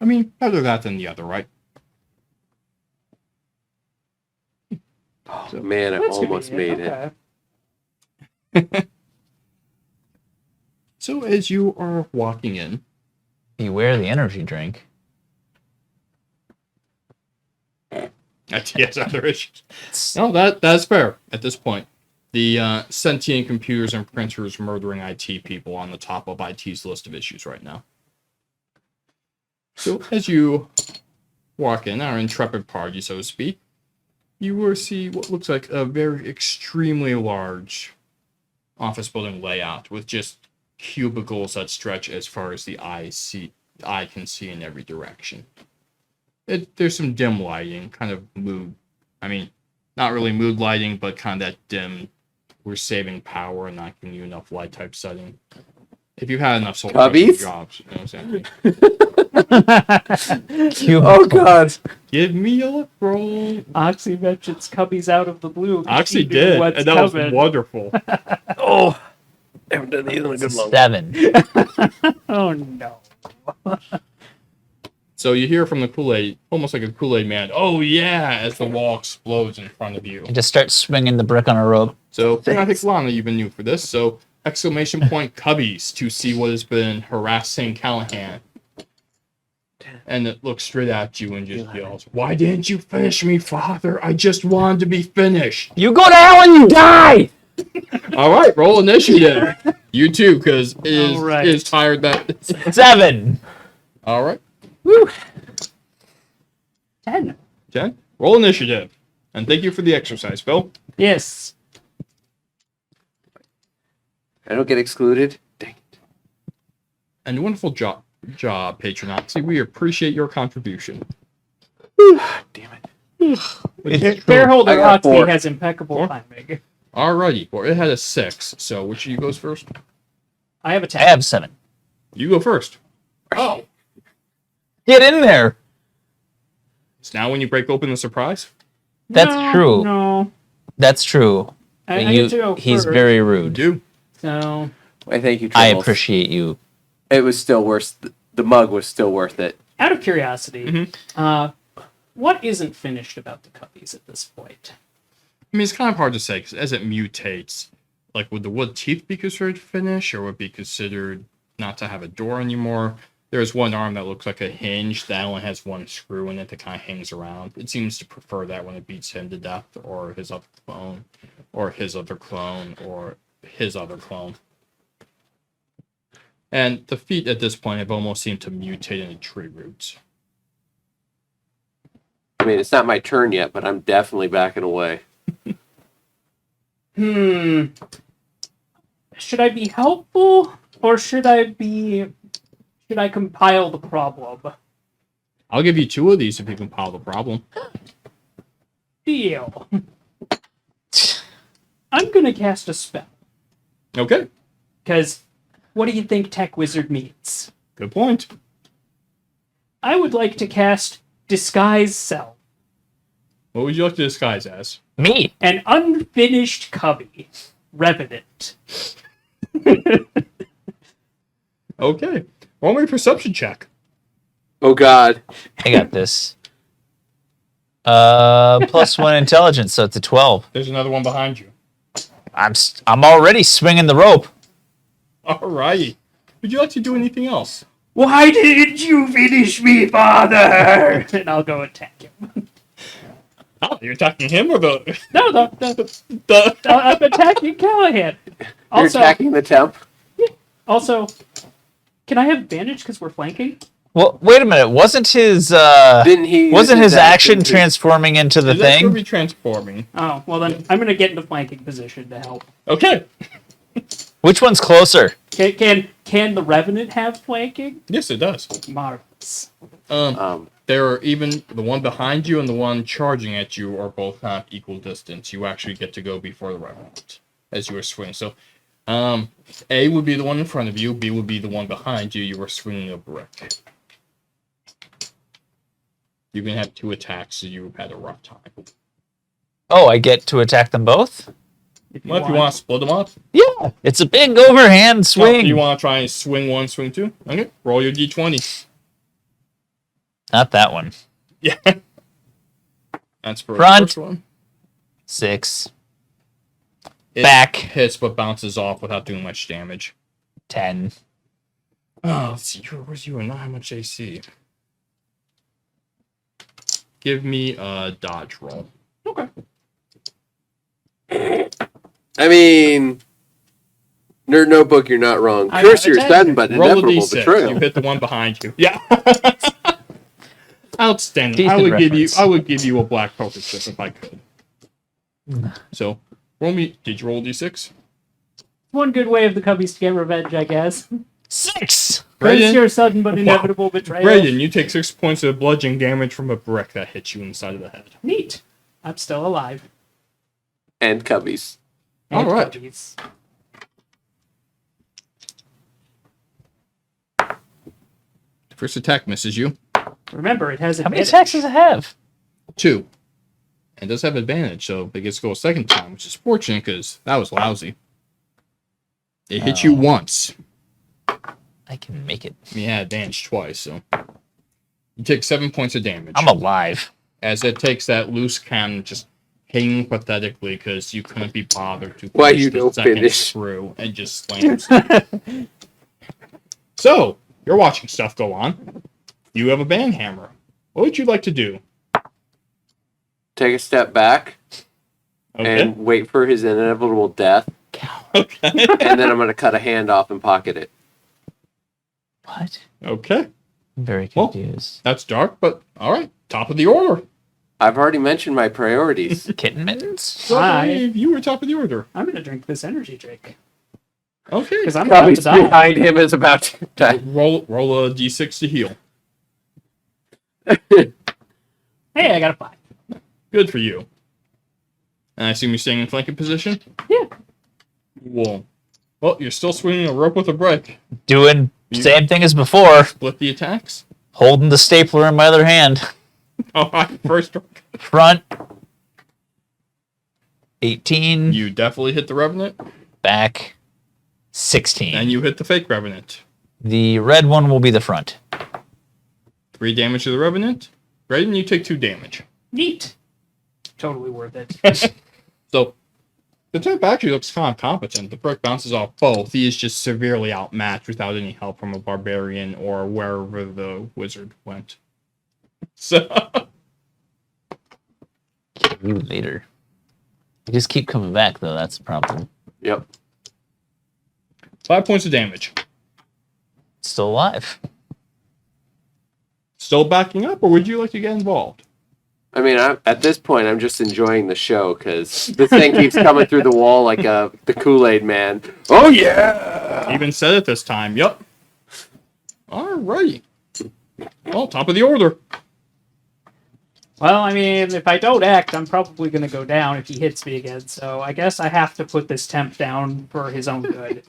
I mean, better that than the other, right? Oh, man, I That's almost made convenient. it. Okay. So as you are walking in, Beware the energy drink. IT has other issues. No, that's fair at this point. The sentient computers and printers murdering IT people on the top of IT's list of issues right now. So as you walk in, our intrepid party, so to speak, you will see what looks like a very extremely large office building layout with just cubicles that stretch as far as the eye can see in every direction. There's some dim lighting, kind of mood. I mean, not really mood lighting, but kind of that dim, we're saving power and not giving you enough light type setting. If you had enough solar Cubbies? jobs, you know what I'm saying? Oh, God. Give me a look, bro. Oxy mentions Cubby's out of the blue. 'cause Oxy she knew did, what's and that was coming. wonderful. Oh. I haven't done these in a good long 7. Oh no. So you hear from the Kool-Aid, almost like a Kool-Aid man, "Oh yeah," as the wall explodes in front of you. And just start swinging the brick on a rope. So I think Thanks. Lana, you've been new for this. So exclamation point Cubbies to see what has been harassing Callahan. And it looks straight at you and just yells, "Why didn't you finish me, father? I just wanted to be finished." You go to hell and you die! All right, roll initiative. You too, because it All right. is tired that. 7. All right, 10. 10. Roll initiative. And thank you for the exercise, Phil. Yes. I don't get excluded. Dang it. And wonderful job, Patron Oxy. We appreciate your contribution. Damn it. Fairholder I got Oxy 4. has impeccable Four? timing. Alrighty. Well, it had a 6. So which of you goes first? I have a 10. I have 7. You go first. Oh. Get in there! It's now when you break open the surprise. That's No, true. No. That's true. I But get to go he's first. very You rude. do. So, Why, thank you, I Tribbles. appreciate you. It was still worth. The mug was still worth it. out of curiosity, Mhm. what isn't finished about the Cubbies at this point? I mean, it's kind of hard to say because as it mutates, like would the wood teeth be considered finish, or would it be considered not to have a door anymore? There's one arm that looks like a hinge that only has one screw in it that kind of hangs around. It seems to prefer that when it beats him to death, or his other clone, or his other clone, or his other clone. And the feet at this point have almost seemed to mutate into tree roots. I mean, it's not my turn yet, but I'm definitely backing away. Should I be helpful or should I compile the problem? I'll give you 2 of these if you compile the problem. Deal. I'm gonna cast a spell. Okay, Because what do you think Tech Wizard means? good point. I would like to cast Disguise Self. What would you like to disguise as? Me. An unfinished cubby. Revenant. Okay, roll me a perception check. Oh God. I got this. +1 intelligence, so it's a 12. There's another one behind you. I'm already swinging the rope. Alrighty. Would you like to do anything else? Why didn't you finish me, father? And I'll go attack him. Oh, you're attacking him or the... No, I'm attacking Callahan. You're Also, attacking the temp? also, can I have advantage because we're flanking? Well, wait a minute. Wasn't his Didn't he use wasn't his action to- transforming into the That's gonna thing? be transforming. Oh, well then I'm gonna get into flanking position to help. Okay. Which one's closer? Can the revenant have flanking? Yes, it does. Marvelous. There are even the one behind you and the one charging at you are both not equal distance. You actually get to go before the revenant as you are swinging. So, A would be the one in front of you. B would be the one behind you. You are swinging a brick. You can have 2 attacks, so you've had a rough time. Oh, I get to attack them both? If Well, if you want to split them up, Yeah. It's a big overhand swing. you want to try and swing 1, swing 2. Okay, roll your d20. Not that one. Yeah. That's for Front. the first one. 6. It Back. hits but bounces off without doing much damage. 10. Oh, let's see. Where's you and not how much AC? Give me a dodge roll. Okay. I mean, Nerd Notebook, you're not wrong. I Curse got a your 10. sudden but Roll a inevitable d6. betrayal. You hit the one behind you. Yeah. Outstanding. Decent reference. I would give you a black poker chip if I could. So, roll me. Did you roll d6? One good way of the Cubbies to get revenge, I guess. 6. Curse your sudden but inevitable betrayal. Braden, you take 6 points of bludgeoning damage from a brick that hits you in the side of the head. Neat. I'm still alive. And Cubbies. And All right. Cubbies. First attack misses you. Remember, it has How many advantage. attacks does it have? 2. And does have advantage, so it gets to go a second time, which is fortunate because that was lousy. It hit you once. I can make it. You had advantage twice, so you take 7 points of damage. I'm alive. As it takes that loose cannon just hanging pathetically because you couldn't be bothered to Why finish you the don't second finish? screw and just slams. So you're watching stuff go on. You have a band hammer. What would you like to do? Take a step back Okay. and wait for his inevitable death. Okay. And then I'm going to cut a hand off and pocket it. What? Okay. I'm very Well, confused. That's dark, but all right. Top of the order. I've already mentioned my priorities. Kitten mittens? So I Hi. believe you were top of the order. I'm gonna drink this energy drink Okay. because I'm about to Cubbies die. behind him is about to die. Roll a d6 to heal. Hey, I got a 5. Good for you. And I assume you're staying in flanking position? Yeah. Well, you're still swinging a rope with a brick. Doing same thing as before. Split the attacks. Holding the stapler in my other hand. All right, first Front. 18. you definitely hit the revenant, Back. 16. and you hit the fake revenant. The red one will be the front. 3 damage to the revenant. Braden, you take 2 damage. Neat. Totally worth it. So the temp actually looks kind of competent. The brick bounces off both. He is just severely outmatched without any help from a barbarian or wherever the wizard went. So You later. You just keep coming back, though. That's the problem. Yep. 5 points of damage. Still alive. Still backing up, or would you like to get involved? I mean, at this point, I'm just enjoying the show because this thing keeps coming through the wall like the Kool-Aid man. Oh, yeah! Even said it this time. Yep. Alrighty. Well, top of the order. Well, I mean, if I don't act, I'm probably going to go down if he hits me again. So I guess I have to put this temp down for his own good.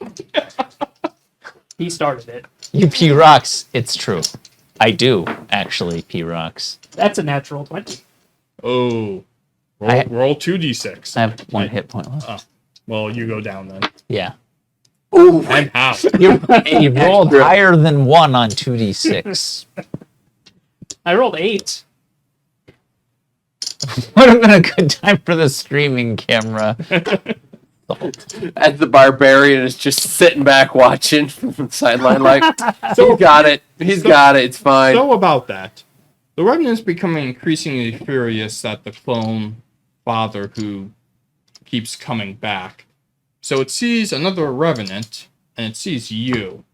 He started it. You P rocks. It's true. I do actually P rocks. That's a natural 20. Oh. I- Roll 2d6. I have 1 hit point left. Well, you go down then. Yeah. Ooh, I'm half. You rolled higher than 1 on 2d6. I rolled 8. Would have been a good time for the streaming camera. as the barbarian is just sitting back watching from the sideline like, he's got it. He's got it. It's fine. So about that, the Revenant's becoming increasingly furious at the clone father who keeps coming back. So it sees another Revenant, and it sees you.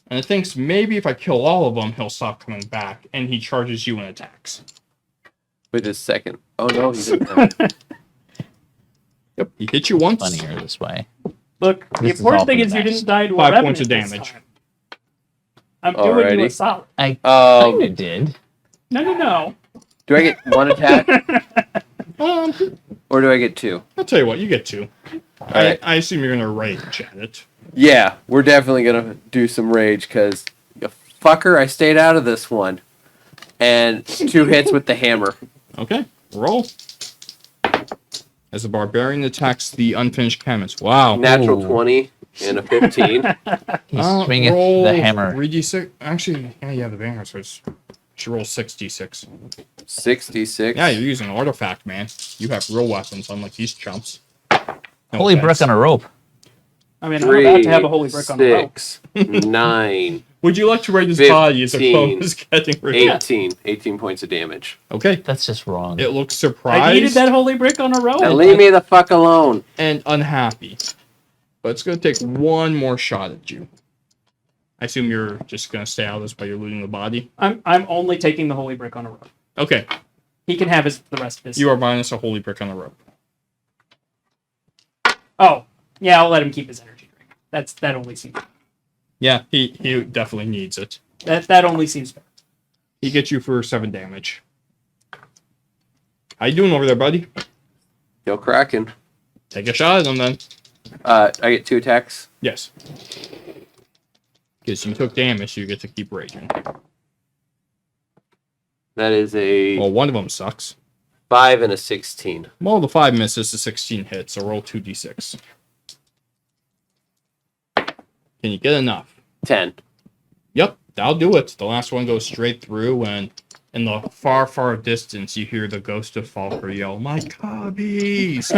And it thinks maybe if I kill all of them, he'll stop coming back, and he charges you and attacks. With his second. Oh no, he didn't. Yep, he hit you once. Funnier this way. Look, the This is important all thing for is the you match. didn't die to a 5 revenant points of this damage. time. I'm doing you a Alrighty. solid. I kind of did. No. Do I get 1 attack Um, or do I get 2? I'll tell you what, you get 2. Alright. I assume you're gonna rage at it. Yeah, we're definitely gonna do some rage because, fucker, I stayed out of this one. And 2 hits with the hammer. Okay, roll. As the barbarian attacks the unfinished canvas. Wow. Natural Ooh. 20 and a 15. He swingeth roll the hammer. 3d6. Actually, yeah, you have the banner, so it's, you should roll 6d6. 66. Yeah, you're using an artifact, man. You have real weapons, unlike these chumps. No Holy offense. brick on a rope. I mean, I'm about to have a holy brick on the rope. 6, 9, Would you like to rate his body as a 15, clone is getting rid of? 18. 18 points of damage. Okay, That's just wrong. it looks I needed surprised that holy brick on a rope. Now leave me the fuck alone. and unhappy. But it's going to take one more shot at you. I assume you're just going to stay out of this while you're looting the body? I'm only taking the holy brick on a rope. Okay, He can have the rest of his. you are minus a holy brick on the rope. Oh, yeah, I'll let him keep his energy drink. That only seems Yeah, he definitely needs it. that only seems fair. He gets you for 7 damage. How you doing over there, buddy? Still cracking. Take a shot at him then. I get 2 attacks. Yes. Because you took damage, you get to keep raging. That is a Well, one of them sucks. 5 and a 16. Well, the 5 misses, the 16 hits, so roll 2d6. Can you get enough? 10. Yep, that'll do it. The last one goes straight through, and in the far, far distance, you hear the ghost of Falker yell, "My cubbies!"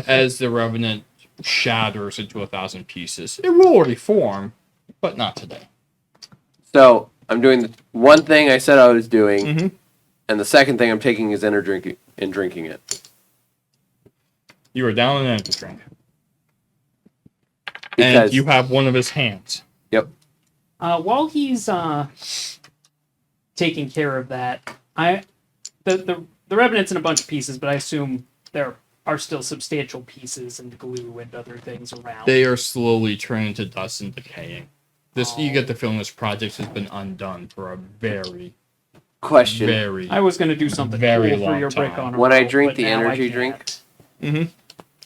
as the revenant shatters into 1,000 pieces. It will already form, but not today. So I'm doing the one thing I said I was doing, Mhm. and the second thing I'm taking is drinking and drinking it. You are down an energy drink. Because And you have one of his hands. yep. While he's taking care of that, the revenant's in a bunch of pieces, but I assume there are still substantial pieces and glue and other things around. They are slowly turning to dust and decaying. You get the feeling this project has been undone for a very, Question. very. I was going to do something Very cool for long your brick time. on a When I roll, drink but the now I energy can't. drink,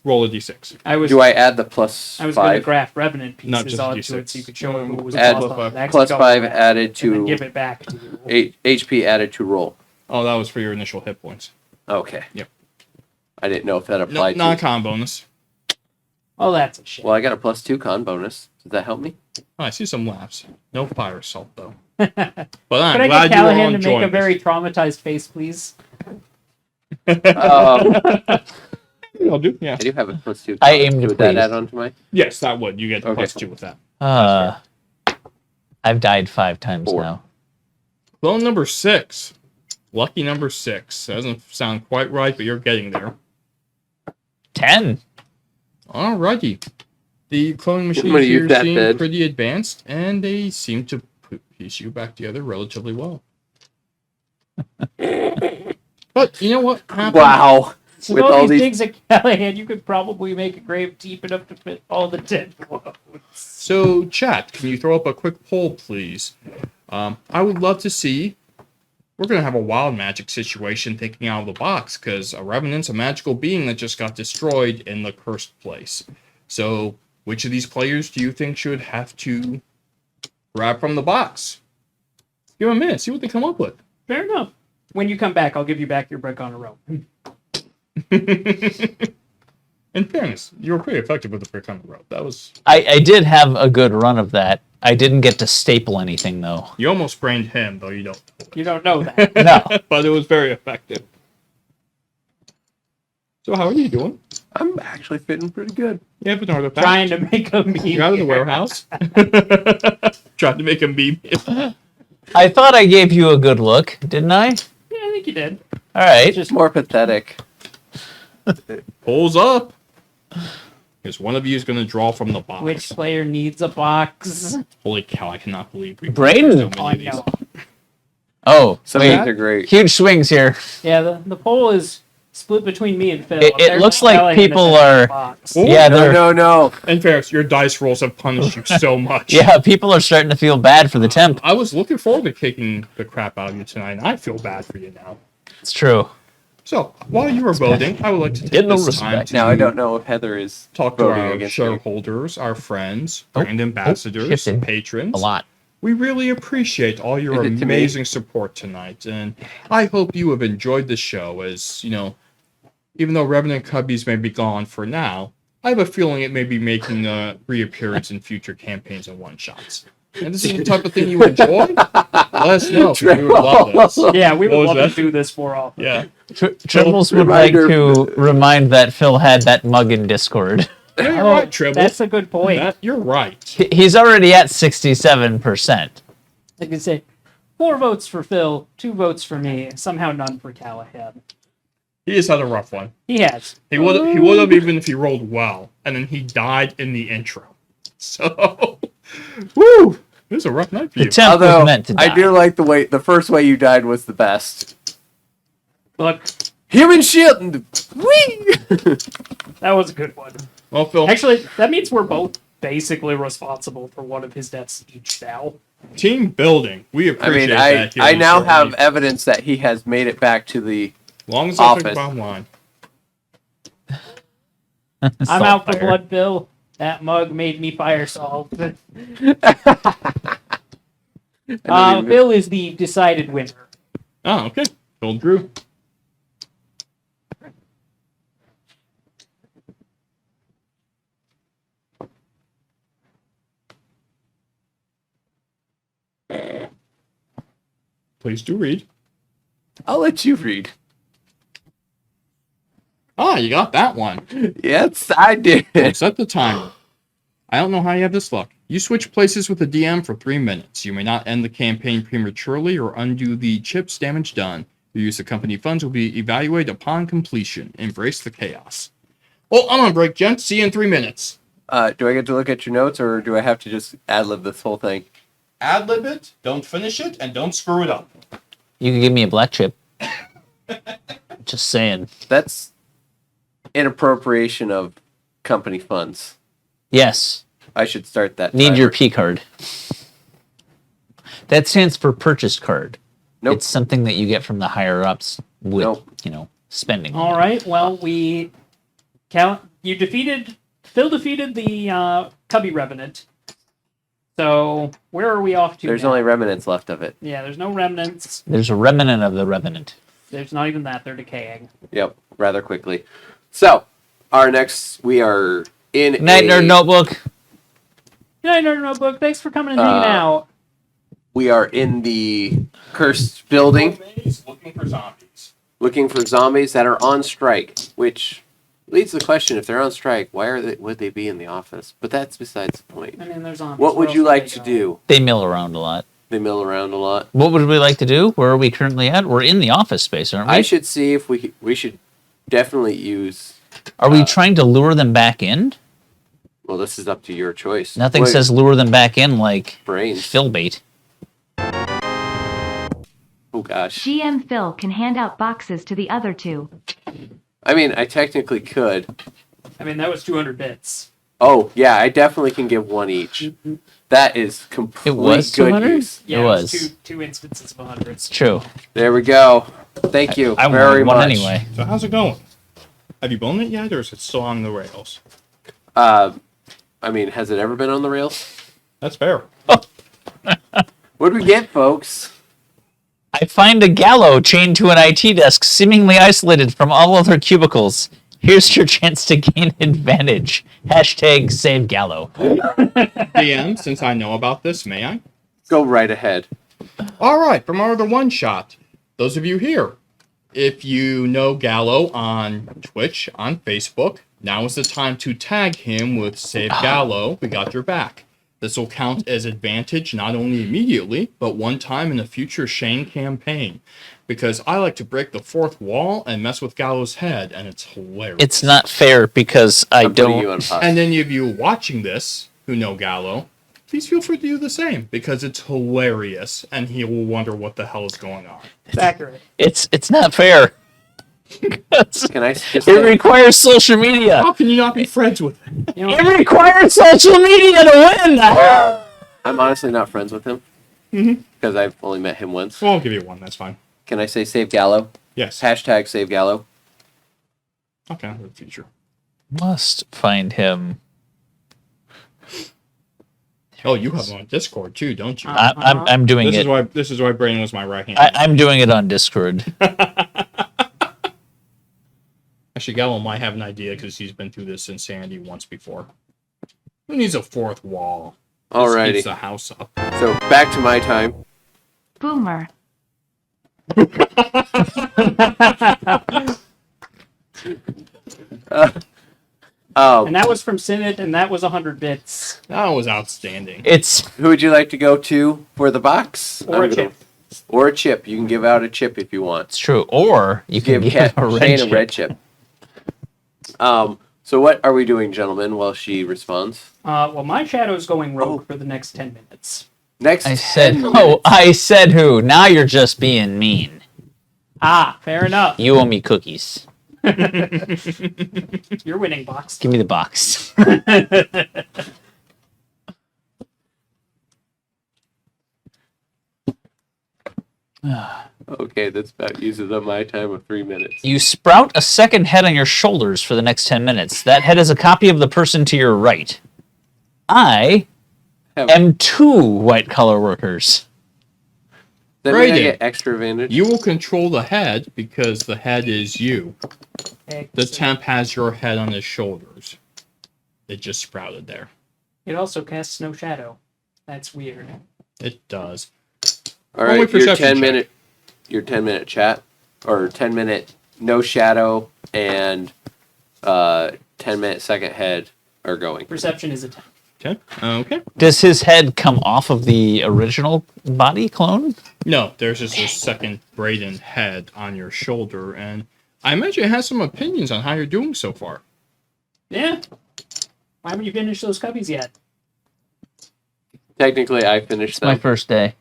Roll a d6. I was do I add the plus I was going to 5? graft revenant Not pieces just onto D6. it so you could show him who was Add lost on the next plus go 5 around, added and then to give it back to you. HP added to roll. Oh, that was for your initial hit points. Okay. Yep. I didn't know if that No, applied to. non-con bonus. Oh, that's a shame. Well, I got a plus 2 con bonus. Does that help me? Oh, I see some laughs. No fire assault, though. Could But I'm I glad get you all Callahan to make enjoying a very traumatized face, please? I'll do, yeah. I do have a plus 2. I aim to Would that please. add on to my? Yes, that would. You get Okay. plus 2 with that. I've died 5 times 4. now. Clone number 6. Lucky number 6. Doesn't sound quite right, but you're getting there. 10. Alrighty. The cloning machines gonna use here that seem bed. pretty advanced, and they seem to piece you back together relatively well. But you know what happened? Wow. So With all all these these. things at Callahan, you could probably make a grave deep enough to fit all the 10 clones. So, chat, can you throw up a quick poll, please? I would love to see. We're going to have a wild magic situation thinking out of the box, because a revenant's a magical being that just got destroyed in the cursed place. So, which of these players do you think should have to grab from the box? Give them a minute, see what they come up with. Fair enough. When you come back, I'll give you back your brick on a rope. In fairness, you were pretty effective with the brick on the rope. That was. I did have a good run of that. I didn't get to staple anything, though. You almost sprained him, though you don't. You don't know that. No. But it was very effective. So, how are you doing? I'm actually fitting pretty good. You have an artifact. Trying to make a meme. You're out of the here. warehouse. Trying to make him be. I thought I gave you a good look, didn't I? Yeah, I think you did. All right. It's just more pathetic. Pulls up. Because one of you is going to draw from the box. Which player needs a box? Holy cow, I cannot believe we Braden? so Oh, I many of know. these. Oh, Some of wait. these are great. Huge swings here. Yeah, the poll is split between me and Phil. It There's looks no like Callahan people that has are- a box. Ooh. Yeah, No, they're no. In fairness, your dice rolls have punished you so much. yeah, people are starting to feel bad for the temp. I was looking forward to kicking the crap out of you tonight, and I feel bad for you now. It's true. So, while you were voting, I would like to take Get no this time respect. to Now I don't know if Heather is talk to voting our against me. shareholders, our friends, Oh, brand ambassadors, shifted patrons. A lot. We really appreciate all your Is it to me? amazing support tonight, and I hope you have enjoyed the show. As you know, even though Revenant Cubbies may be gone for now, I have a feeling it may be making a reappearance in future campaigns and one-shots. And this is the type of thing you enjoy? Let us know. We would love this. Yeah, we What would was love that? to do this more often. Yeah. Tribbles would like to remind that Phil had that mug in Discord. Yeah, you're Oh, right, Tribble. that's a good point. You're right. He's already at 67%. Like I say, 4 votes for Phil, 2 votes for me, somehow none for Callahan. He just had a rough one. He has. He would have even if he rolled well, and then he died in the intro. So, woo! It was a rough night for The you. temp Although was meant to die. I do like the first way you died was the best. Look, Human shield. Whee! that was a good one. Well, Phil, Actually, that means we're both basically responsible for one of his deaths each now. team building. We I appreciate mean, that. here I on now Assorted have Meeples. evidence that he has made it back to the. As long as I think office. bottom line. I'm out for Saltfire. blood, Bill. That mug made me fire salt. Bill is the decided winner. Oh, okay. Phil Drew. Please do read. I'll let you read. Ah, you got that one. Yes, I did. Set the timer. I don't know how you have this luck. You switch places with the DM for 3 minutes. You may not end the campaign prematurely or undo the chips damage done. Your use of company funds will be evaluated upon completion. Embrace the chaos. Well, I'm on break, gents. See you in 3 minutes. Do I get to look at your notes, or do I have to just ad-lib this whole thing? Ad-lib it, don't finish it, and don't screw it up. You can give me a black chip. Just saying. That's an appropriation of company funds. Yes. I should start that. Need your timer. P card. That stands for purchase card. Nope. It's something that you get from the higher ups with, Nope. spending. All right. Well, Phil defeated the Cubby Revenant. So where are we off to? There's now? only remnants left of it. Yeah, there's no remnants. There's a remnant of the revenant. There's not even that. They're decaying. Yep, rather quickly. So, we are in Night Nerd Notebook. Good night, Nerd Notebook. Thanks for coming and hanging out. We are in the cursed building, Looking for zombies. looking for zombies that are on strike. Which leads to the question: if they're on strike, why would they be in the office? But that's besides the point. I mean, there's zombies. What would Where you else like would to they do? They mill around a lot. They mill around a lot. What would we like to do? Where are we currently at? We're in the office space, aren't we? I should see if we should definitely use. Are we trying to lure them back in? Well, this is up to your choice. Nothing What- says lure them back in like brains. fill bait. Oh gosh. GM Phil can hand out boxes to the other 2. I mean, I technically could. I mean, that was 200 bits. Oh yeah, I definitely can give one each. That is complete It was good 200? use. Yeah, It it was was. two instances of 100. It's true. There we go. Thank you I very wanted one much. anyway. So how's it going? Have you blown it yet, or is it still on the rails? I mean, has it ever been on the rails? That's fair. What'd we get, folks? I find a gallow chained to an IT desk, seemingly isolated from all other cubicles. Here's your chance to gain advantage. Hashtag save gallow. DM, since I know about this, may I? Go right ahead. All right, from our other one shot, those of you here, if you know Gallo on Twitch, on Facebook, now is the time to tag him with Save Gallo. We got your back. This will count as advantage not only immediately, but one time in a future Shane campaign. because I like to break the fourth wall and mess with Gallo's head, and it's hilarious. It's not fair because I'm putting you on pause. And any of you watching this who know Gallo, please feel free to do the same, because it's hilarious, and he will wonder what the hell is going on. It's accurate. It's not fair. Can I just It requires social media. How can you not be friends with him? You know, It requires social media to win. I'm honestly not friends with him. Because I've only met him once. Well, I'll give you one, that's fine. Can I say save Gallo? Yes. Hashtag save Gallo. Okay, for the future. Must find him. Oh, you have him on Discord too, don't you? I'm doing this it. This is why Braden was my right hand. I'm doing it on Discord. Actually, Gallo might have an idea because he's been through this insanity once before. Who needs a fourth wall? This Alrighty. keeps the house up. So back to my time. Boomer. and that was from Synod, and that was 100 bits. That was outstanding. It's Who would you like to go to for the box? Or a chip. Or a chip. You can give out a chip if you want. true. Or you can give Cat a red Shane chip. a red chip. So what are we doing, gentlemen, while she responds? Well, my shadow's going rogue for the next 10 minutes. Next I said, 10 oh, minutes. I said who? Now you're just being mean. Ah, fair enough. You owe me cookies. You're winning, Box. Give me the box. Okay, that's about uses up my time of 3 minutes. You sprout a second head on your shoulders for the next 10 minutes. That head is a copy of the person to your right. I am 2 white collar workers. Does that mean I Braden, get extra advantage? You will control the head because the head is you. The temp has your head on his shoulders. It just sprouted there. It also casts no shadow. That's weird. It does. All Only right, perception check. your 10-minute chat, or 10-minute no shadow, and 10-minute second head are going. Perception is a 10. Okay. Okay. Does his head come off of the original body clone? No, there's just a second Braden head on your shoulder, and I imagine it has some opinions on how you're doing so far. Yeah. Why haven't you finished those cubbies yet? Technically, I finished My them. first day.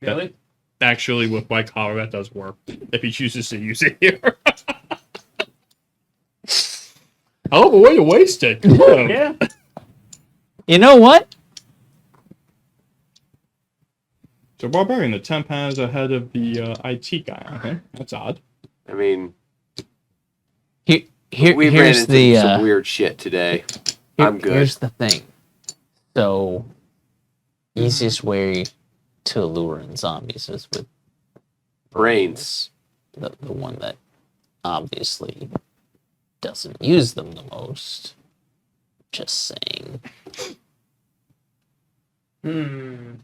Really? Actually, with white collar, that does work if he chooses to use it here. Oh, but way to waste it. Yeah. You know what? So, Barbarian, the temp has a head of the IT guy. Okay, that's odd. I mean, Here, we ran here's into the some weird shit today. I'm good. Here's the thing. So, easiest way to lure in zombies is with Brains. the one that obviously doesn't use them the most. Just saying. You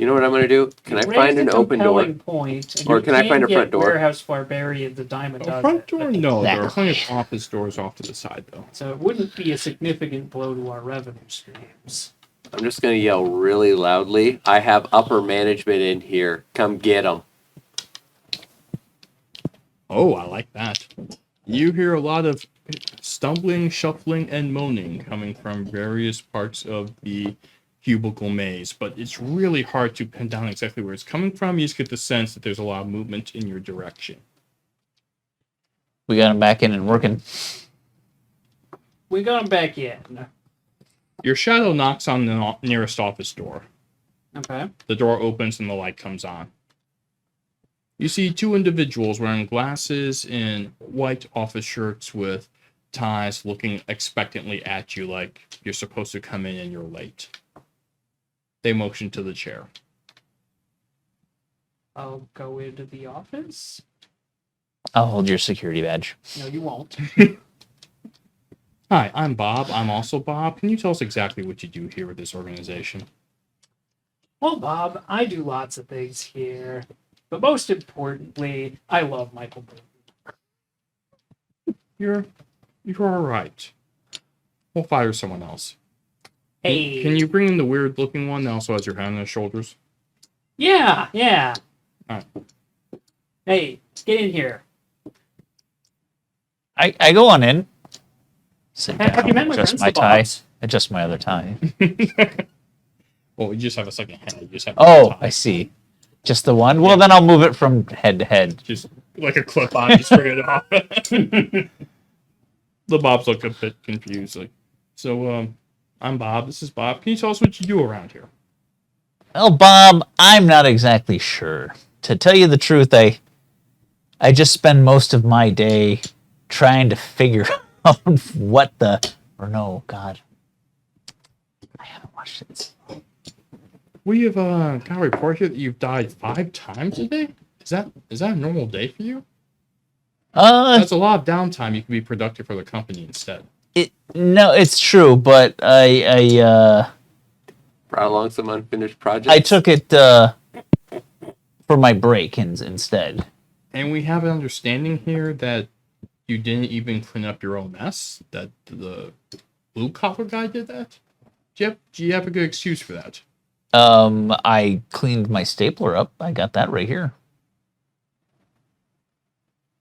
know what I'm going to do? Can I find an open door? Point, and Or you can I find a get front door? Warehouse Barbarian, the dime a A dozen. front door? No, there are Exactly. plenty of office doors off to the side, though. So it wouldn't be a significant blow to our revenue streams. I'm just going to yell really loudly. I have upper management in here. Come get them. Oh, I like that. You hear a lot of stumbling, shuffling, and moaning coming from various parts of the cubicle maze, but it's really hard to pin down exactly where it's coming from. You just get the sense that there's a lot of movement in your direction. We got him back in and working. We got him back in. Your shadow knocks on the nearest office door. Okay. The door opens and the light comes on. You see 2 individuals wearing glasses and white office shirts with ties looking expectantly at you like you're supposed to come in and you're late. They motion to the chair. I'll go into the office. I'll hold your security badge. No, you won't. Hi, I'm Bob. I'm also Bob. Can you tell us exactly what you do here with this organization? Well, Bob, I do lots of things here. But most importantly, I love Michael Burton. You're all right. We'll fire someone else. Hey. Can you bring in the weird-looking one that also has your hand on his shoulders? Yeah, yeah. Alright. Hey, get in here. I go on in. Sit Have down, you met my adjust friends, my the tie. Bobs? Adjust my other tie. Well, you just have a second head. You just have Oh, tie. I see. Just the one? Well, then I'll move it from head to head. Just like a clip on, just bring it off. The Bobs look a bit confused. Like, so, I'm Bob. This is Bob. Can you tell us what you do around here? Well, Bob, I'm not exactly sure. To tell you the truth, I just spend most of my day trying to figure out what the... Or no, God. I haven't watched it. We have got a report here that you've died 5 times a day. Is that a normal day for you? That's a lot of downtime. You can be productive for the company instead. No, it's true, but I Brought along some unfinished projects. I took it for my break instead. And we have an understanding here that you didn't even clean up your own mess. That the blue collar guy did that. Do you have a good excuse for that? I cleaned my stapler up. I got that right here.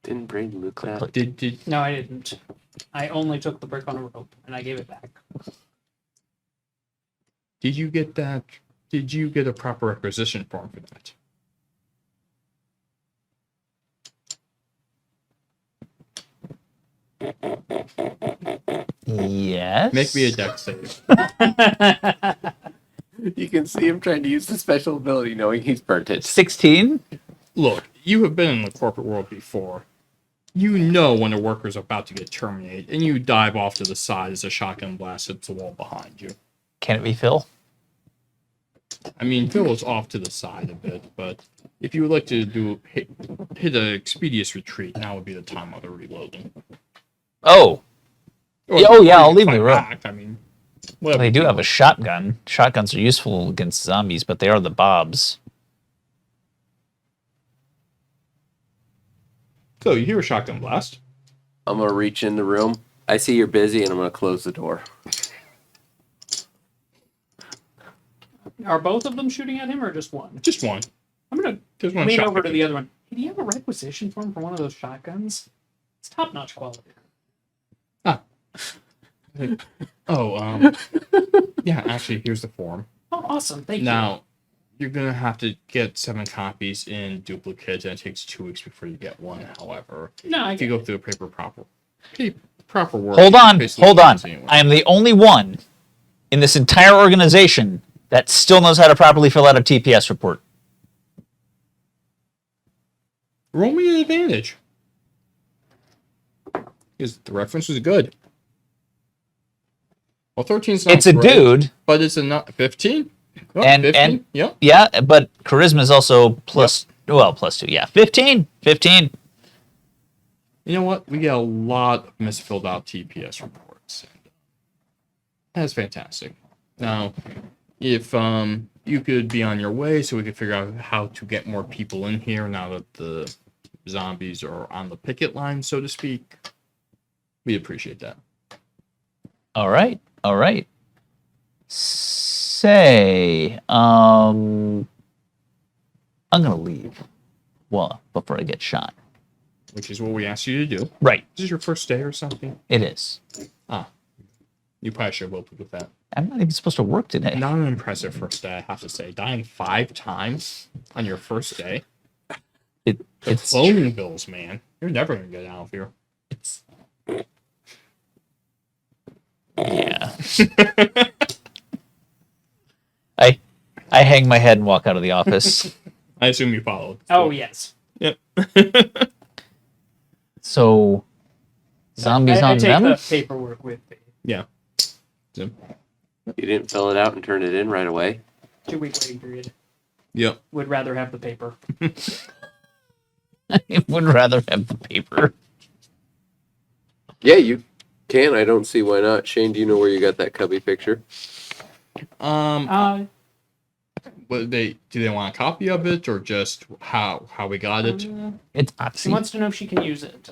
Didn't Braden loot that? Did No, I didn't. I only took the brick on a rope, and I gave it back. Did you get that? Did you get a proper requisition form for that? Yes. Make me a deck save. You can see him trying to use the special ability knowing he's burnt it. 16. Look, you have been in the corporate world before. You know when a worker's about to get terminated, and you dive off to the side as a shotgun blast hits the wall behind you. Can it be Phil? I mean, Phil is off to the side a bit, but if you would like to hit an expeditious retreat, now would be the time of the reloading. Oh. Or Yeah, oh, yeah, you I'll can leave fight the room. back, I mean, Well, they do have a shotgun. Shotguns are useful against zombies, but they are the Bobs. So you hear a shotgun blast. I'm gonna reach in the room. I see you're busy, and I'm gonna close the door. Are both of them shooting at him, or just one? Just one. I'm gonna There's one lean shot over to picking. the other one. Hey, do you have a requisition form for one of those shotguns? It's top-notch quality. Yeah, actually, here's the form. Oh, awesome! Thank you. Now, you're going to have to get 7 copies in duplicate, and it takes 2 weeks before you get one, however. No, I If you get go through the proper work... Hold you on, basically hold on. can't see anyone. I am the only one in this entire organization that still knows how to properly fill out a TPS report. Roll me an advantage. Because the reference was good. Well, 13's not It's a great, dude, but it's a not 15. Oh, And- 15? and- Yep. yeah, but charisma is also plus, well, plus 2, yeah. 15. You know what? We get a lot of misfilled out TPS reports. That's fantastic. Now, if you could be on your way so we could figure out how to get more people in here now that the zombies are on the picket line, so to speak, we'd appreciate that. All right. Say, I'm going to leave. Well, before I get shot. Which is what we asked you to do. Right. This is your first day or something? It is. You probably should have opened with that. I'm not even supposed to work today. Not an impressive first day, I have to say. Dying 5 times on your first day. The It's phone bills, man. You're never going to get out of here. yeah. I hang my head and walk out of the office. I assume you followed. Oh, yes. Yep. So, zombies I on take them? the paperwork with me. Yeah. So, You didn't fill it out and turn it in right away. 2-week waiting period. yep. Would rather have the paper. I would rather have the paper. Yeah, you can. I don't see why not. Shane, do you know where you got that cubby picture? What do they want a copy of it or just how we got it? It's She Oxy. wants to know if she can use it.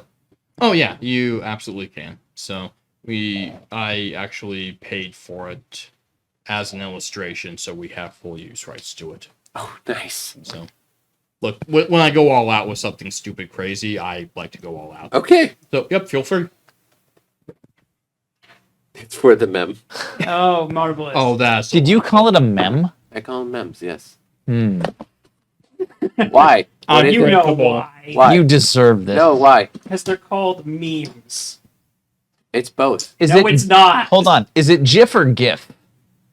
Oh yeah, you absolutely can. So I actually paid for it as an illustration, so we have full use rights to it. Oh, nice. So, look, when I go all out with something stupid crazy, I like to go all out. Okay. So, yep, feel free. It's for the mem. Oh, marvelous. Oh, that's... Did you call it a mem? I call them mems, yes. Hmm. Why? What is You it? know Unbreakable. why. Why? You deserve this. No, why? Because they're called memes. It's both. Is No, it? it's not. Hold on. Is it GIF or GIF?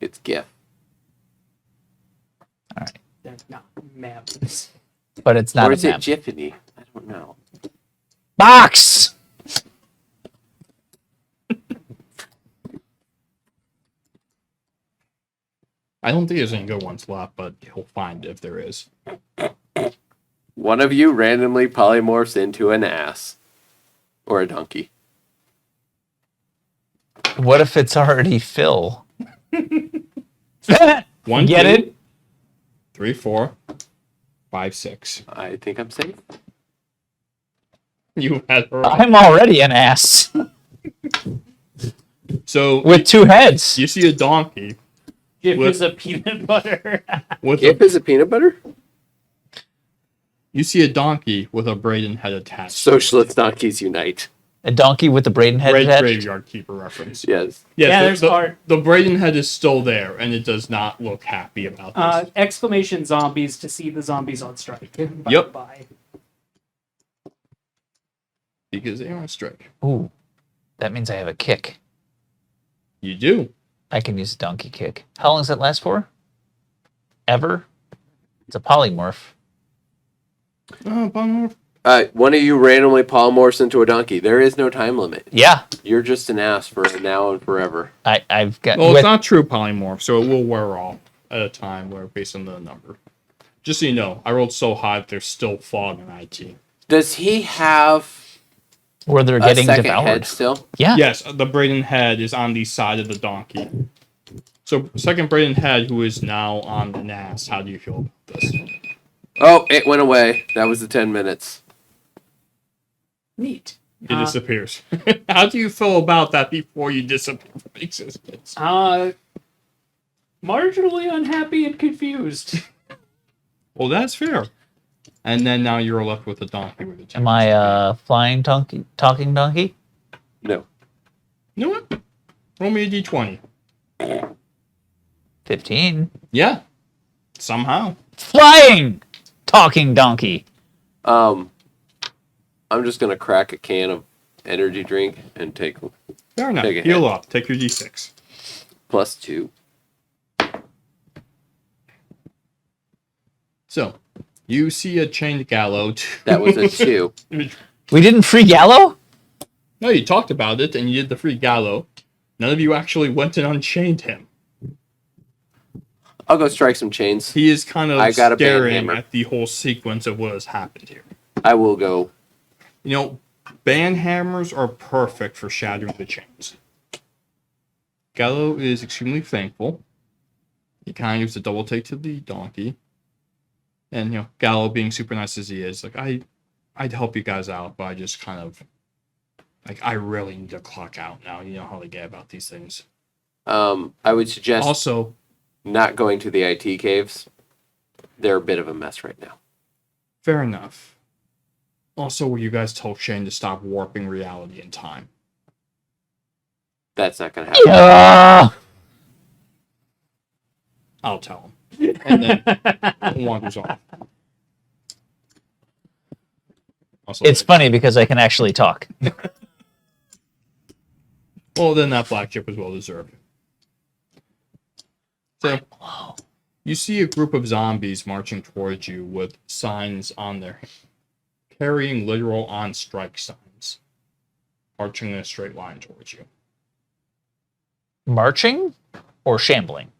It's GIF. All right, They're not memes. but it's not Or a is it mem. Jiffany? I don't know. Box. I don't think there's any good ones left, but he'll find if there is. One of you randomly polymorphs into an ass. Or a donkey. What if it's already Phil? 1, Get 2, it? 3, 4, 5, 6. I think I'm safe. You had her. I'm already an ass So with 2 heads. you see a donkey Gif With- is a peanut butter. with GIF a, is a peanut butter? you see a donkey with a Braden head attached. Socialist donkeys unite. A donkey with the Braden head Great attached. graveyard keeper reference. Yes. Yes, Yeah, the, there's the, art. the Braden head is still there, and it does not look happy about this. Exclamation zombies to see the zombies on strike. Yep. Bye. Because they are on strike. Ooh, that means I have a kick. You do. I can use a donkey kick. How long does that last for? Ever? It's a polymorph. Bummer. One of you randomly polymorphs into a donkey. There is no time limit. Yeah, You're just an ass for now and forever. I've got. Well, with- it's not true polymorph, so it will wear off at a time where based on the number. Just so you know, I rolled so high that there's still fog in IT. Does he have where they're a getting second devoured. head still? Yeah. Yes, the Braden head is on the side of the donkey. So, second Braden head, who is now on the NAS, how do you feel about this? Oh, it went away. That was the 10 minutes. Neat. It disappears. How do you feel about that before you disappear from existence? Marginally unhappy and confused. Well, that's fair. And then now you're left with a donkey with a tail. Am I a flying donkey? Talking donkey? No. You know what? Roll me a d20. 15. Yeah. Somehow. Flying talking donkey. I'm just gonna crack a can of energy drink and take Fair enough. Take a Heal hit. up. Take your d6. +2. So, you see a chained gallows. That was a 2. We didn't free Gallo? No, you talked about it and you did the free gallows. None of you actually went and unchained him. I'll go strike some chains. He is kind of I got a staring banhammer. at the whole sequence of what has happened here. I will go. You know, band hammers are perfect for shattering the chains. Gallo is extremely thankful. He kind of gives a double take to the donkey. And, you know, Gallo being super nice as he is, like, I'd help you guys out, but I just kind of, like, I really need to clock out now. You know how they get about these things. I would suggest Also, not going to the IT caves. They're a bit of a mess right now. fair enough. Also, will you guys tell Shane to stop warping reality and time? That's not gonna happen. Yeah. I'll tell him. And then wanders off. Also, It's funny because I can actually talk. well, then that black chip was well deserved. So, you see a group of zombies marching towards you with signs on their hand, carrying literal on strike signs, marching in a straight line towards you. Marching or shambling?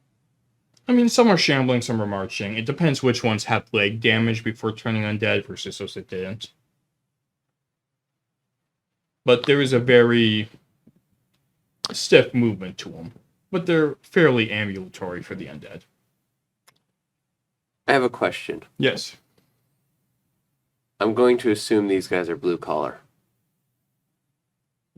I mean, some are shambling, some are marching. It depends which ones had leg damage before turning undead versus those that didn't. But there is a very stiff movement to them. But they're fairly ambulatory for the undead. I have a question. Yes. I'm going to assume these guys are blue collar.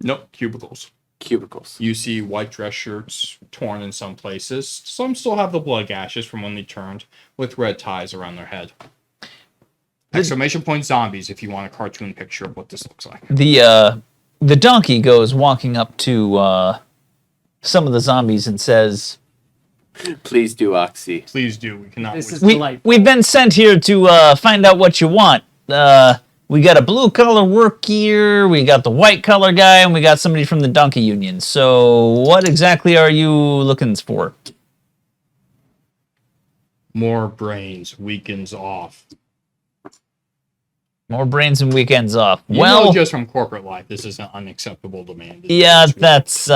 Nope, cubicles. cubicles. You see white dress shirts torn in some places. Some still have the blood gashes from when they turned, with red ties around their head. Exclamation point zombies if you want a cartoon picture of what this looks like. The donkey goes walking up to some of the zombies and says, Please do, Oxy. Please do. We cannot This wait. is delightful. We've been sent here to find out what you want. We got a blue collar work gear, we got the white collar guy, and we got somebody from the donkey union. So what exactly are you looking for? More brains, weekends off. More brains and weekends off. You know, just from corporate life, this is an unacceptable demand. Yeah, that's it's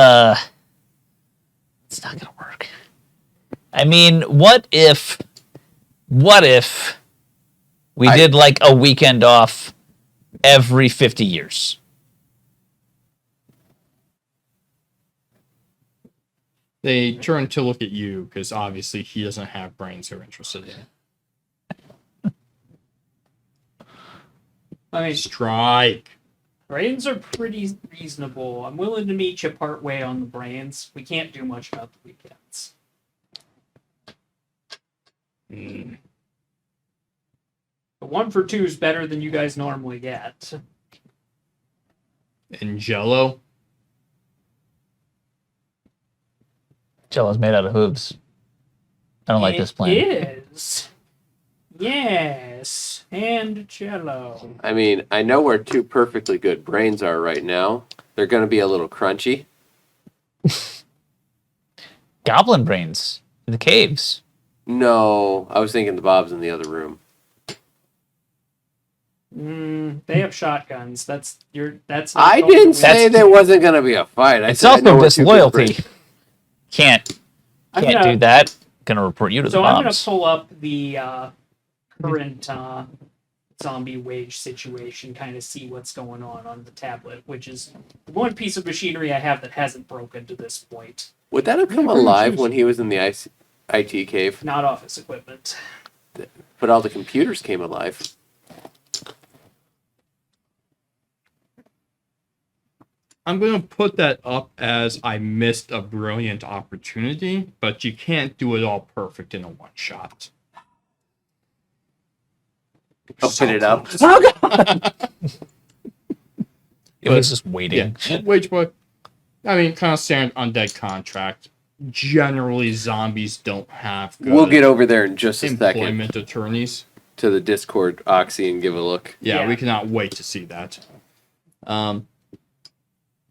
not gonna work. I mean, what if we did like a weekend off every 50 years? They turn to look at you because obviously he doesn't have brains they're interested in. I mean, Strike. brains are pretty reasonable. I'm willing to meet you part way on the brains. We can't do much about the weekends. But 1 for 2 is better than you guys normally get. And Jello. Jello's made out of hooves. I don't like this plan. It is. Yes. And Jello. I mean, I know where 2 perfectly good brains are right now. They're going to be a little crunchy. Goblin brains in the caves. No, I was thinking the Bob's in the other room. They have shotguns. That's not I going to didn't win. say there wasn't going to be a fight. I It's said I know also where 2 good disloyalty. brains- Can't I'm gonna- do that. Gonna report you to the So I'm going to bombs. pull up the current zombie wage situation, kind of see what's going on the tablet, which is the one piece of machinery I have that hasn't broken to this point. Would that have come alive when he was in the IT cave? Not office equipment. But all the computers came alive. I'm going to put that up as I missed a brilliant opportunity, but you can't do it all perfect in a one shot. Open it up. It was just waiting. Yeah, wage boy. I mean, kind of standard undead contract. Generally, zombies don't have good We'll get over there in just a second employment attorneys. to the Discord Oxy and give a look. Yeah, Yeah. we cannot wait to see that.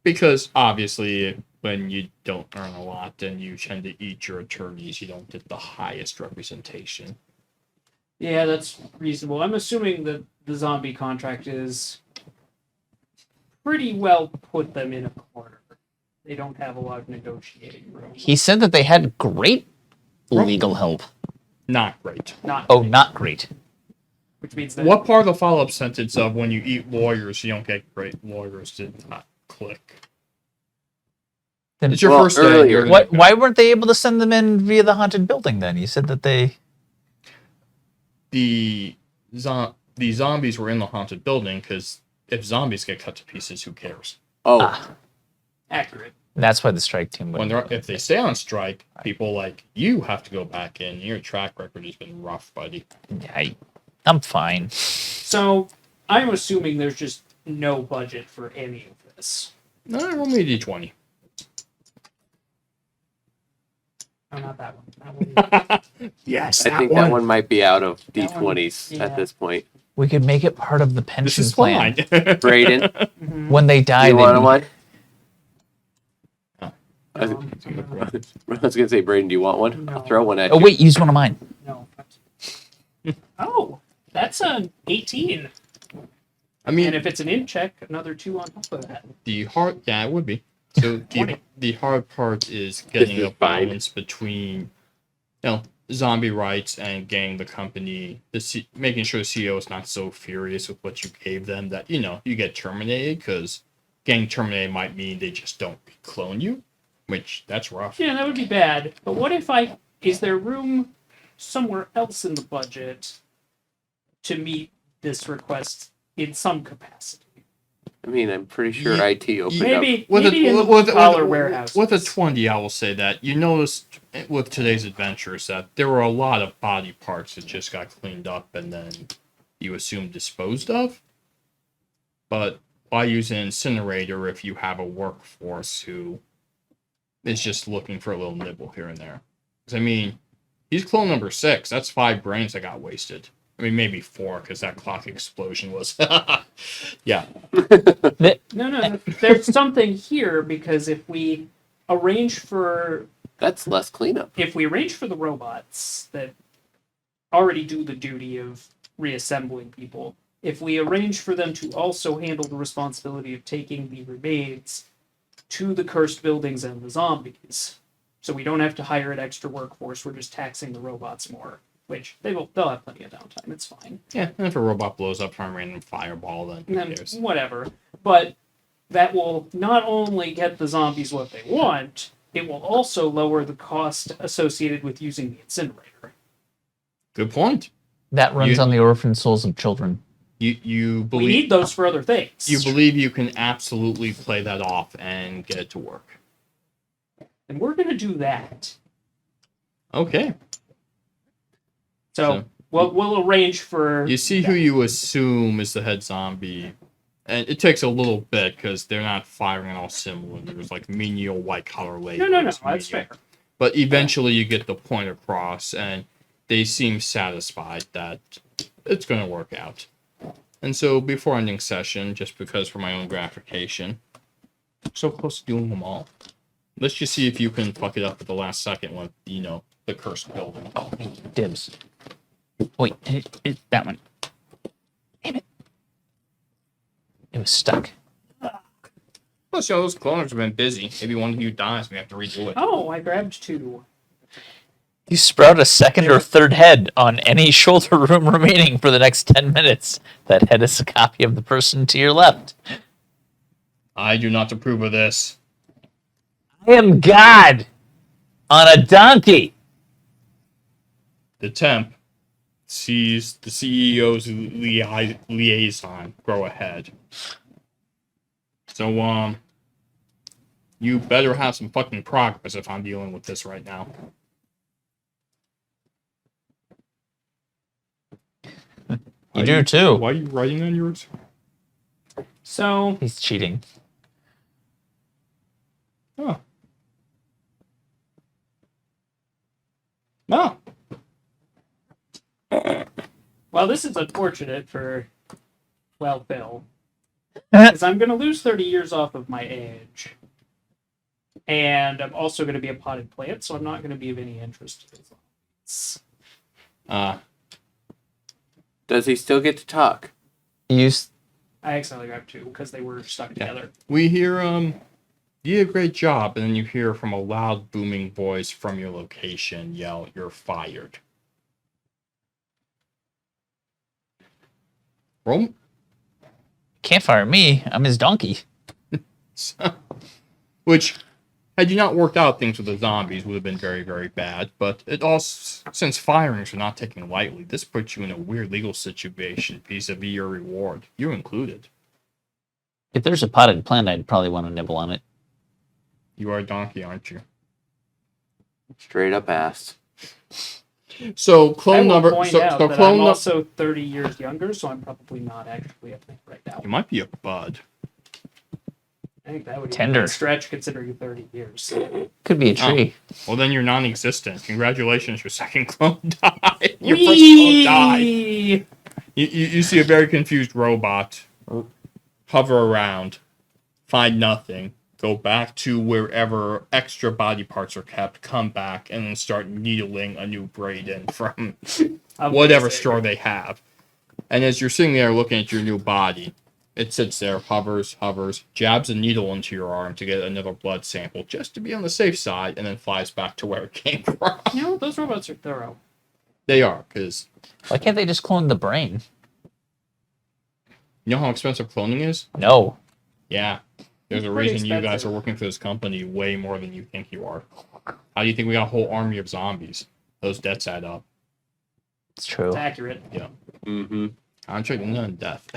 Because obviously, when you don't earn a lot and you tend to eat your attorneys, you don't get the highest representation. Yeah, that's reasonable. I'm assuming that the zombie contract is pretty well put them in a corner. They don't have a lot of negotiating room. He said that they had great legal help. Not great. Not great. Which means that What part of the follow-up sentence of when you eat lawyers, you don't get great lawyers did not click? Then It's your Well, first day. earlier- why weren't they able to send them in via the haunted building then? You said that they... The zombies were in the haunted building because if zombies get cut to pieces, who cares? Oh, accurate. That's why the strike team When went. if they stay on strike, people like you have to go back in. Your track record has been rough, buddy. I'm fine. So I'm assuming there's just no budget for any of this. No, roll me a d20. Oh, not that one. That one. Yes, I think that one might be out of That one, D20s yeah. at this point. We could make it part of the This pension is plan. fine. Braden, When they die, you they want one? Oh. I was going to say, Braden, do you want one? No. I'll throw one at Oh you. wait, use one of mine. No. Oh, that's an 18. I mean, And if it's an in check, another 2 on top of that. the hard, yeah, it would be. So 20. the hard part is getting This a is fine. balance between, zombie rights and getting the company, making sure the CEO is not so furious with what you gave them that you get terminated, because getting terminated might mean they just don't clone you, which that's rough. Yeah, that would be bad. But what if is there room somewhere else in the budget to meet this request in some capacity? I mean, I'm pretty sure You- IT opened up. Maybe in collar warehouse. with a 20, I will say that you noticed with today's adventures that there were a lot of body parts that just got cleaned up and then you assume disposed of. But why use an incinerator if you have a workforce who is just looking for a little nibble here and there? Because, I mean, he's clone number 6. That's 5 brains that got wasted. I mean, maybe 4, because that clock explosion was... yeah. No. There's something here because if we arrange for That's less cleanup. the robots that already do the duty of reassembling people, if we arrange for them to also handle the responsibility of taking the remains to the cursed buildings and the zombies, so we don't have to hire an extra workforce, we're just taxing the robots more. Which they'll have plenty of downtime. It's fine. Yeah, and if a robot blows up from a random fireball, then who cares? Whatever. But that will not only get the zombies what they want, it will also lower the cost associated with using the incinerator. Good point. That runs on the orphan souls of children. You believe We need those for other things. you believe you can absolutely play that off and get it to work. And we're going to do that. Okay. So we'll arrange for... You see who you assume is the head zombie, and it takes a little bit because they're not firing all similar. There's like menial white collar labels. No, that's fair. But eventually you get the point across, and they seem satisfied that it's going to work out. And so before ending session, just because for my own gratification, I'm so close to doing them all. Let's just see if you can fuck it up at the last second with, the cursed building. Oh, dibs. Wait, that one. Damn it. It was stuck. Plus, those cloners have been busy. Maybe one of you dies, we have to redo it. Oh, I grabbed 2. You sprout a second or third head on any shoulder room remaining for the next 10 minutes. That head is a copy of the person to your left. I do not approve of this. I am God on a donkey. The temp sees the CEO's liaison grow ahead. So, you better have some fucking progress if I'm dealing with this right now. You do too. Why are you writing on yours? So... He's cheating. Oh. No. Well, this is unfortunate for, Phil. Because I'm going to lose 30 years off of my age. And I'm also going to be a potted plant, so I'm not going to be of any interest to these zombies. Does he still get to talk? I accidentally grabbed 2 because they were stuck together. We hear, you did a great job, and then you hear from a loud, booming voice from your location yell, "You're fired." Roll. Can't fire me. I'm his donkey. Which, had you not worked out things with the zombies, would have been very, very bad. But it also, since firings are not taken lightly, this puts you in a weird legal situation vis-a-vis your reward. You included. If there's a potted plant, I'd probably want to nibble on it. You are a donkey, aren't you? Straight up asked. So clone I will number. point So out that clone I'm number. also 30 years younger, so I'm probably not actually a plant right now. You might be a bud. I think that would be Tender. a stretch considering 30 years. Could be a tree. Well, then you're non-existent. Congratulations, your second clone died. Your first clone died. Whee! You see a very confused robot hover around, find nothing, go back to wherever extra body parts are kept, come back, and then start needling a new Braden from whatever store they have. And as you're sitting there looking at your new body, it sits there, hovers, jabs a needle into your arm to get another blood sample, just to be on the safe side, and then flies back to where it came from. You know, those robots are thorough. They are, because Why can't they just clone the brain? you know how expensive cloning is? No. Yeah. There's a Pretty reason you guys expensive. are working for this company way more than you think you are. How do you think we got a whole army of zombies? Those debts add up. It's true. It's accurate. Yeah. Mm-hmm. Contract and none death.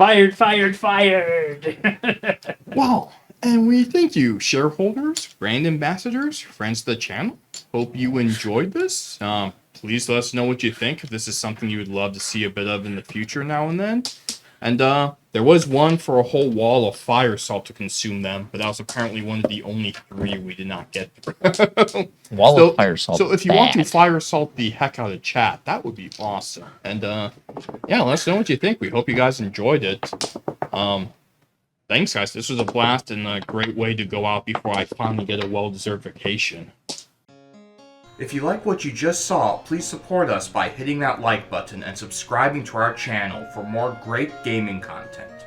Fired, fired, fired! Wow. And we thank you, shareholders, brand ambassadors, friends of the channel. Hope you enjoyed this. Please let us know what you think, if this is something you would love to see a bit of in the future now and then. And there was one for a whole wall of fire salt to consume them, but that was apparently one of the only 3 we did not get through. Wall of fire salt. So if you want to bad. fire salt the heck out of chat, that would be awesome. And yeah, let us know what you think. We hope you guys enjoyed it. Thanks, guys. This was a blast and a great way to go out before I finally get a well-deserved vacation. If you like what you just saw, please support us by hitting that like button and subscribing to our channel for more great gaming content.